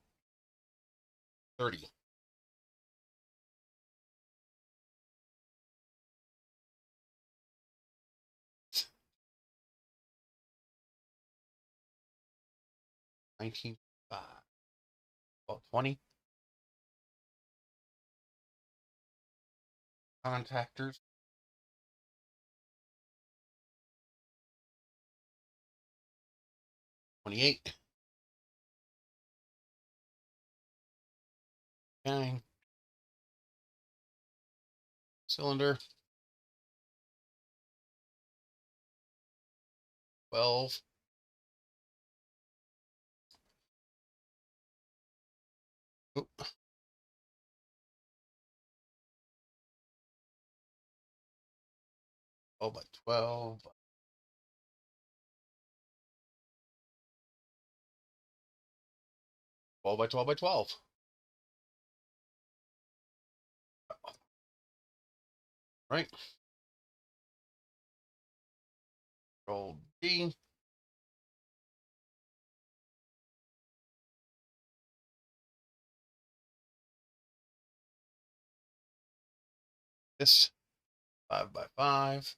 30. $19.5. Well, 20. Contactors. 28. Okay. Cylinder. 12. Oop. 12 by 12. 12 by 12 by 12. Right. Control D. This 5 by 5.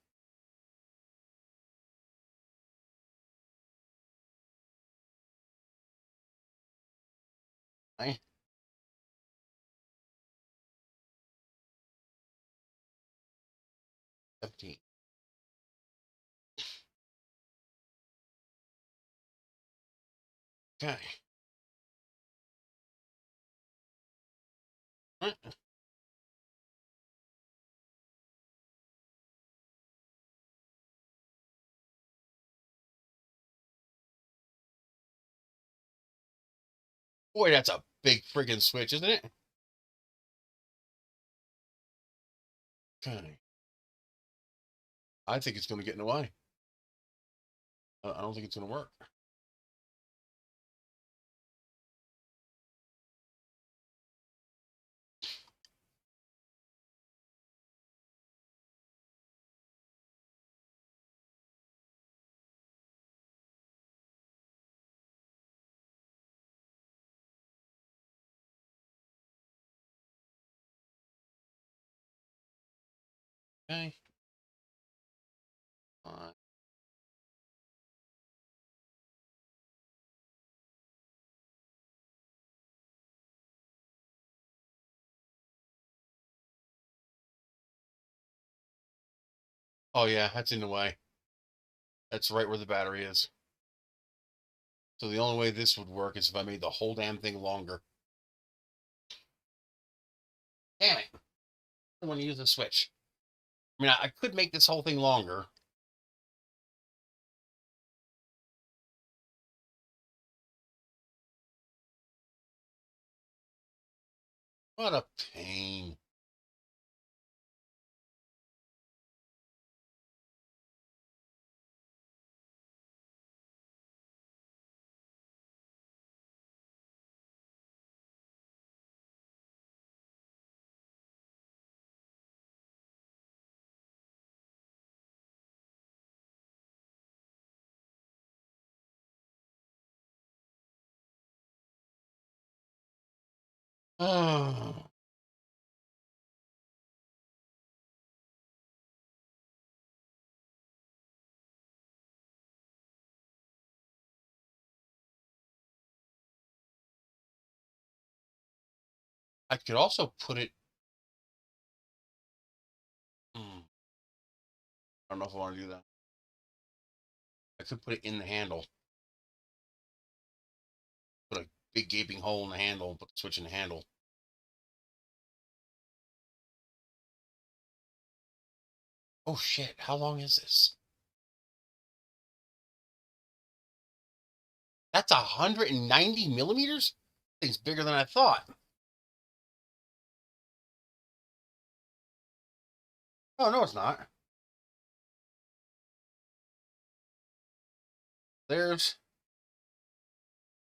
Okay. 17. Okay. Right. Boy, that's a big friggin' switch, isn't it? Okay. I think it's going to get in the way. I don't think it's going to work. Okay. Oh yeah, that's in the way. That's right where the battery is. So the only way this would work is if I made the whole damn thing longer. Damn it. I want to use the switch. I mean, I could make this whole thing longer. What a pain. Oh. I could also put it. I don't know if I want to do that. I could put it in the handle. Put a big gaping hole in the handle and put the switch in the handle. Oh shit, how long is this? That's 190 millimeters? Thing's bigger than I thought. Oh, no, it's not. There's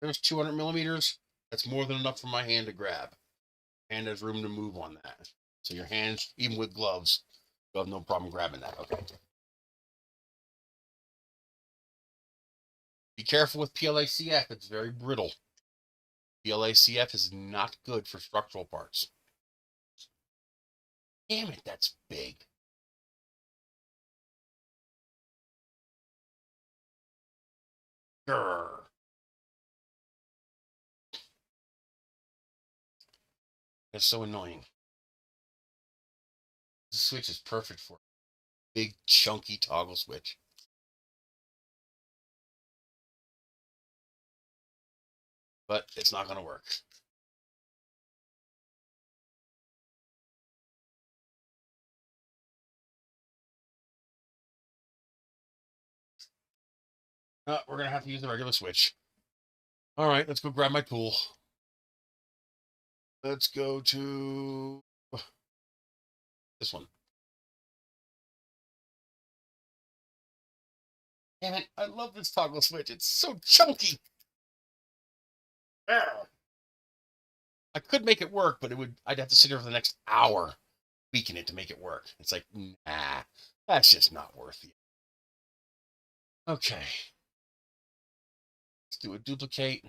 200 millimeters. That's more than enough for my hand to grab. And there's room to move on that. So your hands, even with gloves, you'll have no problem grabbing that. Okay. Be careful with PLACF. It's very brittle. PLACF is not good for structural parts. Damn it, that's big. Grr. That's so annoying. The switch is perfect for a big, chunky toggle switch. But it's not going to work. We're going to have to use the regular switch. All right, let's go grab my tool. Let's go to this one. Damn it, I love this toggle switch. It's so chunky. I could make it work, but I'd have to sit here for the next hour tweaking it to make it work. It's like, nah, that's just not worth it. Okay. Let's do a duplicate.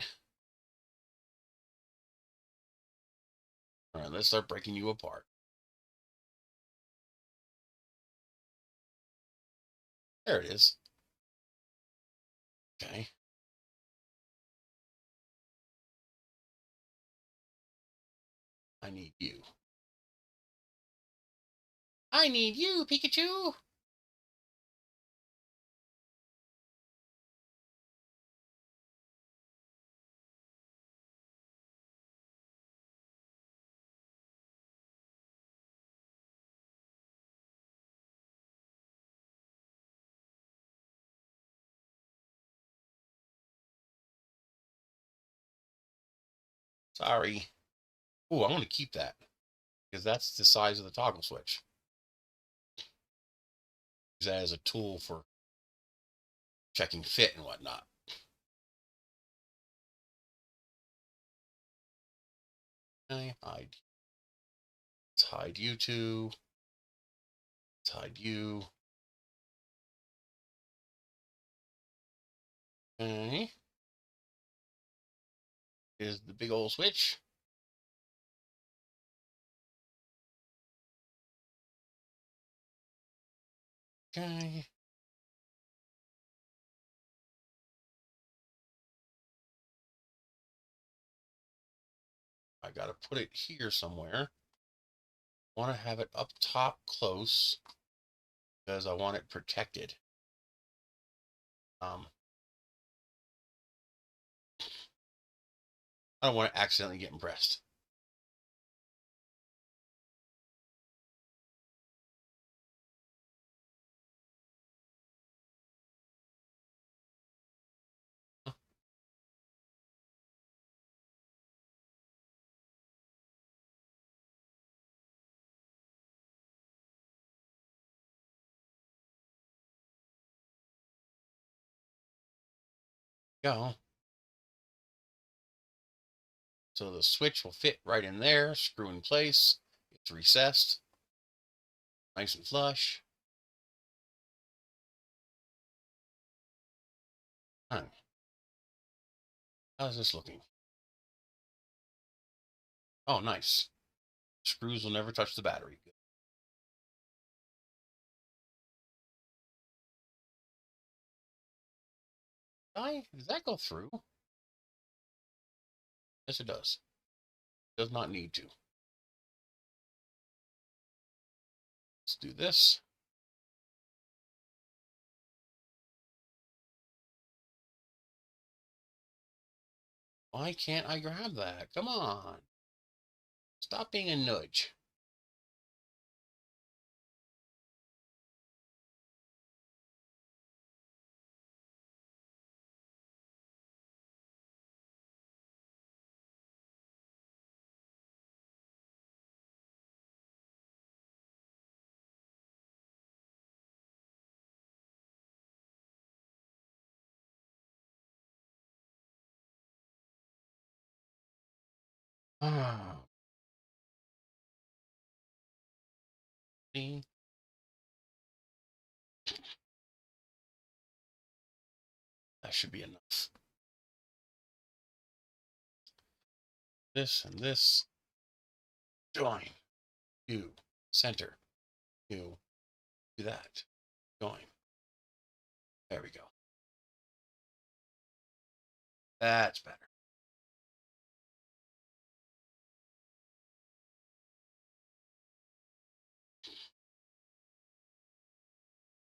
All right, let's start breaking you apart. There it is. Okay. I need you. I need you, Pikachu. Sorry. Oh, I want to keep that because that's the size of the toggle switch. Use that as a tool for checking fit and whatnot. Okay, hide. Let's hide you two. Let's hide you. Okay. Here's the big old switch. Okay. I got to put it here somewhere. I want to have it up top close because I want it protected. I don't want to accidentally get impressed. Go. So the switch will fit right in there, screw in place. It's recessed, nice and flush. How's this looking? Oh, nice. Screws will never touch the battery. Good. Does that go through? Yes, it does. Does not need to. Let's do this. Why can't I grab that? Come on. Stop being a nudge. Ah. See? That should be enough. This and this. Join. Do. Center. Do that. Join. There we go. That's better.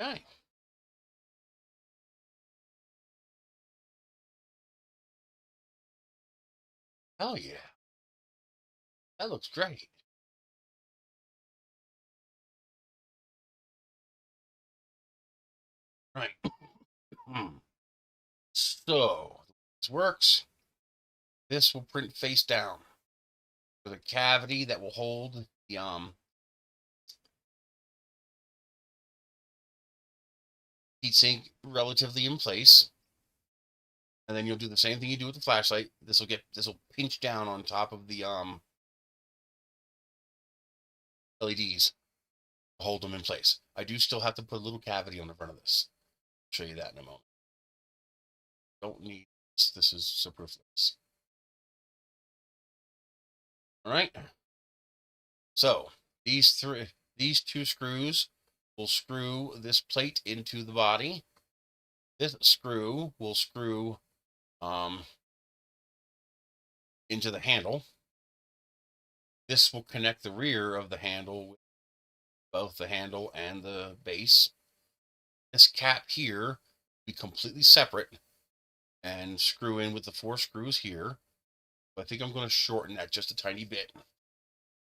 Okay. Oh yeah. That looks great. Right. So this works. This will print face down with a cavity that will hold the heatsink relatively in place. And then you'll do the same thing you do with the flashlight. This will pinch down on top of the LEDs, hold them in place. I do still have to put a little cavity on the front of this. I'll show you that in a moment. Don't need this. This is superfluous. All right. So these two screws will screw this plate into the body. This screw will screw into the handle. This will connect the rear of the handle with both the handle and the base. This cap here will be completely separate and screw in with the 4 screws here. But I think I'm going to shorten that just a tiny bit.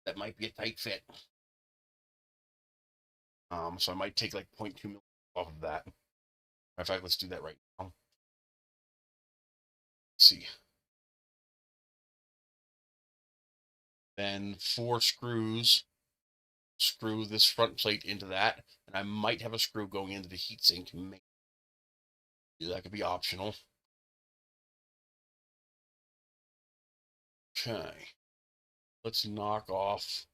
That might be a tight fit. So I might take like 0.2 millimeters off of that. In fact, let's do that right now. Let's see. Then 4 screws screw this front plate into that, and I might have a screw going into the heatsink. Maybe that could be optional. Okay, let's knock off.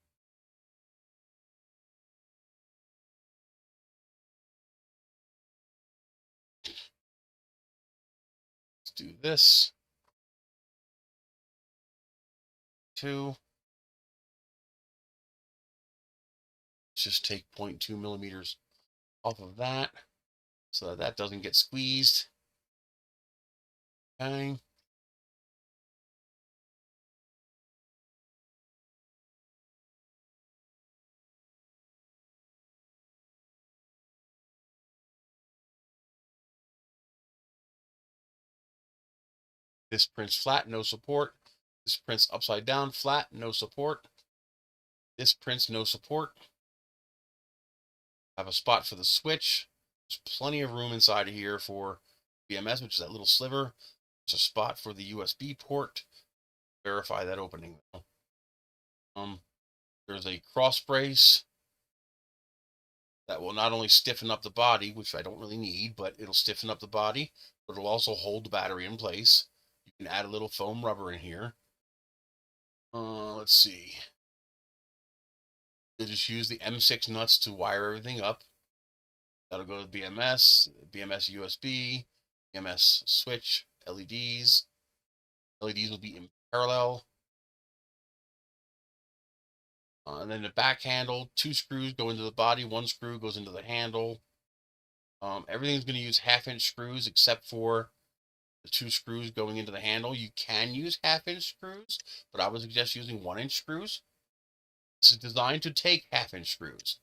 Let's do this. 2. Let's just take 0.2 millimeters off of that so that doesn't get squeezed. Okay. This prints flat, no support. This prints upside down, flat, no support. This prints no support. Have a spot for the switch. There's plenty of room inside of here for BMS, which is that little sliver. There's a spot for the USB port. Verify that opening. There's a cross brace that will not only stiffen up the body, which I don't really need, but it'll stiffen up the body, but it'll also hold the battery in place. You can add a little foam rubber in here. Let's see. You'll just use the M6 nuts to wire everything up. That'll go to BMS, BMS USB, BMS switch, LEDs. LEDs will be in parallel. And then the back handle, 2 screws go into the body, 1 screw goes into the handle. Everything's going to use 1/2-inch screws except for the 2 screws going into the handle. You can use 1/2-inch screws, but I would suggest using 1-inch screws. This is designed to take 1/2-inch screws.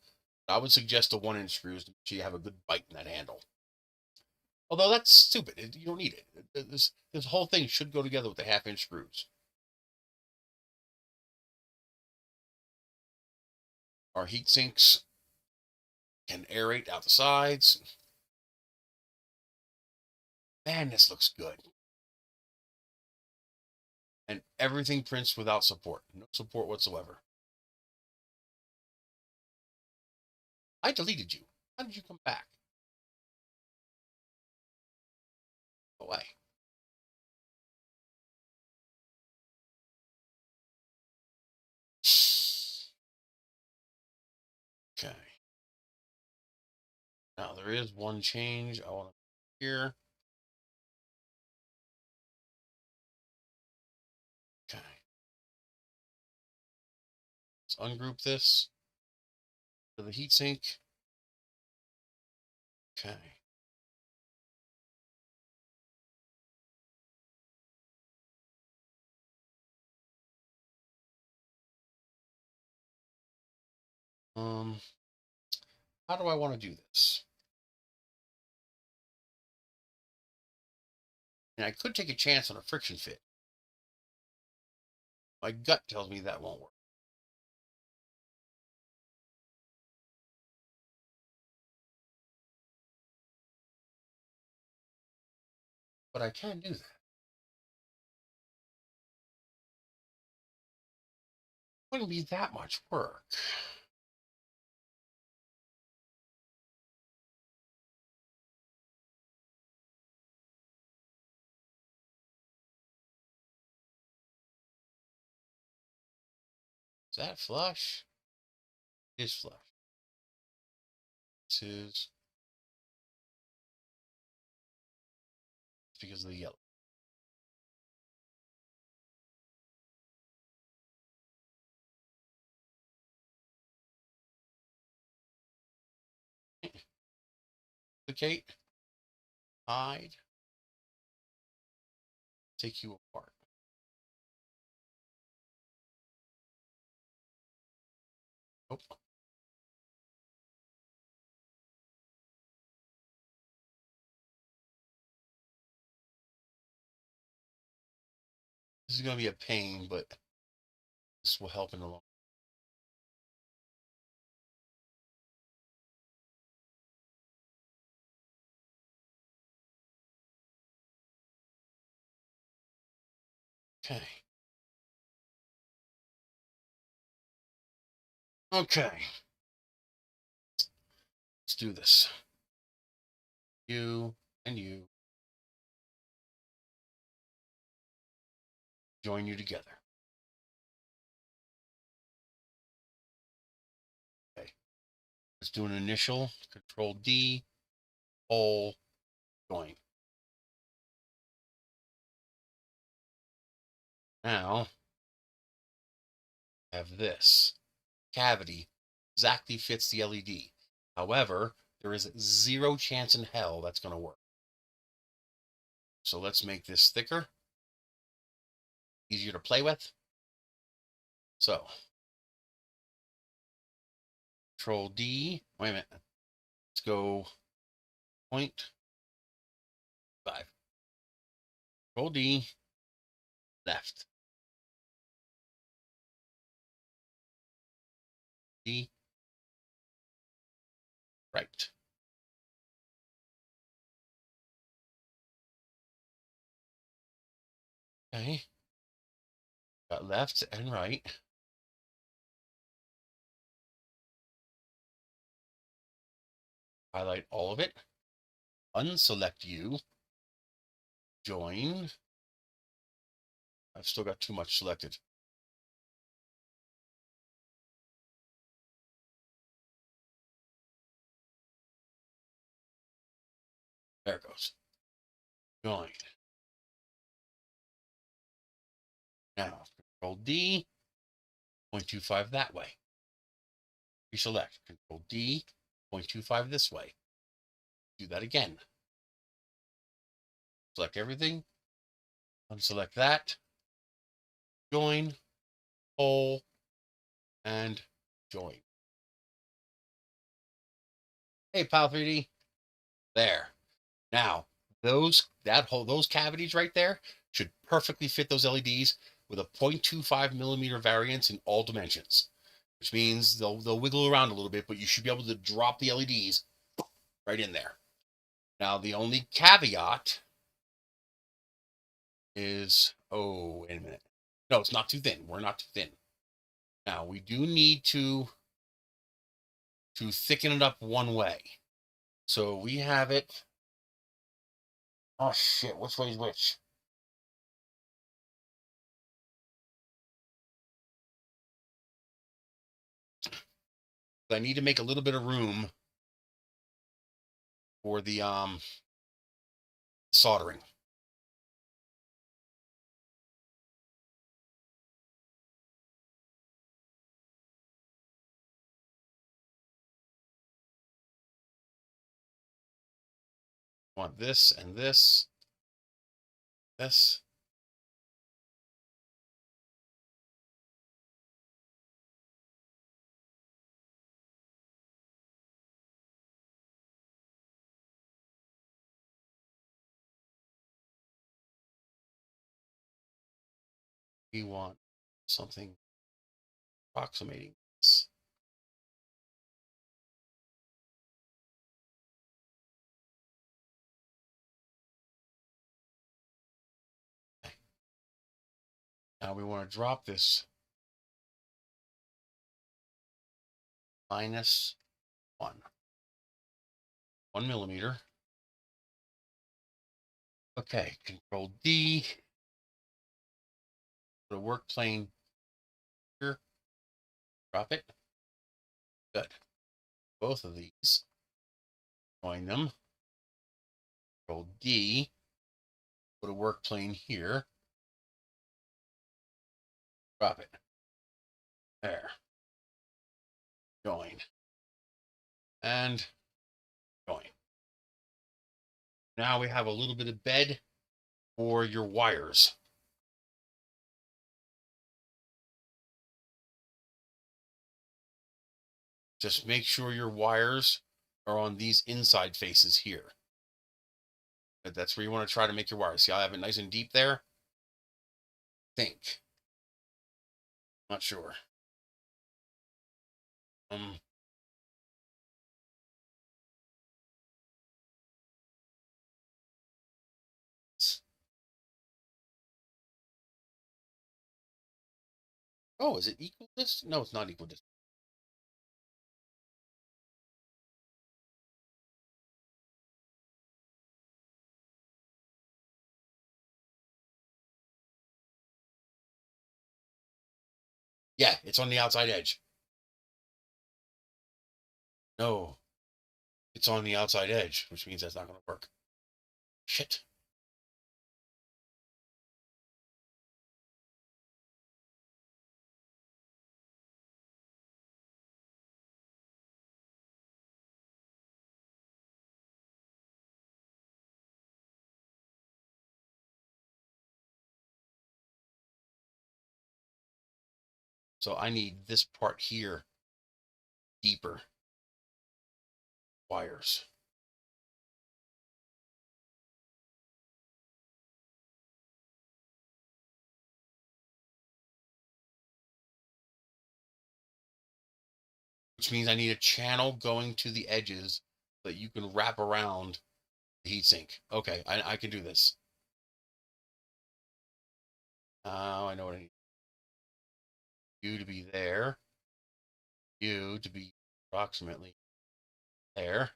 I would suggest the 1-inch screws to make sure you have a good bite in that handle. Although that's stupid. You don't need it. This whole thing should go together with the 1/2-inch screws. Our heat sinks can aerate out the sides. Man, this looks good. And everything prints without support. No support whatsoever. I deleted you. How did you come back? Go away. Okay. Now there is one change I want to here. Okay. Let's ungroup this to the heatsink. Okay. How do I want to do this? And I could take a chance on a friction fit. My gut tells me that won't work. But I can do that. Wouldn't be that much work. Is that flush? It is flush. This is because of the yellow. Duplicate, hide, take you apart. Oh. This is going to be a pain, but this will help in the long run. Okay. Okay. Let's do this. You and you. Join you together. Okay. Let's do an initial. Control D. Hole. Join. Now, have this. Cavity exactly fits the LED. However, there is 0 chance in hell that's going to work. So let's make this thicker, easier to play with. So, Control D. Wait a minute. Let's go 0.5. Control D. left. D, right. Okay. Got left and right. Highlight all of it. Unselect you. Join. I've still got too much selected. There it goes. Join. Now, Control D, 0.25 that way. Reselect. Control D, 0.25 this way. Do that again. Select everything. Unselect that. Join. Hole. And join. Hey, Pal 3D. There. Now, those cavities right there should perfectly fit those LEDs with a 0.25 millimeter variance in all dimensions, which means they'll wiggle around a little bit, but you should be able to drop the LEDs right in there. Now, the only caveat is, oh, wait a minute. No, it's not too thin. We're not too thin. Now, we do need to thicken it up one way. So we have it. Oh, shit. Which way is which? I need to make a little bit of room for the soldering. I want this and this. This. We want something approximating this. Okay. Now we want to drop this -1 millimeter. Okay, Control D. Put a work plane here. Drop it. Good. Both of these. Join them. Control D. Put a work plane here. Drop it. There. Join. And join. Now we have a little bit of bed for your wires. Just make sure your wires are on these inside faces here. That's where you want to try to make your wires. See how I have it nice and deep there? Think. Not sure. Oh, is it equal distance? No, it's not equal distance. Yeah, it's on the outside edge. No, it's on the outside edge, which means that's not going to work. Shit. So I need this part here deeper. Wires. which means I need a channel going to the edges so that you can wrap around the heatsink. Okay, I can do this. Now I know what I need. You to be there. You to be approximately there.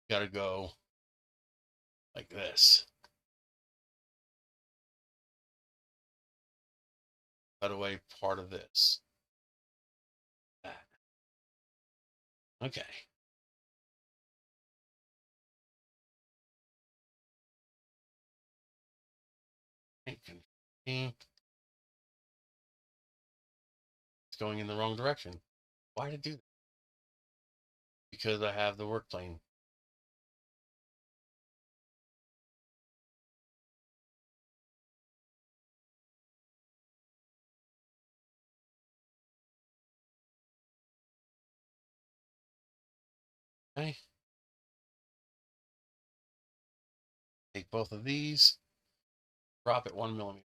Got to go like this. Cut away part of this. That. Okay. It's going in the wrong direction. Why did it do that? Because I have the work plane. Okay. Take both of these, drop it 1 millimeter.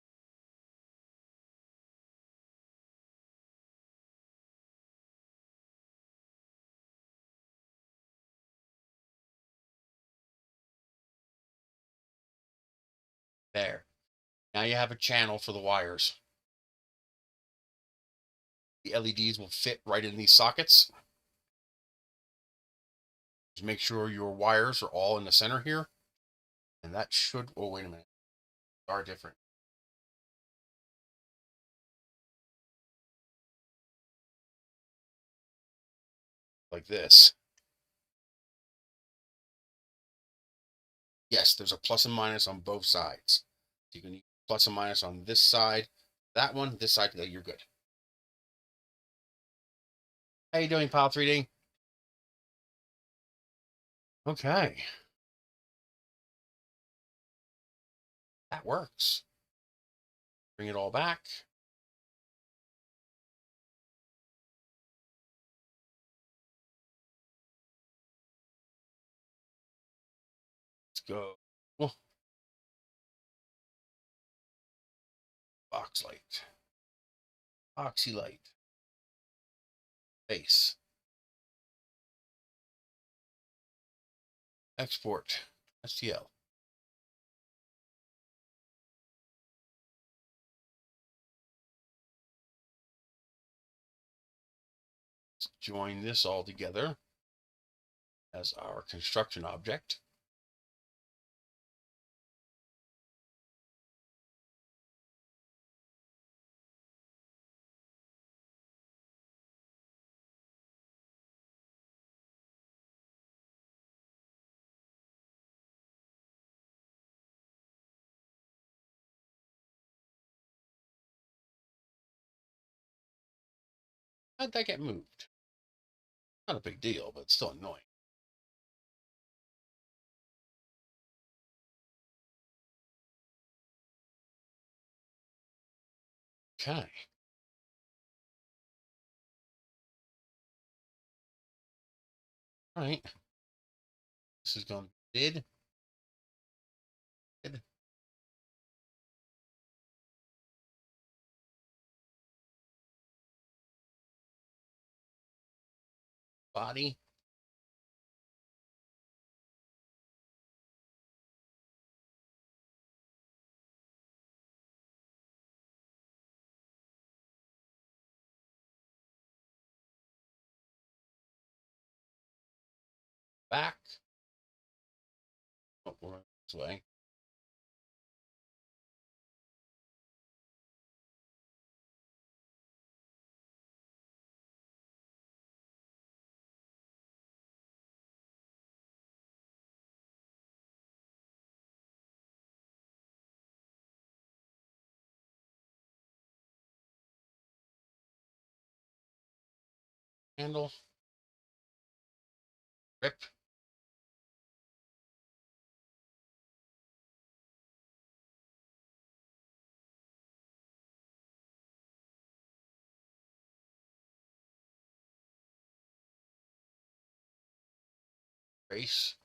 There. Now you have a channel for the wires. The LEDs will fit right in these sockets. Just make sure your wires are all in the center here. And that should, oh, wait a minute. They are different. Like this. Yes, there's a plus and minus on both sides. So you can use plus and minus on this side, that one, this side, you're good. How you doing, Pile 3D? Okay. That works. Bring it all back. Let's go. Oh. Box light. Oxy light. Base. Export. STL. Let's join this all together as our construction object. How'd that get moved? Not a big deal, but still annoying. Okay. All right. This is going bid. Body. Back. Oh, we're this way. Handle. Rip. Trace.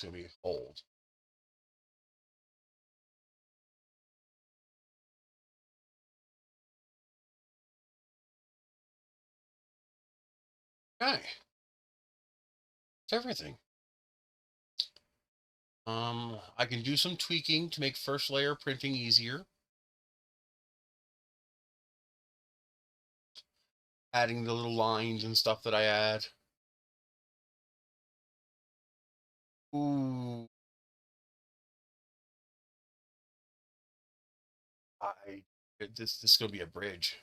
it's going to be old. Okay. That's everything. I can do some tweaking to make first layer printing easier. Adding the little lines and stuff that I add. Ooh. This is going to be a bridge.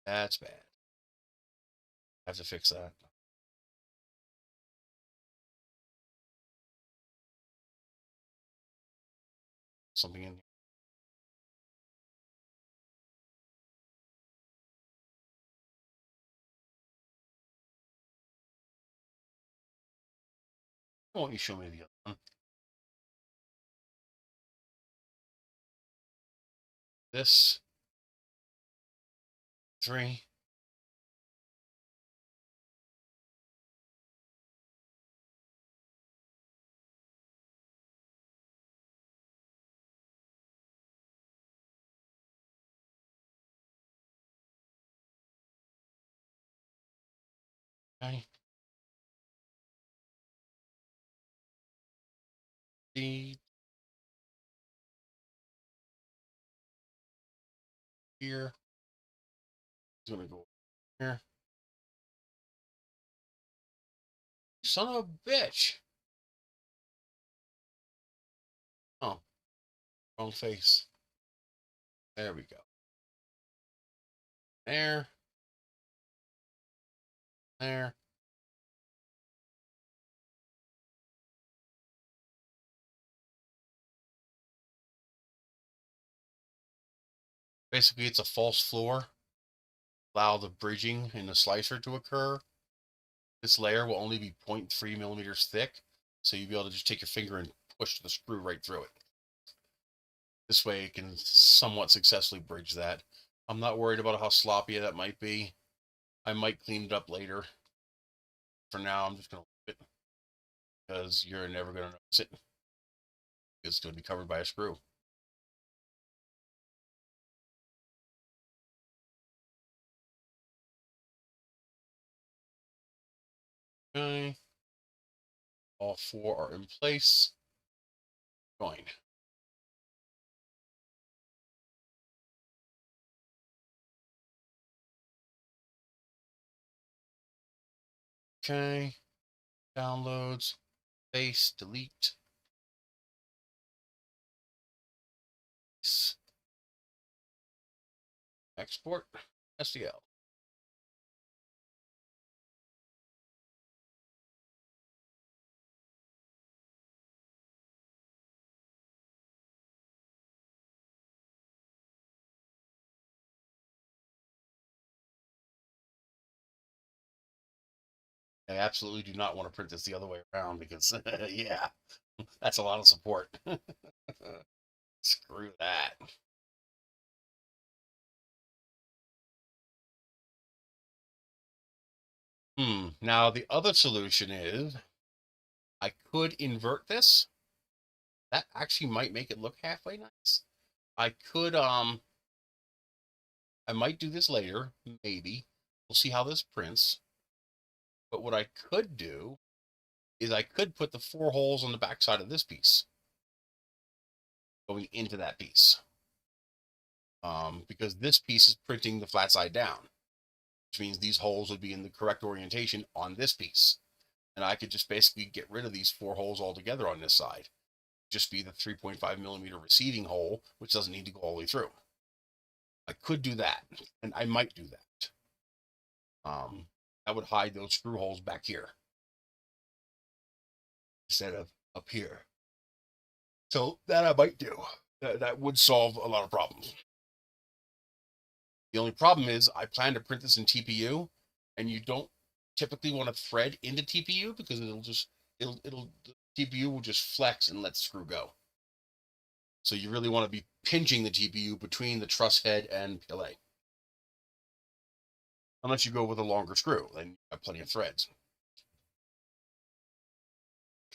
That's bad. I have to fix that. Something in here. Why don't you show me the other one? This 3. Okay. D here. It's gonna go here. Son of a bitch. Oh, wrong face. There we go. There. There. Basically, it's a false floor. Allow the bridging in the slicer to occur. This layer will only be 0.3 millimeters thick, so you'll be able to just take your finger and push the screw right through it. This way it can somewhat successfully bridge that. I'm not worried about how sloppy that might be. I might clean it up later. For now, I'm just going to leave it because you're never going to notice it. It's going to be covered by a screw. Okay. All 4 are in place. Join. Okay. Downloads. Paste. Delete. Export. STL. I absolutely do not want to print this the other way around because, yeah, that's a lot of support. Screw that. Now the other solution is I could invert this. That actually might make it look halfway nice. I could, I might do this later, maybe. We'll see how this prints. But what I could do is I could put the 4 holes on the back side of this piece going into that piece. Because this piece is printing the flat side down, which means these holes would be in the correct orientation on this piece. And I could just basically get rid of these 4 holes altogether on this side. Just be the 3.5 millimeter receiving hole, which doesn't need to go all the way through. I could do that, and I might do that. I would hide those screw holes back here instead of up here. So that I might do. That would solve a lot of problems. The only problem is I plan to print this in TPU, and you don't typically want to thread into TPU because the TPU will just flex and let the screw go. So you really want to be pinching the TPU between the truss head and pillet. unless you go with a longer screw, then you have plenty of threads.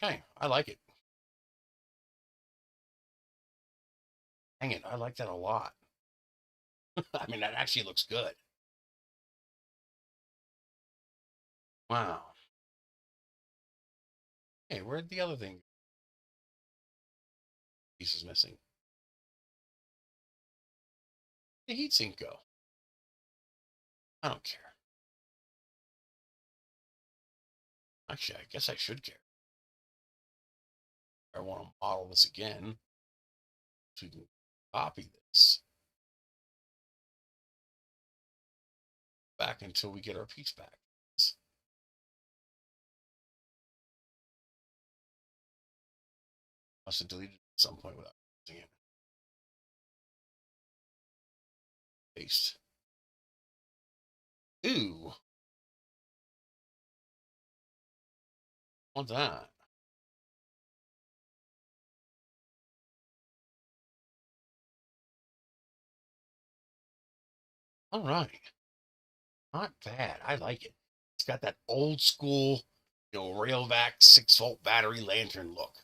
Okay, I like it. Dang it, I like that a lot. I mean, that actually looks good. Wow. Hey, where'd the other thing? Piece is missing. The heatsink go? I don't care. Actually, I guess I should care. I want to model this again so we can copy this back until we get our piece back. Must have deleted it at some point without using it. Paste. Ooh. Want that? All right. Not bad. I like it. It's got that old school, Railvac 6-volt battery lantern look.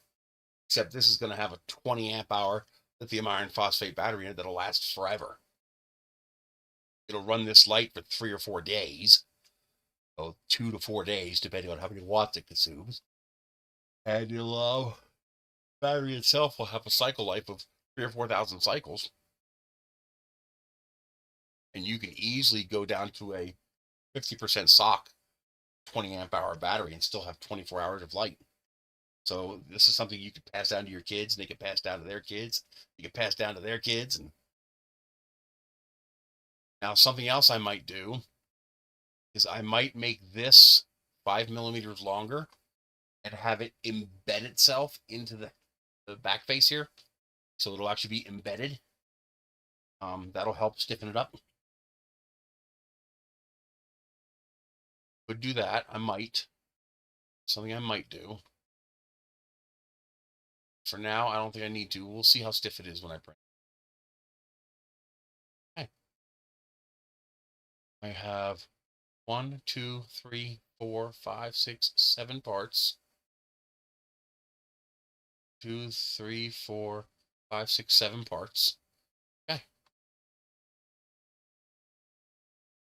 Except this is going to have a 20 amp hour lithium iron phosphate battery in it that'll last forever. It'll run this light for 3 or 4 days. So 2 to 4 days, depending on how many watts it consumes. And battery itself will have a cycle life of 3,000 or 4,000 cycles. And you can easily go down to a 50% sock 20 amp hour battery and still have 24 hours of light. So this is something you can pass down to your kids, and they can pass down to their kids. You can pass down to their kids. And now something else I might do is I might make this 5 millimeters longer and have it embed itself into the back face here. So it'll actually be embedded. That'll help stiffen it up. Would do that. I might. Something I might do. For now, I don't think I need to. We'll see how stiff it is when I print. Okay. I have 1, 2, 3, 4, 5, 6, 7 parts. 2, 3, 4, 5, 6, 7 parts. Okay.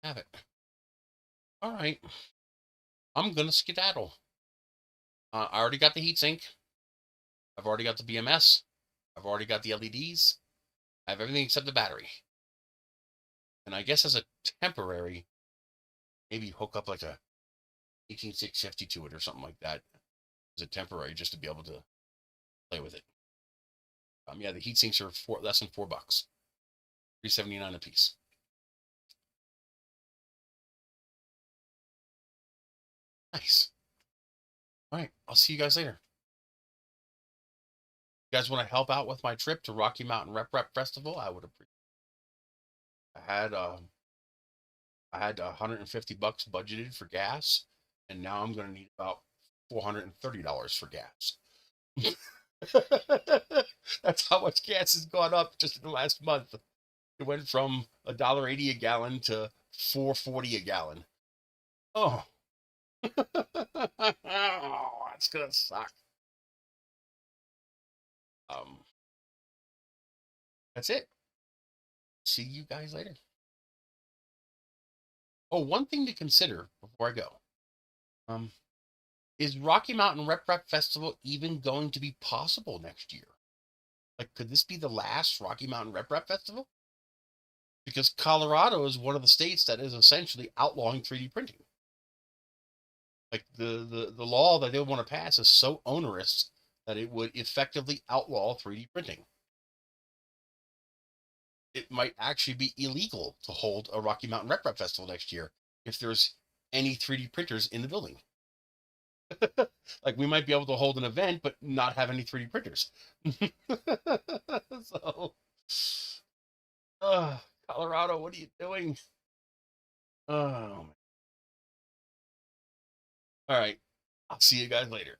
Have it. All right. I'm going to skedaddle. I already got the heatsink. I've already got the BMS. I've already got the LEDs. I have everything except the battery. And I guess as a temporary, maybe hook up like a 18650 to it or something like that as a temporary, just to be able to play with it. Yeah, the heat sinks are less than $4, $3.79 a piece. Nice. All right, I'll see you guys later. You guys want to help out with my trip to Rocky Mountain Rep Festival? I would appreciate it. I had $150 budgeted for gas, and now I'm going to need about $430 for gas. That's how much gas has gone up just in the last month. It went from $1.80 a gallon to $4.40 a gallon. Oh, oh, that's gonna suck. That's it. See you guys later. Oh, one thing to consider before I go. Is Rocky Mountain Rep Festival even going to be possible next year? Like, could this be the last Rocky Mountain Rep Festival? Because Colorado is one of the states that is essentially outlawing 3D printing. Like the law that they want to pass is so onerous that it would effectively outlaw 3D printing. It might actually be illegal to hold a Rocky Mountain Rep Festival next year if there's any 3D printers in the building. Like, we might be able to hold an event, but not have any 3D printers. So, Colorado, what are you doing? Oh, man. All right. I'll see you guys later.